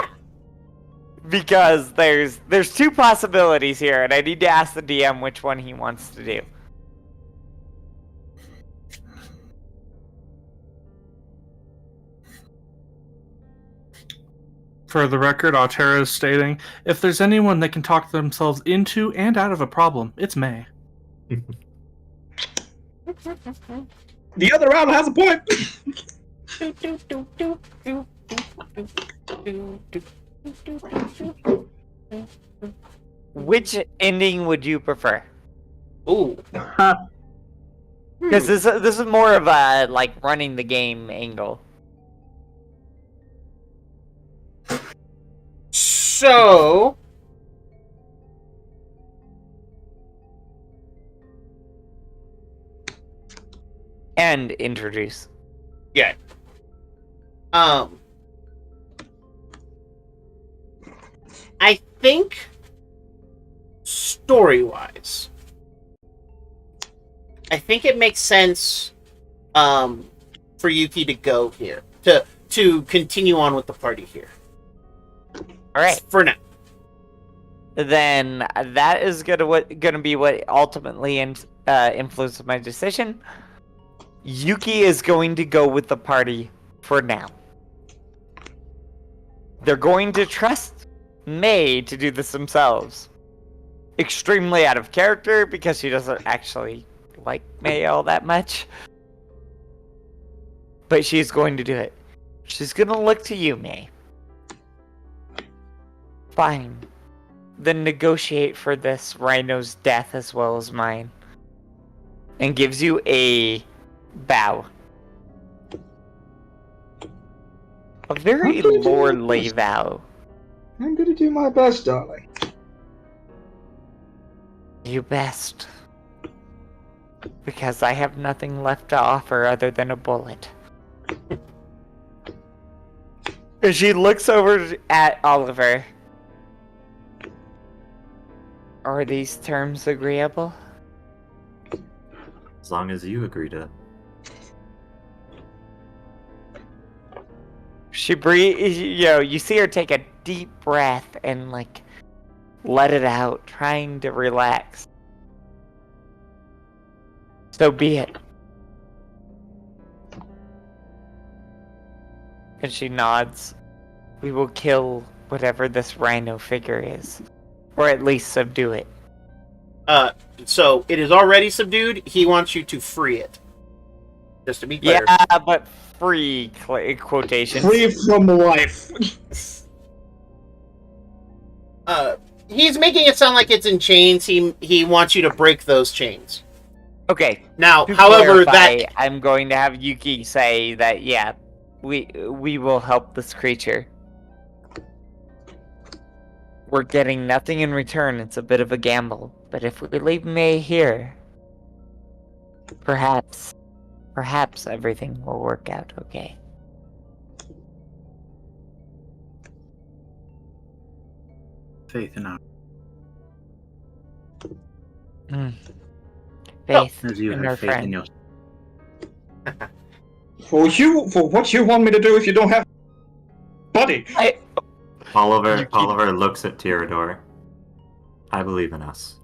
Because there's two possibilities here, and I need to ask the DM which one he wants to do. For the record, Altera is stating, if there's anyone that can talk themselves into and out of a problem, it's May. The other round has a point. Which ending would you prefer? Ooh. Because this is more of a, like, running the game angle. So... And introduce. Yeah. I think story-wise, I think it makes sense for Yuki to go here, to continue on with the party here. All right. For now. Then that is gonna be what ultimately influences my decision. Yuki is going to go with the party for now. They're going to trust May to do this themselves. Extremely out of character because she doesn't actually like May all that much. But she's going to do it. She's gonna look to you, May. Fine. Then negotiate for this rhino's death as well as mine. And gives you a bow. A very lordly vow. I'm gonna do my best, darling. You best. Because I have nothing left to offer other than a bullet. As she looks over at Oliver. Are these terms agreeable? As long as you agree to. She breathes, you see her take a deep breath and, like, let it out, trying to relax. So be it. And she nods. We will kill whatever this rhino figure is. Or at least subdue it. So it is already subdued. He wants you to free it. Just to be clear. Yeah, but free quotations. Free from life. He's making it sound like it's in chains. He wants you to break those chains. Okay. Now, To however, clarify, that I'm going to have Yuki say that, yeah, we will help this creature. We're getting nothing in return. It's a bit of a gamble. But if we leave May here, perhaps everything will work out okay. Faith in our. Faith As you in have our faith friend. in your. For what you want me to do if you don't have, buddy? Oliver looks at Tyrador. I believe in us.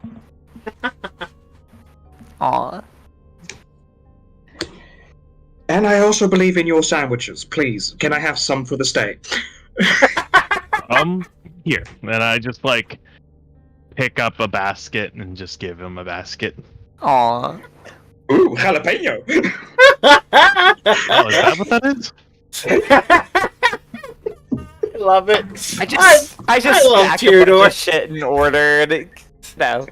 Aw. And I also believe in your sandwiches. Please, can I have some for the stay? Here. And I just like pick up a basket and just give him a basket. Aw. Ooh, jalapeno. Oh, is that what that is? love it. I just love stack a bunch Tyrador. of shit in order and no.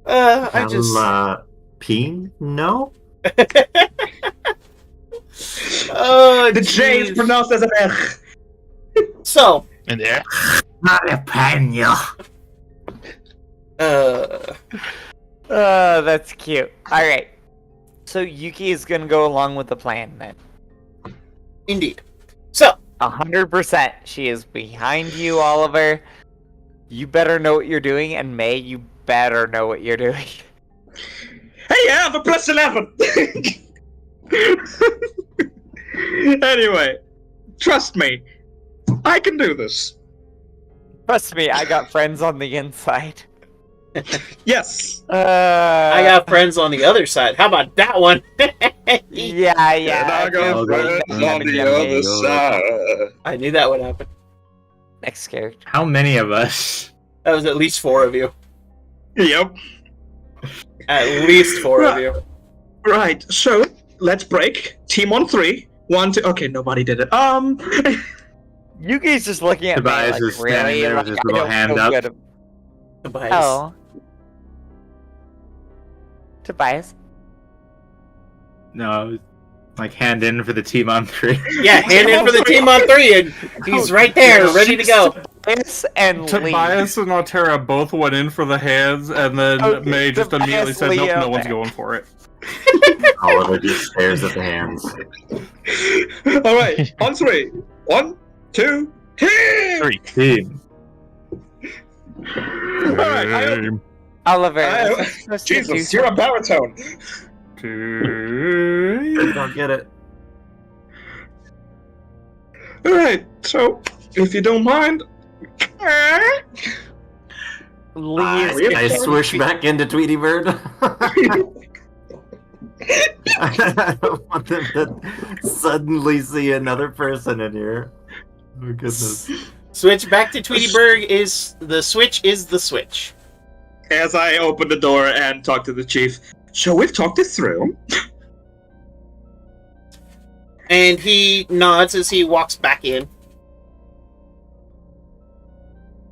I just No? oh, The J is jeez. pronounced as an Ech. So, And there. Jalapeno. That's cute. Alright. So Yuki is gonna go along with the plan then. indeed. So, 100%. She is behind you, Oliver. You better know what you're doing, and May, you better know what you're doing. Hey, I have a plus 11. Anyway, trust me, I can do this. Trust me, I got friends on the inside. Yes. I got friends on the other side. How about that one? Yeah. And I got friends on the other side. I knew that would happen. Next character. How many of us? That was at least 4 of you. Yep. At least 4 of you. Right. So let's break. Team on 3. 1, 2. Okay, nobody did it. Yuki's just looking at Tobias me is like, standing really? there Like, with his I little don't hand feel up. good. Tobias. Oh. Tobias? No, like hand in for the team on 3. Yeah, hand in for the team on 3, and he's right there, ready to go. Tobias and Lee. Tobias and Altera both went in for the hands, and then Okay, May just Tobias, immediately said, "Nope, Leo. no one's going for it." Oliver just stares at the hands. All right. On 3. 1, 2, 3. Team. All right. Oliver. Jesus, you're a baritone. I don't get it. All right. So, if you don't mind. I swoosh back into Tweety Bird. I don't want them to suddenly see another person in here. Oh goodness. Switch back to Tweetyberg is the switch. As I open the door and talk to the chief. So we've talked it through. And he nods as he walks back in.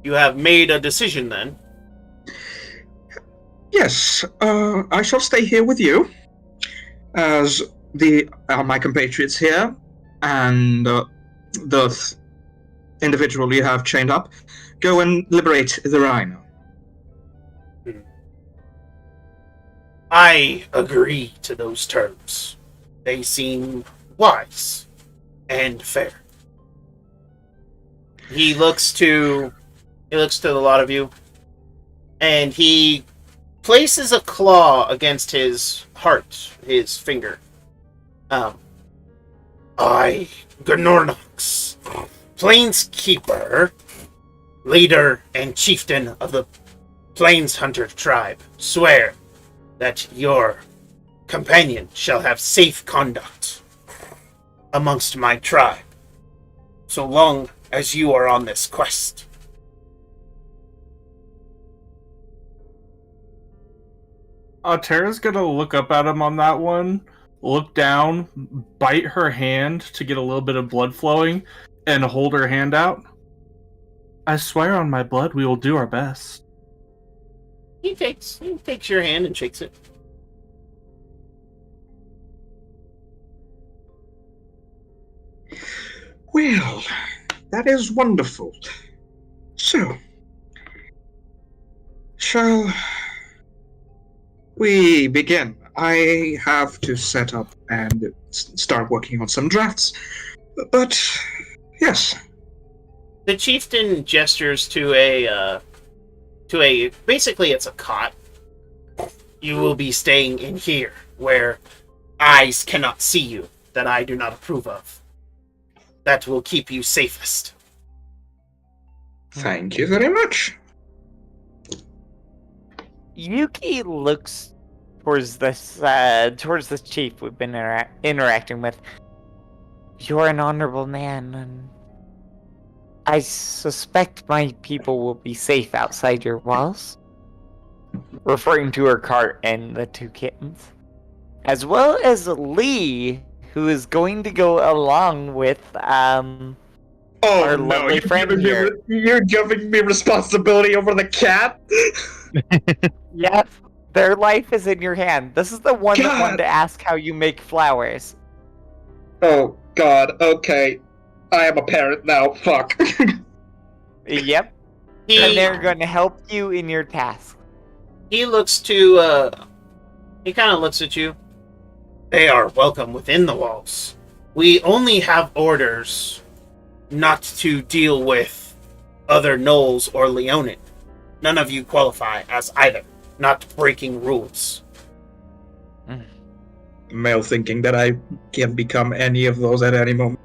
You have made a decision then. Yes, I shall stay here with you, as my compatriots here, and the individual you have chained up, go and liberate the rhino. I agree to those terms. They seem wise and fair. He looks to the lot of you, and he places a claw against his heart, his finger. I, Gnornox, Planeskeeper, leader and chieftain of the Plains Hunter tribe, swear that your companion shall have safe conduct amongst my tribe, so long as you are on this quest. Tara's gonna look up at him on that one, look down, bite her hand to get a little bit of blood flowing, and hold her hand out. I swear on my blood we will do our best. He takes your hand and shakes it. Well, that is wonderful. So, shall we begin? I have to set up and start working on some drafts. But, yes. The chieftain gestures to basically it's a cot. You will be staying in here, where eyes cannot see you, that I do not approve of. That will keep you safest. Thank you very much. Yuki looks towards this chief we've been interacting with. You're an honorable man, and I suspect my people will be safe outside your walls. Referring to her cart and the two kittens. As well as Lee, who is going to go along with our lovely friend here. You're giving me responsibility over the cat? Yes, their life is in your hand. This is the one that wanted to ask how you make flowers. Oh, God, okay. I am a parent now, fuck. Yep. And they're going to help you in your task. He looks to, he kind of looks at you. They are welcome within the walls. We only have orders not to deal with other gnolls or Leonin. None of you qualify as either. Not breaking rules. Male thinking that I can become any of those at any moment.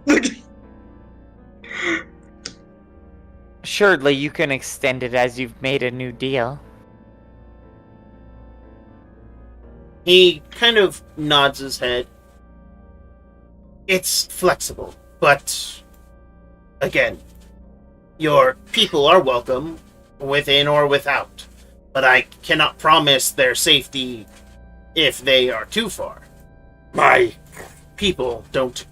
Surely you can extend it as you've made a new deal. He kind of nods his head. It's flexible, but again, your people are welcome, within or without. But I cannot promise their safety if they are too far. My people don't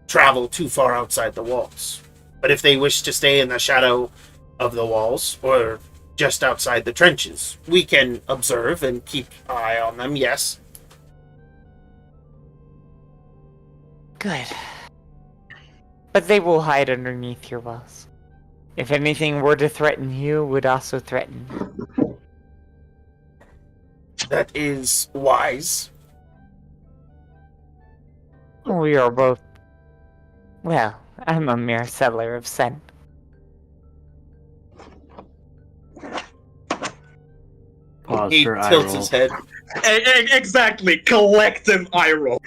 travel too far outside the walls. But if they wish to stay in the shadow of the walls, or just outside the trenches, we can observe and keep an eye on them, yes. Good. But they will hide underneath your walls. If anything were to threaten you, would also threaten you. That is wise. We are both... Well, I'm a mere settler of scent. Pause He for eye tilts roll. his head. Exactly, collective eye roll.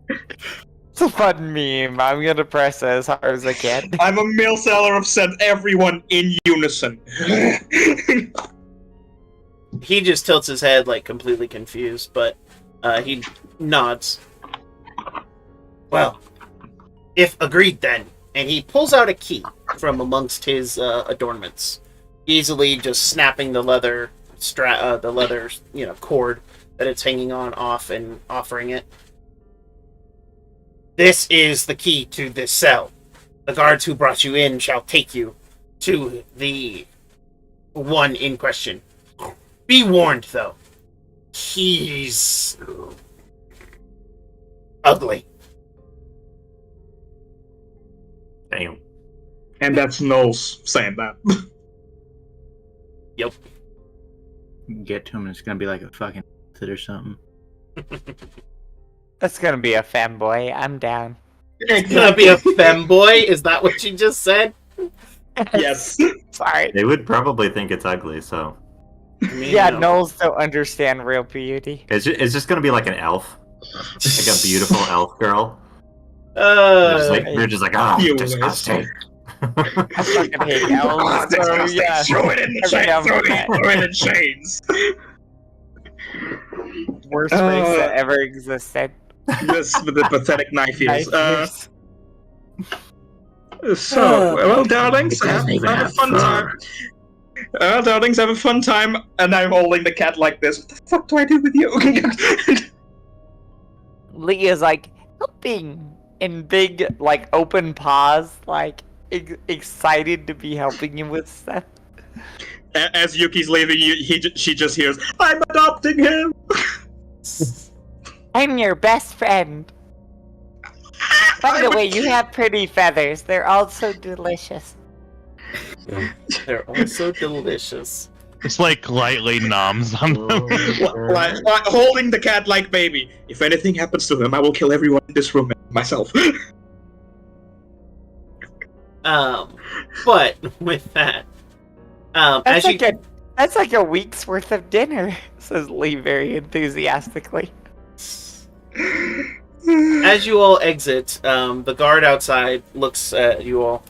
It's a fun meme. I'm gonna press it as hard as I can. I'm a male seller of scent, everyone in unison. He just tilts his head, like, completely confused, but he nods. Well, if agreed then. And he pulls out a key from amongst his adornments, easily just snapping the leather cord that it's hanging on off and offering it. This is the key to this cell. The guards who brought you in shall take you to the one in question. Be warned, though. He's ugly. Damn. And that's Knowles saying that. Yep. Get to him and it's gonna be like a fucking fit or something. That's gonna be a fanboy. I'm down. It's gonna be a femboy? Is that what you just said? Yes. Sorry. They would probably think it's ugly, so Yeah, gnolls don't understand real beauty. it's just gonna be like an elf, like a beautiful elf girl. They're just like, You disgusting. I fucking hate elves. So, yeah. Throw it in the chains. Throw it in chains. Worst race that ever existed. This with the pathetic knife ears. Knife So, well, darlings, have a fun time. Darlings, have a fun time. And I'm holding the cat like this. What the fuck do I do with you? Leah's like, helping. In big, like, open paws, like, excited to be helping you with stuff. As Yuki's leaving, she just hears, I'm adopting him! I'm your best friend. By the way, you have pretty feathers. They're also delicious. They're also delicious. It's like lightly noms on them. Like holding the cat like baby. If anything happens to him, I will kill everyone in this room and myself. But with that, That's like a week's worth of dinner, says Lee very enthusiastically. as you all exit, the guard outside looks at you all.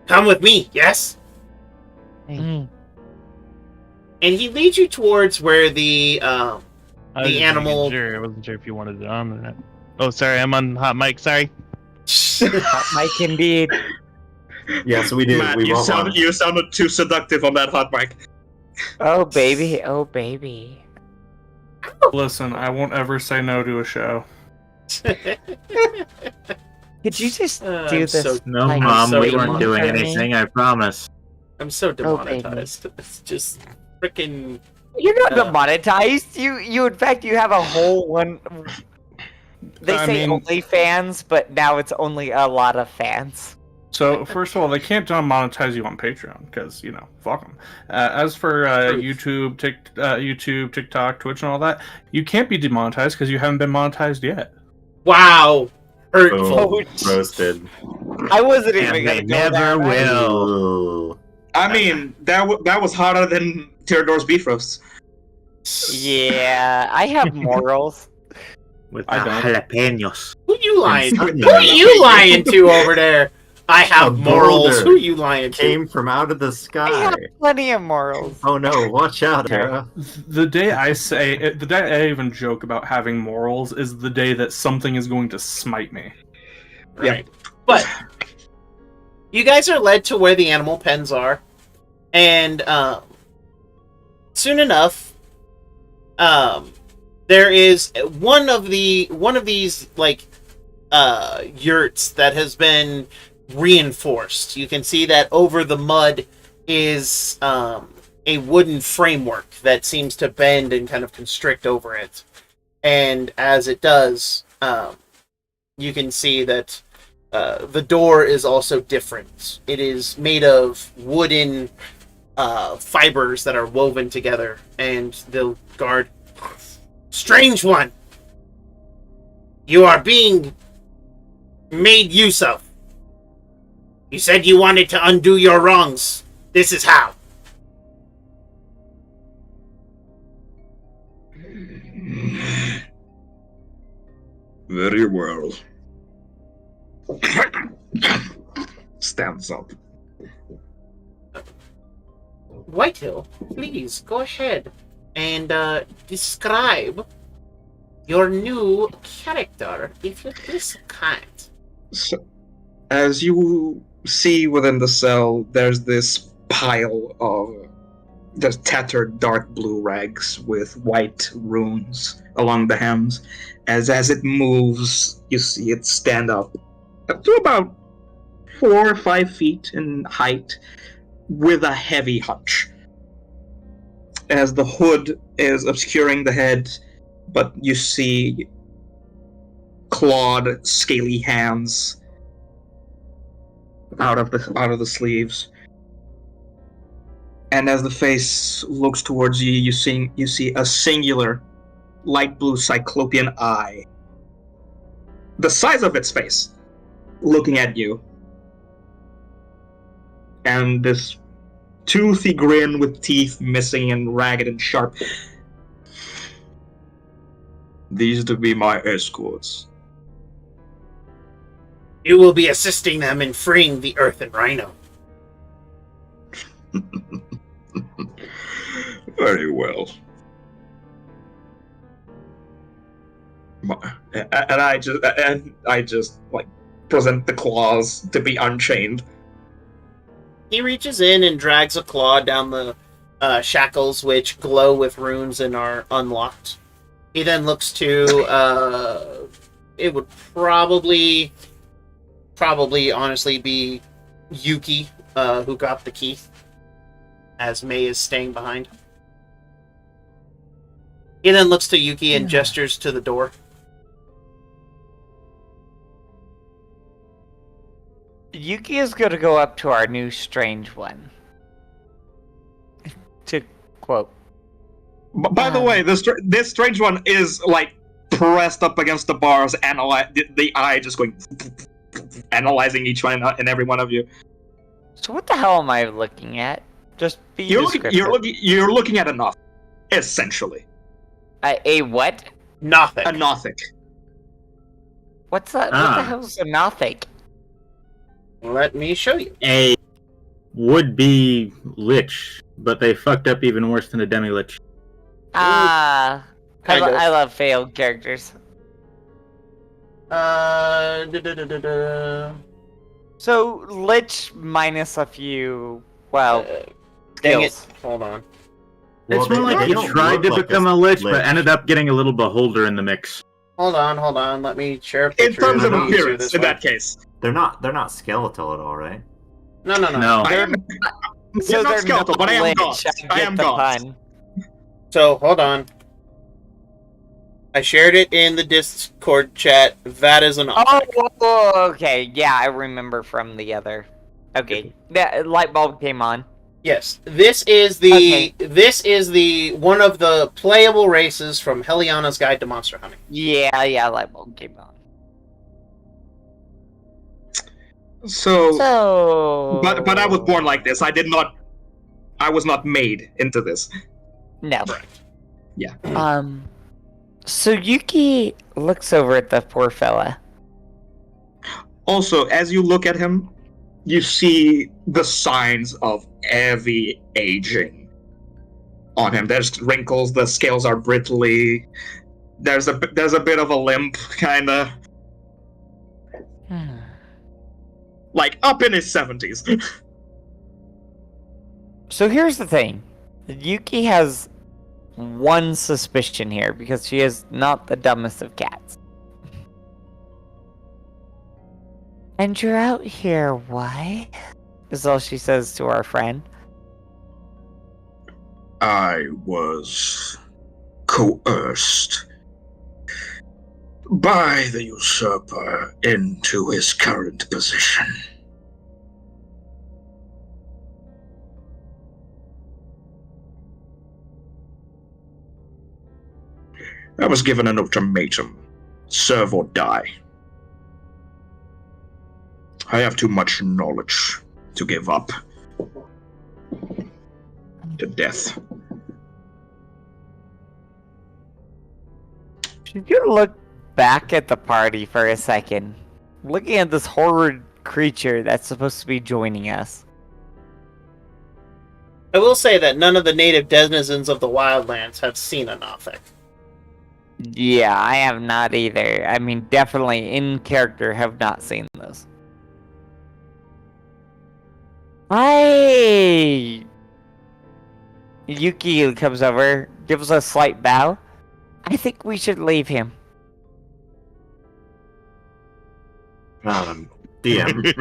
Come with me, yes? Mm. And he leads you towards where the I was just animal. making sure. I wasn't sure if you wanted it on or not. Oh, sorry, I'm on hot mic. Sorry. Hot mic indeed. Yes, we do. Matt, We you want one. sounded too seductive on that hot mic. Oh baby, oh baby. Listen, I won't ever say no to a show. Could you just do I'm this? so- No, like, Mom, so we weren't demon doing for me? anything, I promise. I'm so Oh, baby. demonetized. It's just freaking. You're not Uh, demonetized. You in fact you have a whole one. They I say mean- OnlyFans, but now it's only a lot of fans. So, first of all, they can't monetize you on Patreon, because, you know, fuck them. As for YouTube, TikTok, Twitch, and all that, you can't be demonetized because you haven't been monetized yet. Wow, hurtful. Boom. Roasted. I wasn't And even they gonna go never there. will. Ooh. I mean, that was hotter than Theodore's beef roasts. Yeah, I have morals. With I the don't. jalapenos. Who you lying? Something Who are you lying to over there? I have A morals. boulder Who you lying to? Came from out of the I sky. have plenty of morals. Oh no! Watch out, Tara. The day I even joke about having morals is the day that something is going to smite me. Right. But you guys are led to where the animal pens are, and soon enough, there is one of these like yurts that has been reinforced. You can see that over the mud is a wooden framework that seems to bend and kind of constrict over it, and as it does, you can see that the door is also different. It is made of wooden fibers that are woven together, and the guard, strange one, you are being made use of. You said you wanted to undo your wrongs. This is how. Very well. Stands up. Whitehill, please go ahead and describe your new character, if you'd be so kind. So, as you see within the cell, there's this pile of there's tattered dark blue rags with white runes along the hems. As it moves, you see it stand up to about 4 or 5 feet in height, with a heavy hunch. As the hood is obscuring the head, but you see clawed, scaly hands out of the sleeves. And as the face looks towards you, you see a singular light blue cyclopean eye, the size of its face, looking at you. And this toothy grin with teeth missing and ragged and sharp. These to be my escorts. You will be assisting them in freeing the Earthen Rhino. Very well. And I just like present the claws to be unchained. He reaches in and drags a claw down the shackles, which glow with runes and are unlocked. He then looks to it would probably honestly be Yuki who got the key, as May is staying behind. He then looks to Yuki and gestures to the door. Yuki is gonna go up to our new strange one. To quote. By the way, this strange one is like pressed up against the bars, the eye just going analyzing each one and every one of you. So what the hell am I looking at? Just be descriptive. You're looking at a Nothic, essentially. A what? Nothing. A Nothic. What's that? What the hell's a Nothic? Let me show you. A would-be lich, but they fucked up even worse than a demi-lich. I Kind of. love failed characters. So lich minus a few. Well, dang it. skills. Hold on. It's Well, more like they he don't tried to look like become a a lich, lich. but ended up getting a little beholder in the mix. Hold on. Let me share a In picture. terms of Let me use appearance, this in one. that case. They're not skeletal at all, right? No. No. I am So not they're skeletal, but I am lich, gaunt. I get am the gaunt. pun. So, hold on. I shared it in the Discord chat. That is an Oh, okay. Yeah, I remember from the other. Okay, that light bulb came on. Yes, this is the one of the playable races from Heliana's Guide to Monster Hunting. Yeah, light bulb came on. So, but I was born like this. I was not made into this. No. Correct. Yeah. So Yuki looks over at the poor fella. Also, as you look at him, you see the signs of heavy aging on him. There's wrinkles, the scales are brittly. There's a bit of a limp, kinda. Like up in his 70s. So here's the thing. Yuki has one suspicion here because she is not the dumbest of cats. And you're out here, why? Is all she says to our friend. I was coerced by the usurper into his current position. I was given an ultimatum: serve or die. I have too much knowledge to give up to death. Should you look back at the party for a second? Looking at this horrid creature that's supposed to be joining us. I will say that none of the native denizens of the Wildlands have seen a Nothic. Yeah, I have not either. I mean, definitely in character have not seen this. Yuki comes over, gives a slight bow. I think we should leave him. DM,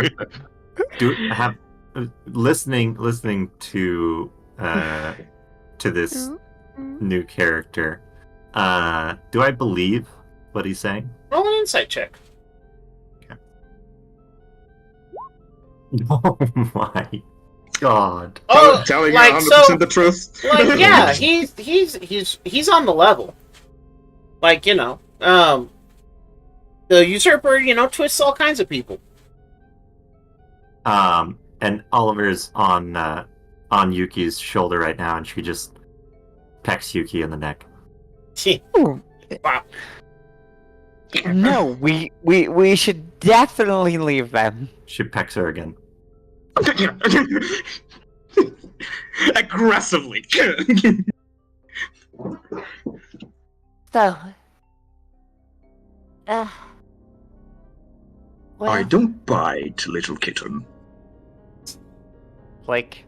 listening to this new character. Do I believe what he's saying? Roll an insight check. Oh my god! Oh, telling you like 100% the truth. Like, yeah, he's on the level. Like, you know, the usurper, you know, twists all kinds of people. And Oliver's on Yuki's shoulder right now, and she just pecks Yuki in the neck. Wow. No, we should definitely leave them. She pecks her again. Aggressively. So, well, I don't bite, little kitten. like,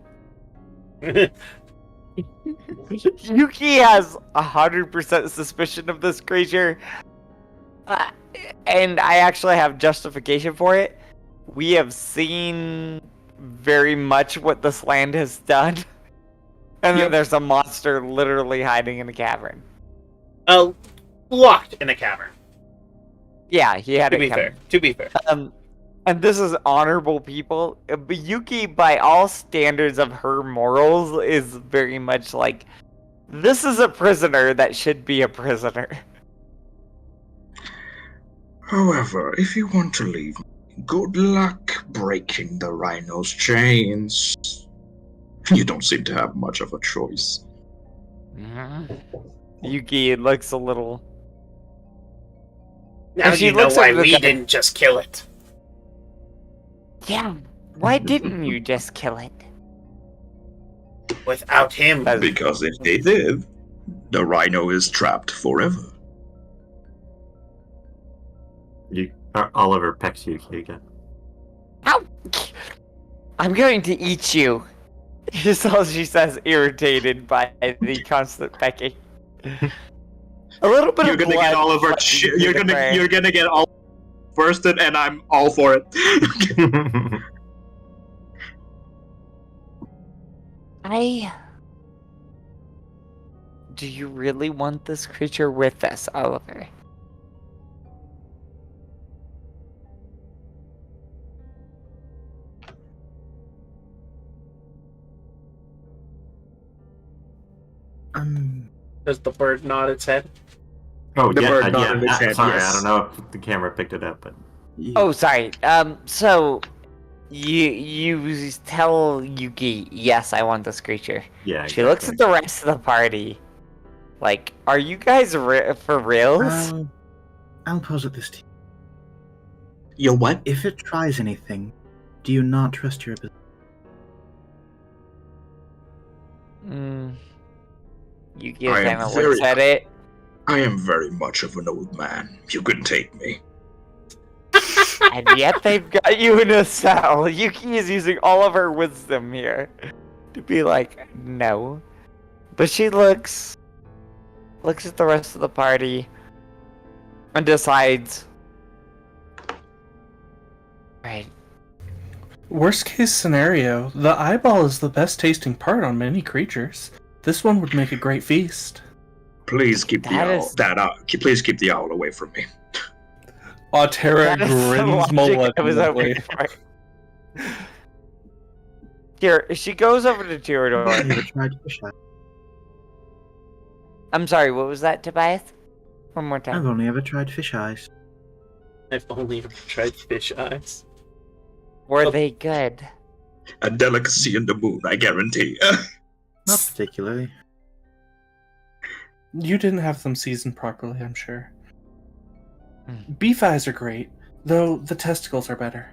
Yuki has 100% suspicion of this creature, and I actually have justification for it. We have seen very much what this land has done, and then there's a monster literally hiding in a cavern. Locked in a cavern. Yeah, he had To it be coming. fair. To be fair. and this is honorable people, but Yuki, by all standards of her morals, is very much like, this is a prisoner that should be a prisoner. However, if you want to leave, good luck breaking the rhino's chains. You don't seem to have much of a choice. Yuki looks a little... Now And she you know looks why at the we guy- didn't just kill it. Yeah, why didn't you just kill it? Without him. Because if they did, the rhino is trapped forever. Oliver pecks Yuki again. Ow! I'm going to eat you. Is all she says, irritated by the constant pecking. A little bit You're of gonna blood get Oliver. flushes You're through the gonna brain. you're gonna get all bursted, and I'm all for it. Do you really want this creature with us, Oliver? Does the bird nod its head? Oh, The yeah, bird nodded its yeah. head, Sorry, yes. I don't know if the camera picked it up, but Oh, sorry. So you tell Yuki, yes, I want this creature. yeah. She looks at the rest of the party, like, are you guys for reals? I'll pose it this to you. Your what? If it tries anything, do you not trust your ability? Yuki I am kind of very- looks at it. I am very much of an old man. You can take me. And yet they've got you in a cell. Yuki is using all of her wisdom here to be like, no. But she looks at the rest of the party and decides, right, Worst case scenario, the eyeball is the best tasting part on many creatures. This one would make a great feast. Please keep the That owl. is- Please keep the owl away from me. Terra that is the grins logic I was malevolently. hoping for. Here, she goes over to Have Tyrador. you ever tried fish eyes? I'm sorry, what was that, Tobias? One more I've time. only ever tried fish eyes. I've only ever tried fish eyes. Were they good? A delicacy in the moon, I guarantee. Not particularly. You didn't have them seasoned properly, I'm sure. Hmm. Beef eyes are great, though the testicles are better.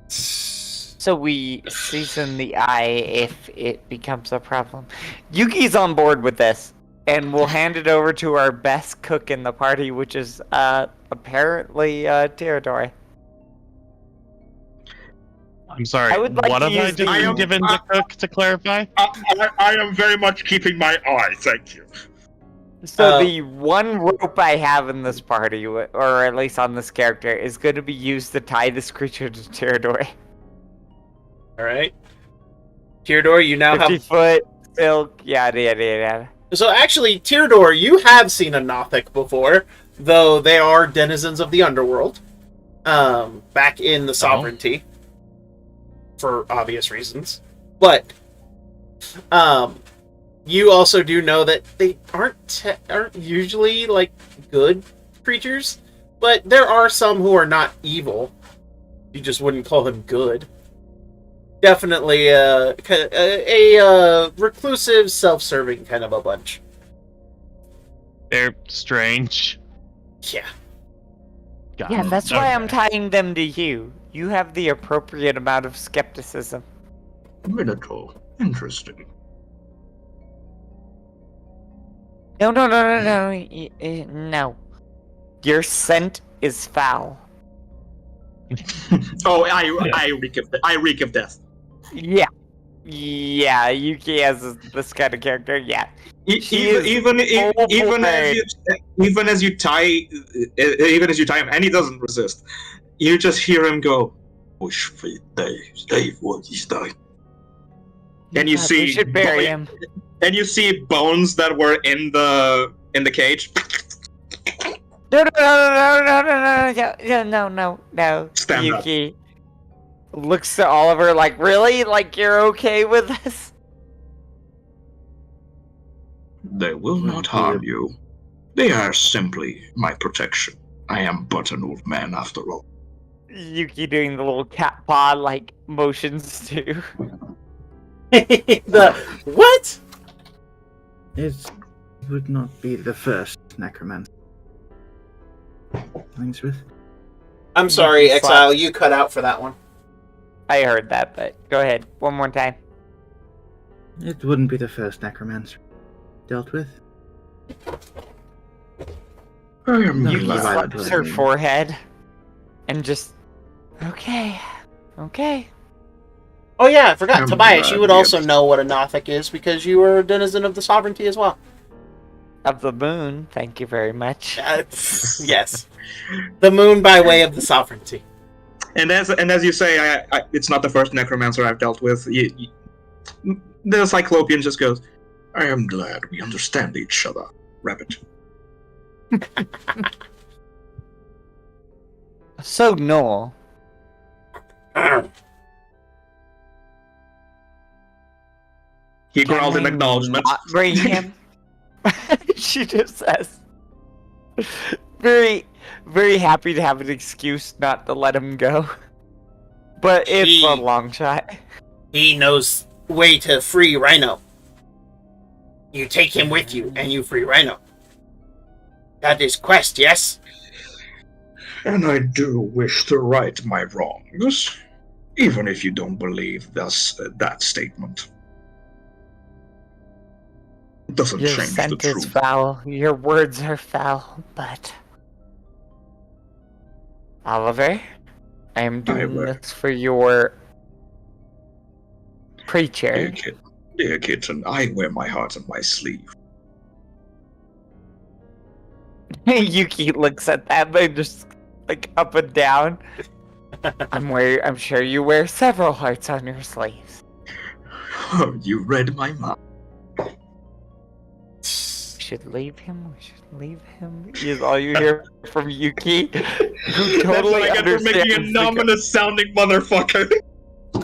So we season the eye if it becomes a problem. Yuki's on board with this, and we'll hand it over to our best cook in the party, which is apparently Tyrador. I'm sorry. I would like what to have I use the- just been given to cook to clarify? I am very much keeping my eye, thank you. So the one rope I have in this party, or at least on this character, is going to be used to tie this creature to Tyrador. Alright. Tyrador, you now 50 have... foot, silk, yada yada yada. So actually, Tyrador, you have seen a Nothic before, though they are denizens of the underworld. Back in the Sovereignty. For obvious reasons. But, you also do know that they aren't usually, like, good creatures, but there are some who are not evil. You just wouldn't call them good. Definitely a reclusive, self-serving kind of a bunch. They're strange. Yeah. Got Yeah, it. that's why I'm Okay. tying them to you. You have the appropriate amount of skepticism. Minotaur. Interesting. No. No. Your scent is foul. Oh, I reek of death. Yeah. Yeah, Yuki has this kind of character, yeah. She is Even full as you tie him, and he doesn't resist, you just hear him go, "Push for Dave, what he's dying." And you God, see, we should bury him. and you see bones that were in the cage. No, No. Stand up. Yuki looks to Oliver like, really? Like, you're okay with this? They will not harm you. They are simply my protection. I am but an old man after all. Yuki doing the little cat paw, like, motions too. The what? It would not be the first necromancer. Lingsworth? I'm sorry, Slap. Exile. You cut out for that one. I heard that, but go ahead. One more time. It wouldn't be the first necromancer dealt with. I am Yuki glad. slaps her forehead and just, okay. Oh yeah, I forgot. I'm Tobias, glad you would we also understand. know what a Nothic is because you were a denizen of the sovereignty as well. Of the moon, thank you very much. Yes. The moon by way of the sovereignty. And as you say, it's not the first necromancer I've dealt with. The Cyclopean just goes, I am glad we understand each other, Rabbit. So, Noel, He can growled in we acknowledgement. not bring him? She just says, very, very happy to have an excuse not to let him go. But it's a long shot. He knows way to free Rhino. You take him with you, and you free Rhino. That is quest, yes? And I do wish to right my wrongs, even if you don't believe that statement. It doesn't Your change the scent is truth. foul. Your words are foul, but... Oliver, I am doing will. this for your... preacher. Dear kitten, I wear my heart on my sleeve. Yuki looks at that and just like up and down. I'm sure you wear several hearts on your sleeves. Oh, you read my mind. We should leave him. Is all you hear from Yuki, who totally That's what I get for making a understands the nominous sounding motherfucker.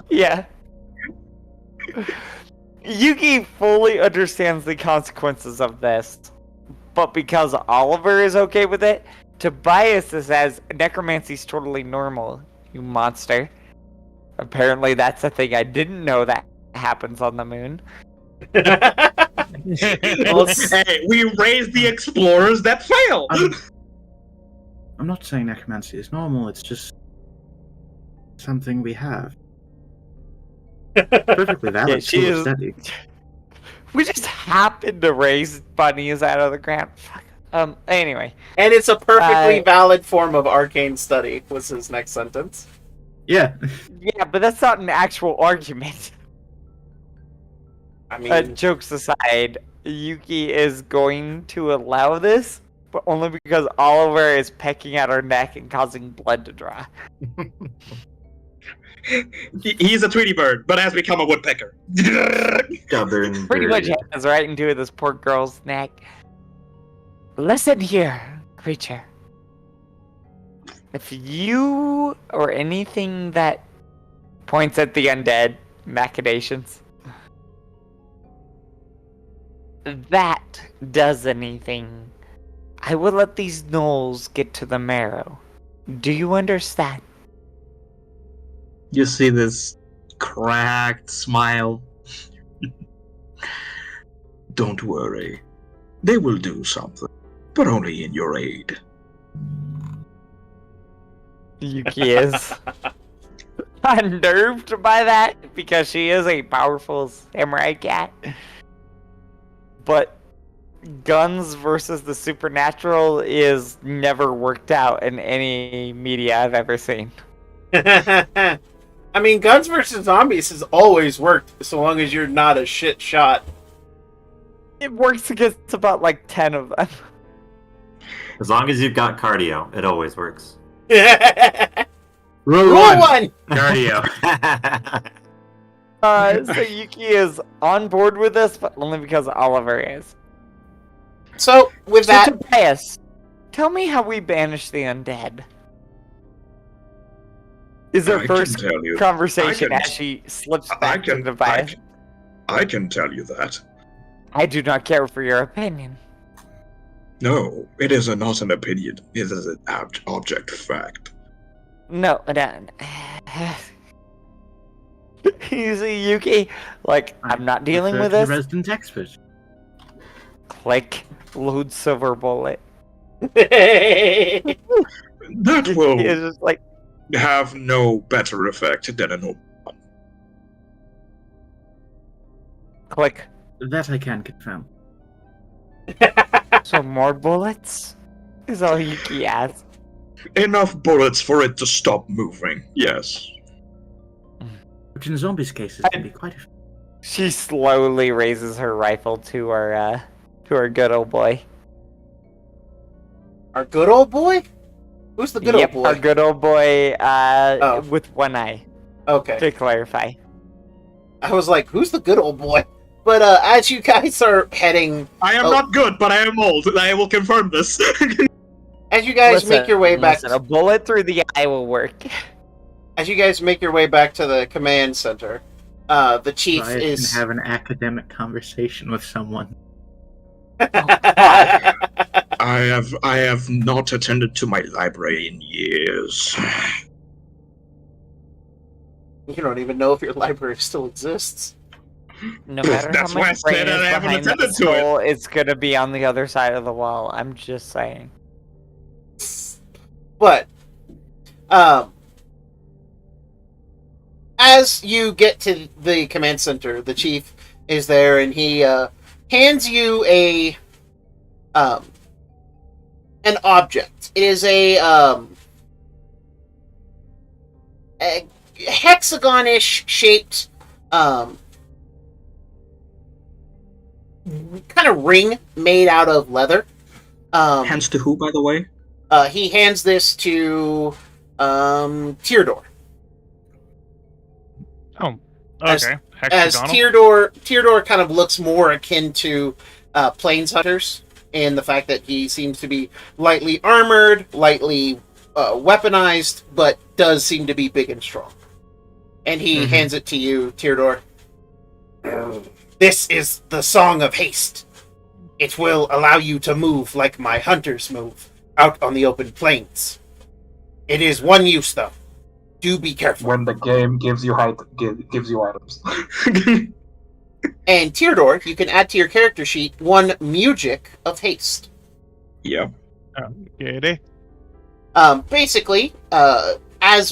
Yeah. Yuki fully understands the consequences of this, but because Oliver is okay with it, Tobias says necromancy's totally normal, you monster. Apparently that's a thing I didn't know that happens on the moon. Hey, we raised the explorers that failed. I'm not saying necromancy is normal, it's just something we have. Perfectly valid Yeah, she tool of is- study. We just happened to raise bunnies out of the ground. Fuck. Anyway. And it's a perfectly valid form of arcane study, was his next sentence. Yeah. Yeah, but that's not an actual argument. I mean... Jokes aside, Yuki is going to allow this, but only because Oliver is pecking at her neck and causing blood to draw. He's a Tweety bird, but has become a woodpecker. Stubborn Pretty much bird. has right into this poor girl's neck. Listen here, creature. If you or anything that points at the undead machinations, that does anything, I will let these gnolls get to the marrow. Do you understand? You see this cracked smile. Don't worry. They will do something, but only in your aid. Yuki is unnerved by that because she is a powerful samurai cat. But guns versus the supernatural is never worked out in any media I've ever seen. I mean, guns versus zombies has always worked, so long as you're not a shit shot. It works against about like 10 of them. As long as you've got cardio, it always works. Rule one! Cardio. So Yuki is on board with this, but only because Oliver is. So, with that... Tobias, tell me how we banish the undead. is her I first can tell you. conversation I can- as she slips I back to can, the I, vial. can- I can tell you that. I do not care for your opinion. No, it is not an opinion. It is an object fact. No, you see, Yuki, like, I'm not dealing Refer with to the this. resident expert. Click, load silver bullet. That It's will just like, have no better effect than a normal one. click. That I can confirm. So more bullets? Is all Yuki asks. Enough bullets for it to stop moving, yes. Which in zombies' cases can be quite effective. She slowly raises her rifle to her good old boy. Our good old boy? Who's the good Yep, old boy? our good old boy, Oh. with one eye, Okay. to clarify. I was like, who's the good old boy? But as you guys are heading, I am not good, but I am old. I will confirm this. as you guys make your way back, Listen, a bullet through the eye will work. as you guys make your way back to the command center, the chief I is. can have an academic conversation with someone. I have not attended to my library in years. You don't even know if your library still exists. No matter That's how why I much brain said is I haven't behind that attended to it. skull, it's gonna be on the other side of the wall. I'm just saying. But, as you get to the command center, the chief is there, and he hands you an object. It is a hexagon-ish shaped kind of ring made out of leather. Hands to who, by the way? He hands this to Teardor. Oh, As- okay. As Hexagonal. Teardor kind of looks more akin to Plains Hunters in the fact that he seems to be lightly armored, lightly weaponized, but does seem to be big and strong. And he hands it to you, Teardor. This is the Song of Haste. It will allow you to move like my hunters move, out on the open plains. It is one use, though. Do be careful. When the game gives you gives you items. And Teardor, you can add to your character sheet one Music of Haste. Yep. Okay. Basically, as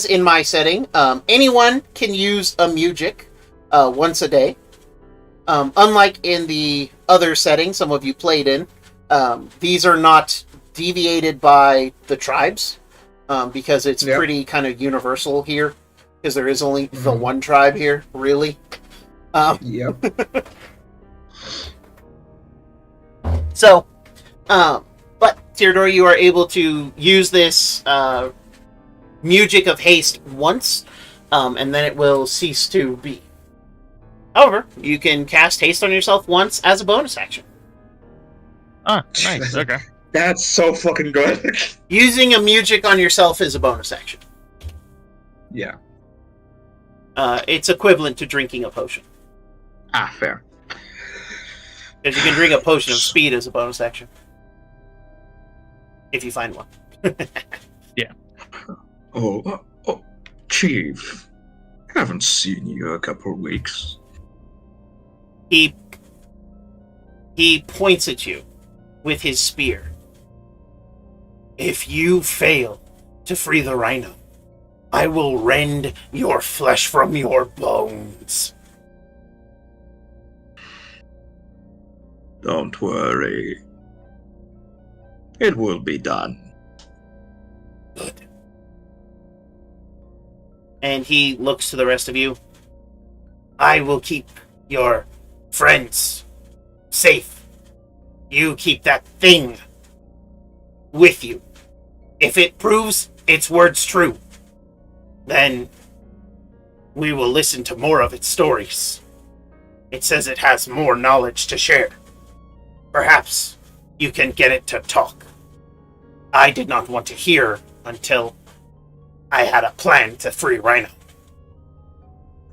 in my setting, anyone can use a Music once a day. Unlike in the other setting some of you played in, these are not deviated by the tribes, because it's pretty kind of universal here, because there is only the one tribe here, really. Yep. So, but Teardor, you are able to use this Music of Haste once, and then it will cease to be. However, you can cast Haste on yourself once as a bonus action. Ah, nice. Okay. That's so fucking good. Using a Music on yourself is a bonus action. Yeah. It's equivalent to drinking a potion. Ah, fair. Because you can drink a potion of speed as a bonus action. If you find one. Oh, Chief. Haven't seen you a couple of weeks. He points at you with his spear. If you fail to free the rhino, I will rend your flesh from your bones. Don't worry. It will be done. Good. And he looks to the rest of you. I will keep your friends safe. You keep that thing with you. If it proves its words true, then we will listen to more of its stories. It says it has more knowledge to share. Perhaps you can get it to talk. I did not want to hear until I had a plan to free Rhino.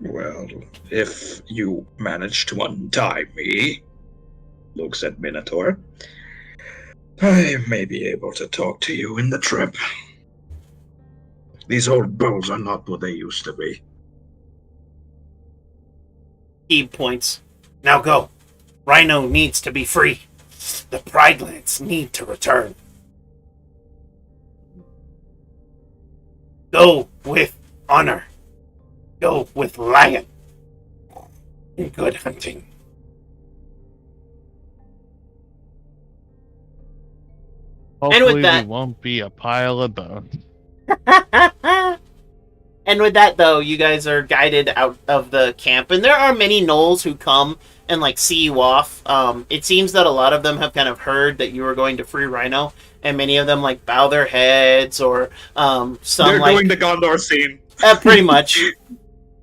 Well, if you manage to untie me, looks at Minotaur, I may be able to talk to you in the trip. These old bulls are not what they used to be. He points. Now go. Rhino needs to be free. The Pridelands need to return. Go with honor. Go with lion. And good hunting. Hopefully, that- we won't be a pile of bones. And with that, though, you guys are guided out of the camp, and there are many gnolls who come and like see you off. It seems that a lot of them have kind of heard that you were going to free Rhino, and many of them like bow their heads or some They're like doing the Gondor scene. pretty much.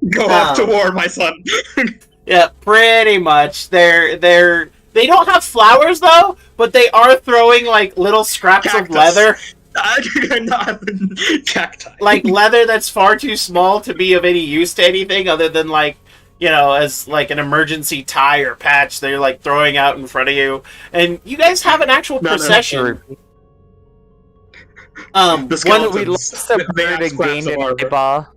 Go off to war, my son. Yeah, pretty much. They don't have flowers though, but they are throwing like little scraps Cactus. of leather. Cacti. Like leather that's far too small to be of any use to anything other than like, you know, as like an emergency tie or patch they're like throwing out in front of you. And you guys have an actual procession. The When we skeletons, lost a they bird have and scraps gained of an armor. eyeball.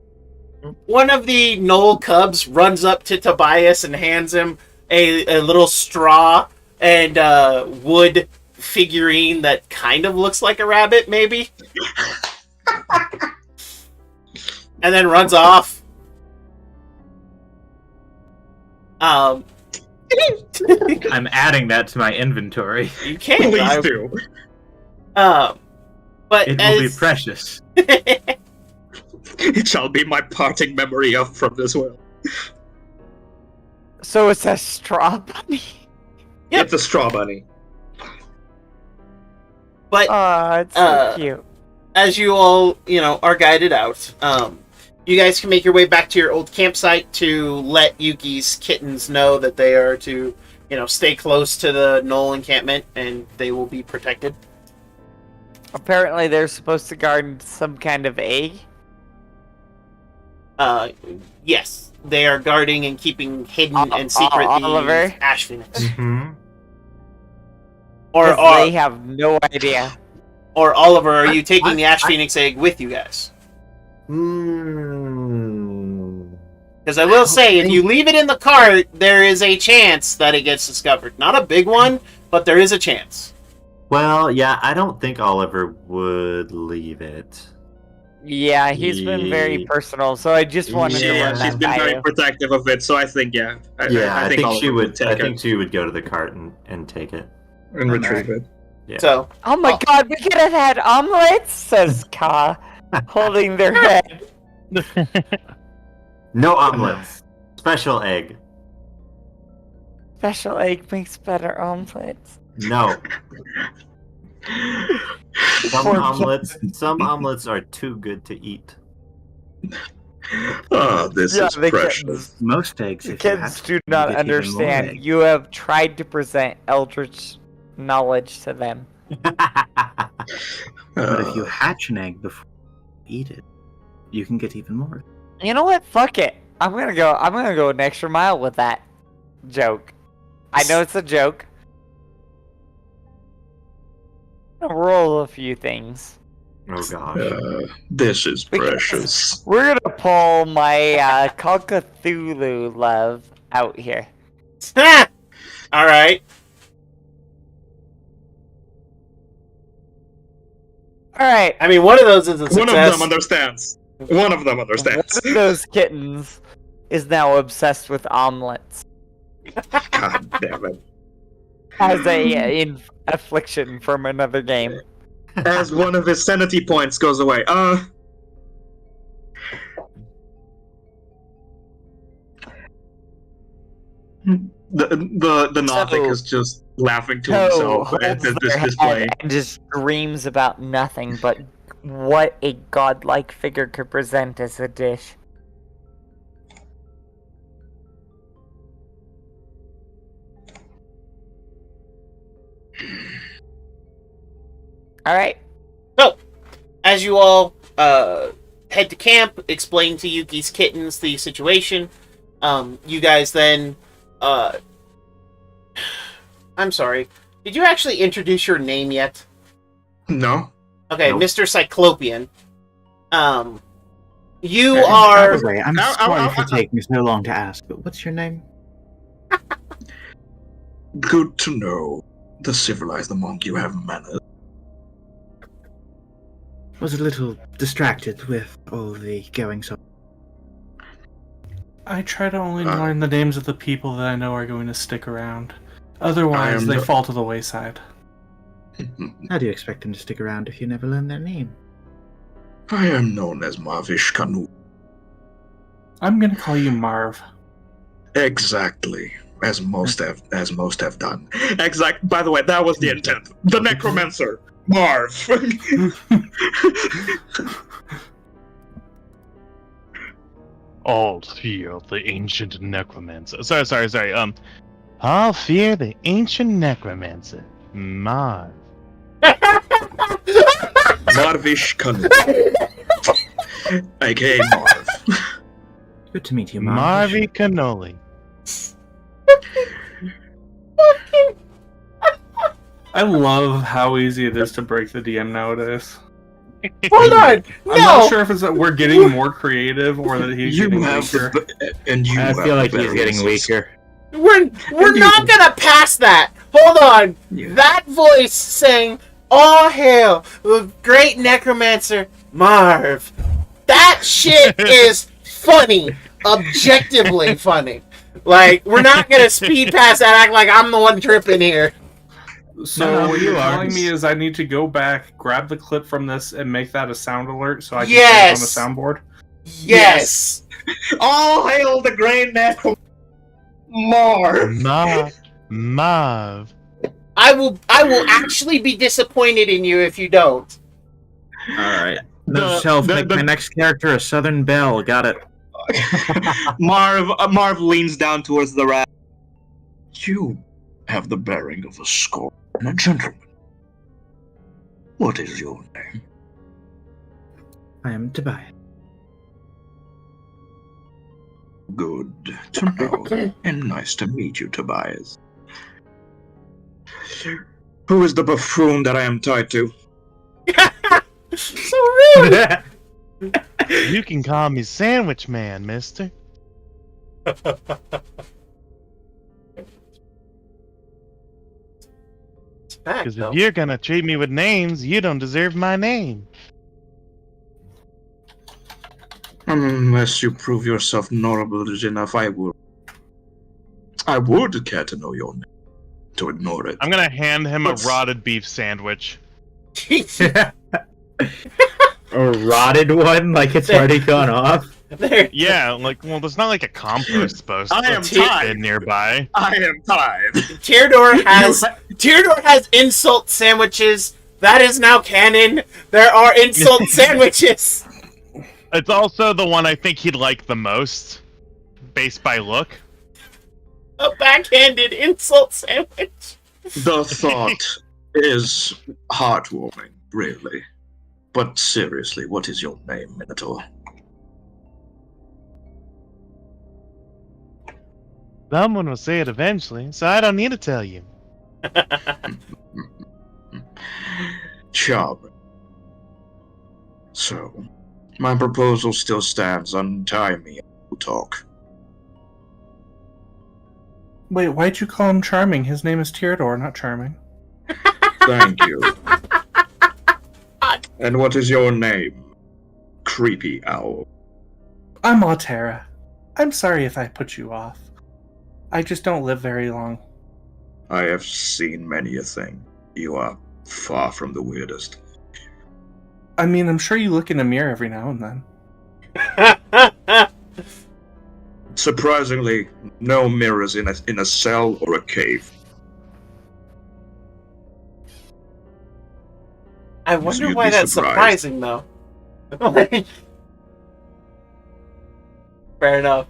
One of the Knoll cubs runs up to Tobias and hands him a little straw and wood figurine that kind of looks like a rabbit, maybe. And then runs off. I'm adding that to my inventory. You can. Please do. But It will be precious. It shall be my parting memory of from this world. So it's a straw bunny. Yep. It's a straw bunny. But Oh, it's so cute. as you all, are guided out, you guys can make your way back to your old campsite to let Yuki's kittens know that they are to, stay close to the Knoll encampment and they will be protected. Apparently, they're supposed to guard some kind of egg. Yes, they are guarding and keeping hidden and secret Oliver? the Ash Phoenix. Mm-hmm. Or They have no idea. Or Oliver, are you taking the Ash Phoenix egg with you guys? Because I will say, if you leave it in the cart, there is a chance that it gets discovered. Not a big one, but there is a chance. Well, yeah, I don't think Oliver would leave it. Yeah, he's been very personal, so I just wanted to Yeah. run that She's been by very you. protective of it, so I think, I think Oliver she would. take I it think she would go to the cart and take it. and retrieve it. Yeah. So, Oh my god, we could have had omelets, says Ka, holding their head. No omelets. Special egg. Special egg makes better omelets. No. Some Poor omelets are too good to eat. Oh, this Yeah, is the precious. kittens. Most eggs, The if you kids hatch do them, not you get even more understand. eggs. You have tried to present eldritch knowledge to them. But if you hatch an egg before you eat it, you can get even more. You know what? Fuck it. I'm gonna go an extra mile with that joke. I know it's a joke. I'll roll a few things. Oh gosh. This is Because- precious. We're gonna pull my Call Cthulhu love out here. all right. Alright, I mean, one of those is a One success. of them understands. One of them understands. one of those kittens is now obsessed with omelets. God damn it. As a affliction from another game. As one of his sanity points goes away. The Nothic is just laughing to himself at holds this their display. head and just dreams about nothing but what a godlike figure could present as a dish. Alright. So, as you all head to camp, explain to Yuki's kittens the situation, you guys then... I'm sorry. Did you actually introduce your name yet? No. Okay, Nope. Mr. Cyclopean. You By are... the way, I'm sorry for taking so long to ask, but what's your name? Good to know. The civilized among you have manners. Was a little distracted with all the goings on. I try to only learn the names of the people that I know are going to stick around. Otherwise, they fall to the wayside. How do you expect them to stick around if you never learn their name? I am known as Marvish Kanu. I'm gonna call you Marv. Exactly. As most have done. Exact. By the way, that was the intent. The necromancer, Marv. All fear the ancient necromancer. Sorry. All fear the ancient necromancer. Marv. Marvish Kanu. A.K.A. Marv. Good to meet you, Marv. Marvy Cannoli. I love how easy it is to break the DM nowadays. Hold on! I'm No! not sure if it's that we're getting more creative or that he's getting weaker. I feel like he's getting weaker. We're not gonna pass that! Hold on! That voice saying, "All hail the great necromancer, Marv." That shit is funny. Objectively funny. Like, we're not gonna speed past that, act like I'm the one tripping here. So No, what you you're are. telling me is I need to go back, grab the clip from this, and make that a sound alert so I can Yes! put it on the soundboard? Yes! All hail the great necromancer, Marv. Marv. I will actually be disappointed in you if you don't. Alright. Note self, make my next character a Southern Belle. Got it. Marv leans down towards the rat. You have the bearing of a scholar and a gentleman. What is your name? I am Tobias. Good to know, and nice to meet you, Tobias. Who is the buffoon that I am tied to? So rude! You can call me Sandwich Man, mister. Because if you're gonna treat me with names, you don't deserve my name. Unless you prove yourself noble enough, I would care to know your name. To ignore it. I'm gonna hand him a rotted beef sandwich. A rotted one? Like it's already gone off? Yeah, like, well, there's not like a compost supposed I am to tied. be nearby. I am tied. Teardor has insult sandwiches. That is now canon. There are insult sandwiches. It's also the one I think he'd like the most, based by look. A backhanded insult sandwich. The thought is heartwarming, really. But seriously, what is your name, Minotaur? Someone will say it eventually, so I don't need to tell you. Charming. So, my proposal still stands. Untie me and we'll talk. Wait, why'd you call him Charming? His name is Teardor, not Charming. Thank you. And what is your name, creepy owl? I'm Altera. I'm sorry if I put you off. I just don't live very long. I have seen many a thing. You are far from the weirdest. I mean, I'm sure you look in a mirror every now and then. Surprisingly, no mirrors in a cell or a cave. I wonder You'd why be that's surprised. surprising, though. Fair enough.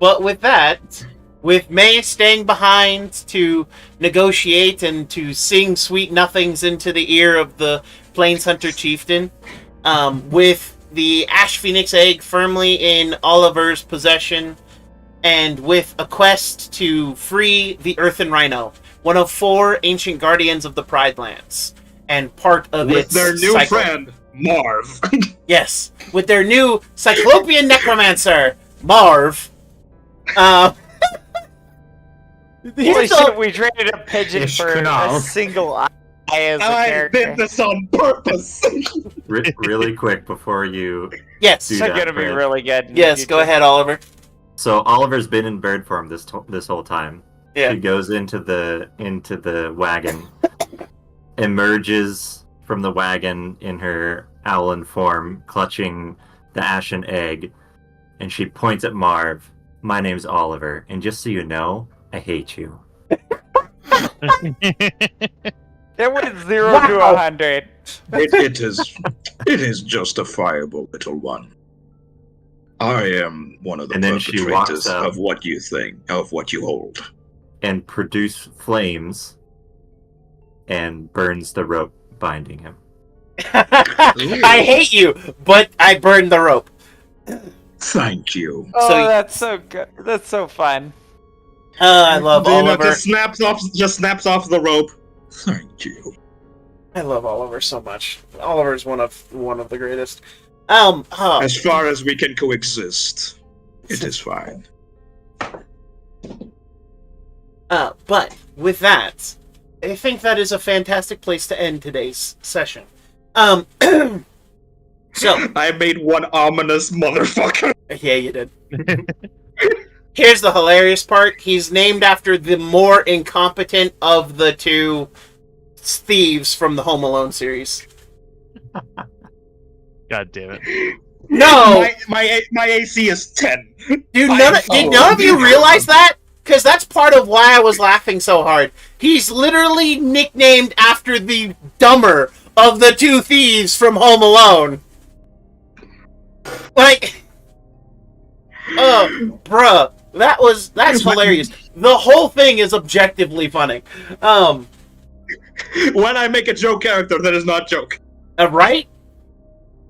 But with that, with May staying behind to negotiate and to sing sweet nothings into the ear of the Plains Hunter Chieftain, with the Ash Phoenix egg firmly in Oliver's possession, and with a quest to free the Earthen Rhino, one of 4 ancient guardians of the Pride Lands, and part of With its their new cycle. friend, Marv. Yes, with their new Cyclopean Necromancer, Marv. Holy Here's shit, the- we traded a pigeon Ish for a Kunal. single eye as a I character. did this on purpose. Really quick before you Yes, do It's that, gonna be Fred. really good. in the yes, go future. ahead, Oliver. So Oliver's been in bird form this whole time. Yeah. She goes into the wagon, emerges from the wagon in her owlin form, clutching the ashen egg, and she points at Marv. My name's Oliver, and just so you know, I hate you. It went 0 to 100. It is justifiable, little one. I am one of the And then she walks perpetrators out. of what you think, of what you hold. And produce flames and burns the rope binding him. I hate you, but I burned the rope. Thank you. Oh, So- that's so good. That's so fun. I love Oliver. Just snaps off the rope. Thank you. I love Oliver so much. Oliver's one of the greatest. As far as we can coexist, it is fine. But with that, I think that is a fantastic place to end today's session. So I made one ominous motherfucker. yeah, you did. Here's the hilarious part. He's named after the more incompetent of the 2 thieves from the Home Alone series. God damn it. No! My AC is 10. Dude, did none of you realize that? Because that's part of why I was laughing so hard. He's literally nicknamed after the dumber of the 2 thieves from Home Alone. Like, bruh, that's hilarious. The whole thing is objectively funny. When I make a joke character, that is not joke. Right?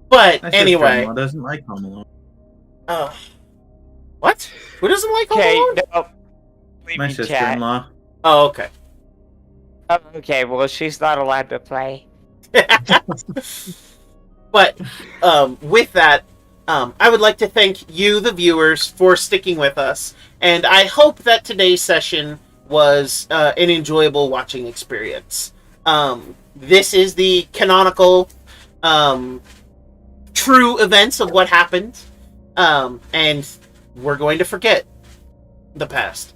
But My anyway, sister-in-law doesn't like Home Alone. what? Who doesn't like Home Okay, Alone? no. Leave My me chat. sister-in-law. Oh, okay. Oh, okay, well, she's not allowed to play. But with that, I would like to thank you, the viewers, for sticking with us, and I hope that today's session was an enjoyable watching experience. This is the canonical, true events of what happened, and we're going to forget the past.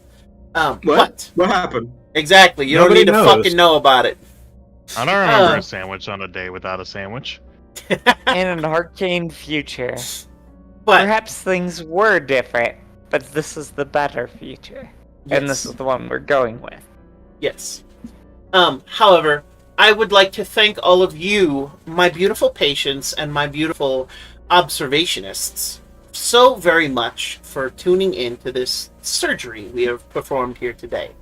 But What happened? exactly, you Nobody don't need to knows. fucking know about it. I don't remember a sandwich on a day without a sandwich. In an arcane future, But perhaps things were different, but this is the better future. And this is the one we're going with. yes. However, I would like to thank all of you, my beautiful patients and my beautiful observationists, so very much for tuning in to this surgery we have performed here today.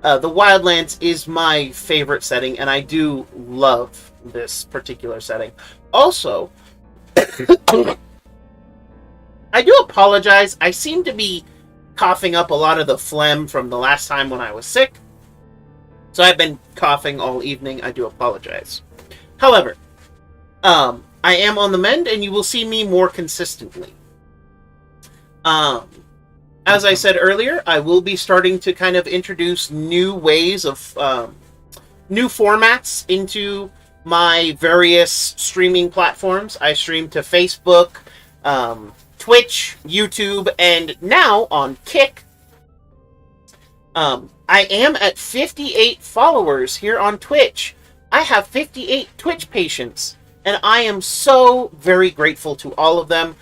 The Wildlands is my favorite setting, and I do love this particular setting. Also, I do apologize. I seem to be coughing up a lot of the phlegm from the last time when I was sick. So I've been coughing all evening. I do apologize. However, I am on the mend, and you will see me more consistently. As I said earlier, I will be starting to kind of introduce new ways of, new formats into my various streaming platforms. I stream to Facebook, Twitch, YouTube, and now on Kick. I am at 58 followers here on Twitch. I have 58 Twitch patients, and I am so very grateful to all of them.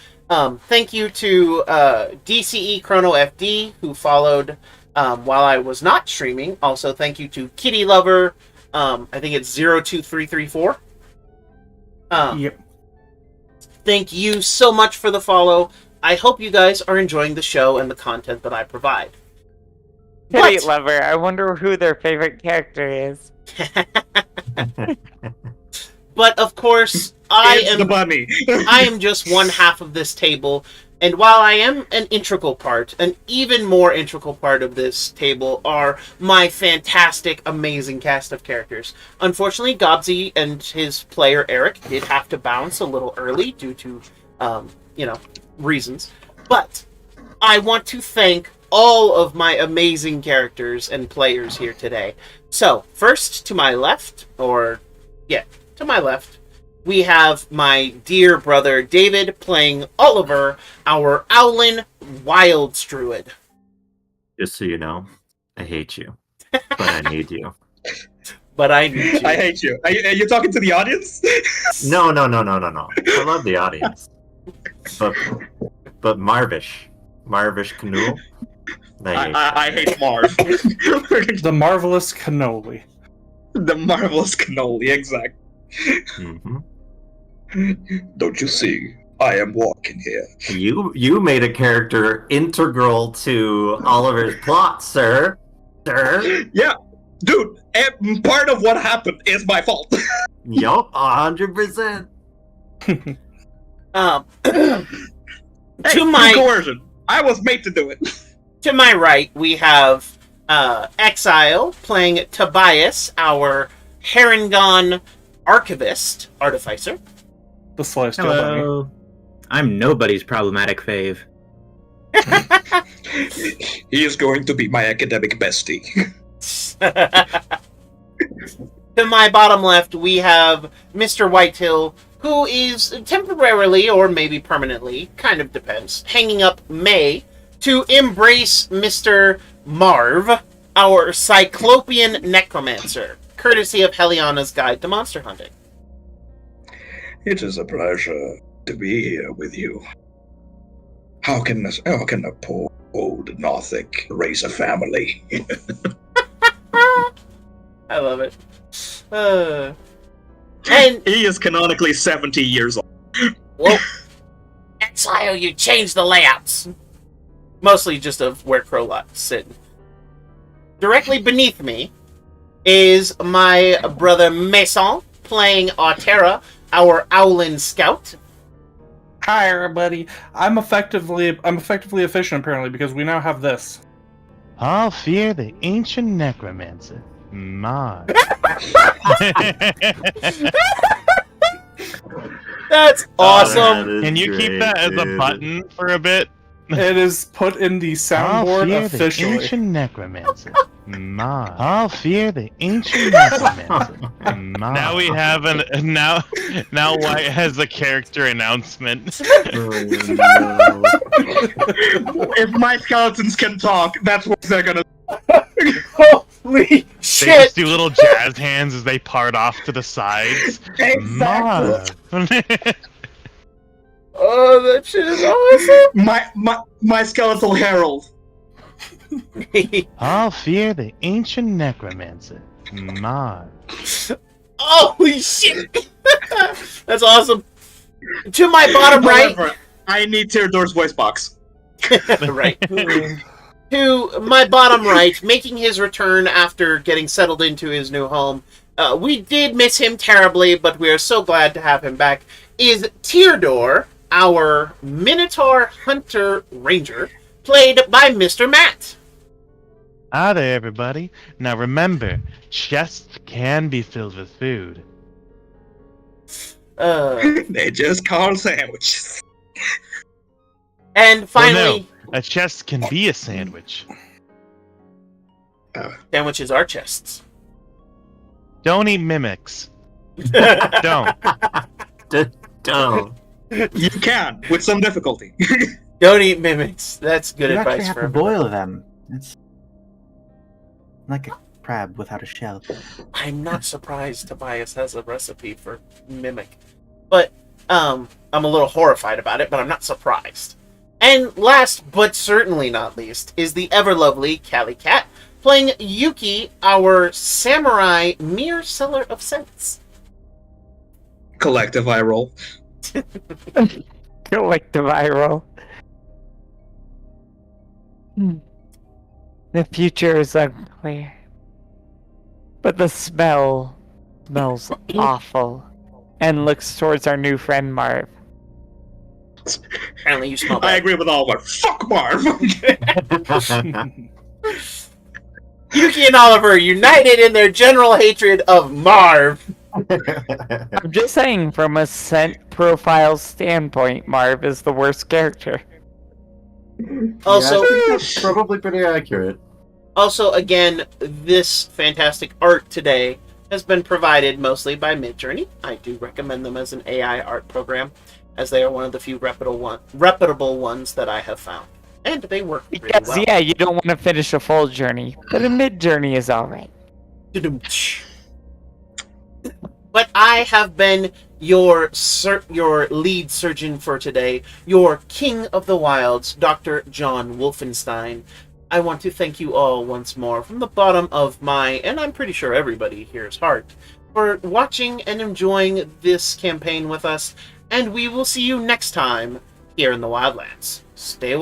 Thank you to DCE Chrono FD, who followed while I was not streaming. Also, thank you to Kitty Lover. I think it's 02334. Yep. Thank you so much for the follow. I hope you guys are enjoying the show and the content that I provide. Kitty lover. I wonder who their favorite character is. But of course, I It's the am bunny. I am just one half of this table, and while I am an integral part, an even more integral part of this table are my fantastic, amazing cast of characters. Unfortunately, Gobsy and his player Eric did have to bounce a little early due to, reasons. But I want to thank all of my amazing characters and players here today. So, first to my left, to my left, we have my dear brother David playing Oliver, our Owlin Wild Druid. Just so you know, I hate you, but I need you. But I need you. I hate you. Are you talking to the audience? No. I love the audience. But Marvish Canoe. I hate Marv. The marvelous cannoli. The marvelous cannoli, exactly. Mm-hmm. Don't you see? I am walking here. You made a character integral to Oliver's plot, sir. Yeah, dude. Part of what happened is my fault. Yup, 100%. To my coercion. I was made to do it. To my right, we have Exile playing Tobias, our Harengon artificer. The Celestial Bunny. Hello. I'm nobody's problematic fave. He is going to be my academic bestie. To my bottom left, we have Mr. Whitehill, who is temporarily, or maybe permanently, kind of depends, hanging up May to embrace Mr. Marv, our Cyclopean Necromancer, courtesy of Heliana's Guide to Monster Hunting. It is a pleasure to be here with you. How can a poor old Nothic raise a family? I love it. And he is canonically 70 years old. Well, Exile, you changed the layouts. Mostly just of where Crowlot's sitting. Directly beneath me is my brother Mason playing Autera, our Owlin Scout. Hi, everybody. I'm effectively efficient apparently because we now have this. I'll fear the ancient necromancer. Mod. That's awesome. Can you keep that as a button for a bit? It is put in the soundboard officially. The ancient necromancer. Mod. I'll fear the ancient necromancer. Mod. Now we have now White has a character announcement. If my skeletons can talk, that's what they're gonna. Holy shit! They just do little jazz hands as they part off to the sides. Exactly. Oh, that shit is awesome! My skeletal herald. I'll fear the ancient necromancer. Mod. Holy shit! That's awesome. To my bottom However, right. I need Theodore's voice box. Right. To my bottom right, making his return after getting settled into his new home. We did miss him terribly, but we are so glad to have him back. Is Theodore, our Minotaur Hunter Ranger, played by Mr. Matt. Hi there, everybody. Now remember, chests can be filled with food. They just call sandwiches. And finally... Well, no, a chest can be a sandwich. Sandwiches are chests. Don't eat mimics. Don't. Don't. You can, with some difficulty. Don't eat mimics. That's good You advice actually have for to everyone. boil them. It's like a crab without a shell. I'm not surprised Tobias has a recipe for mimic. But, I'm a little horrified about it, but I'm not surprised. And last, but certainly not least, is the ever-lovely Callie Cat, playing Yuki, our samurai mere seller of scents. Collective eye roll. Collective eye roll. The future is unclear. But the smell smells awful and looks towards our new friend Marv. Apparently you smell I bad. agree with all, but fuck Marv. Yuki and Oliver united in their general hatred of Marv. I'm just saying, from a scent profile standpoint, Marv is the worst character. Also, yeah, I think that's probably pretty accurate. Also, again, this fantastic art today has been provided mostly by Midjourney. I do recommend them as an AI art program, as they are one of the few reputable ones that I have found. And they work really Because, well. yeah, you don't want to finish a full journey, but a mid-journey is alright. But I have been your lead surgeon for today, your king of the wilds, Dr. John Wolfenstein. I want to thank you all once more from the bottom of my, and I'm pretty sure everybody here's heart, for watching and enjoying this campaign with us, and we will see you next time here in the Wildlands. Stay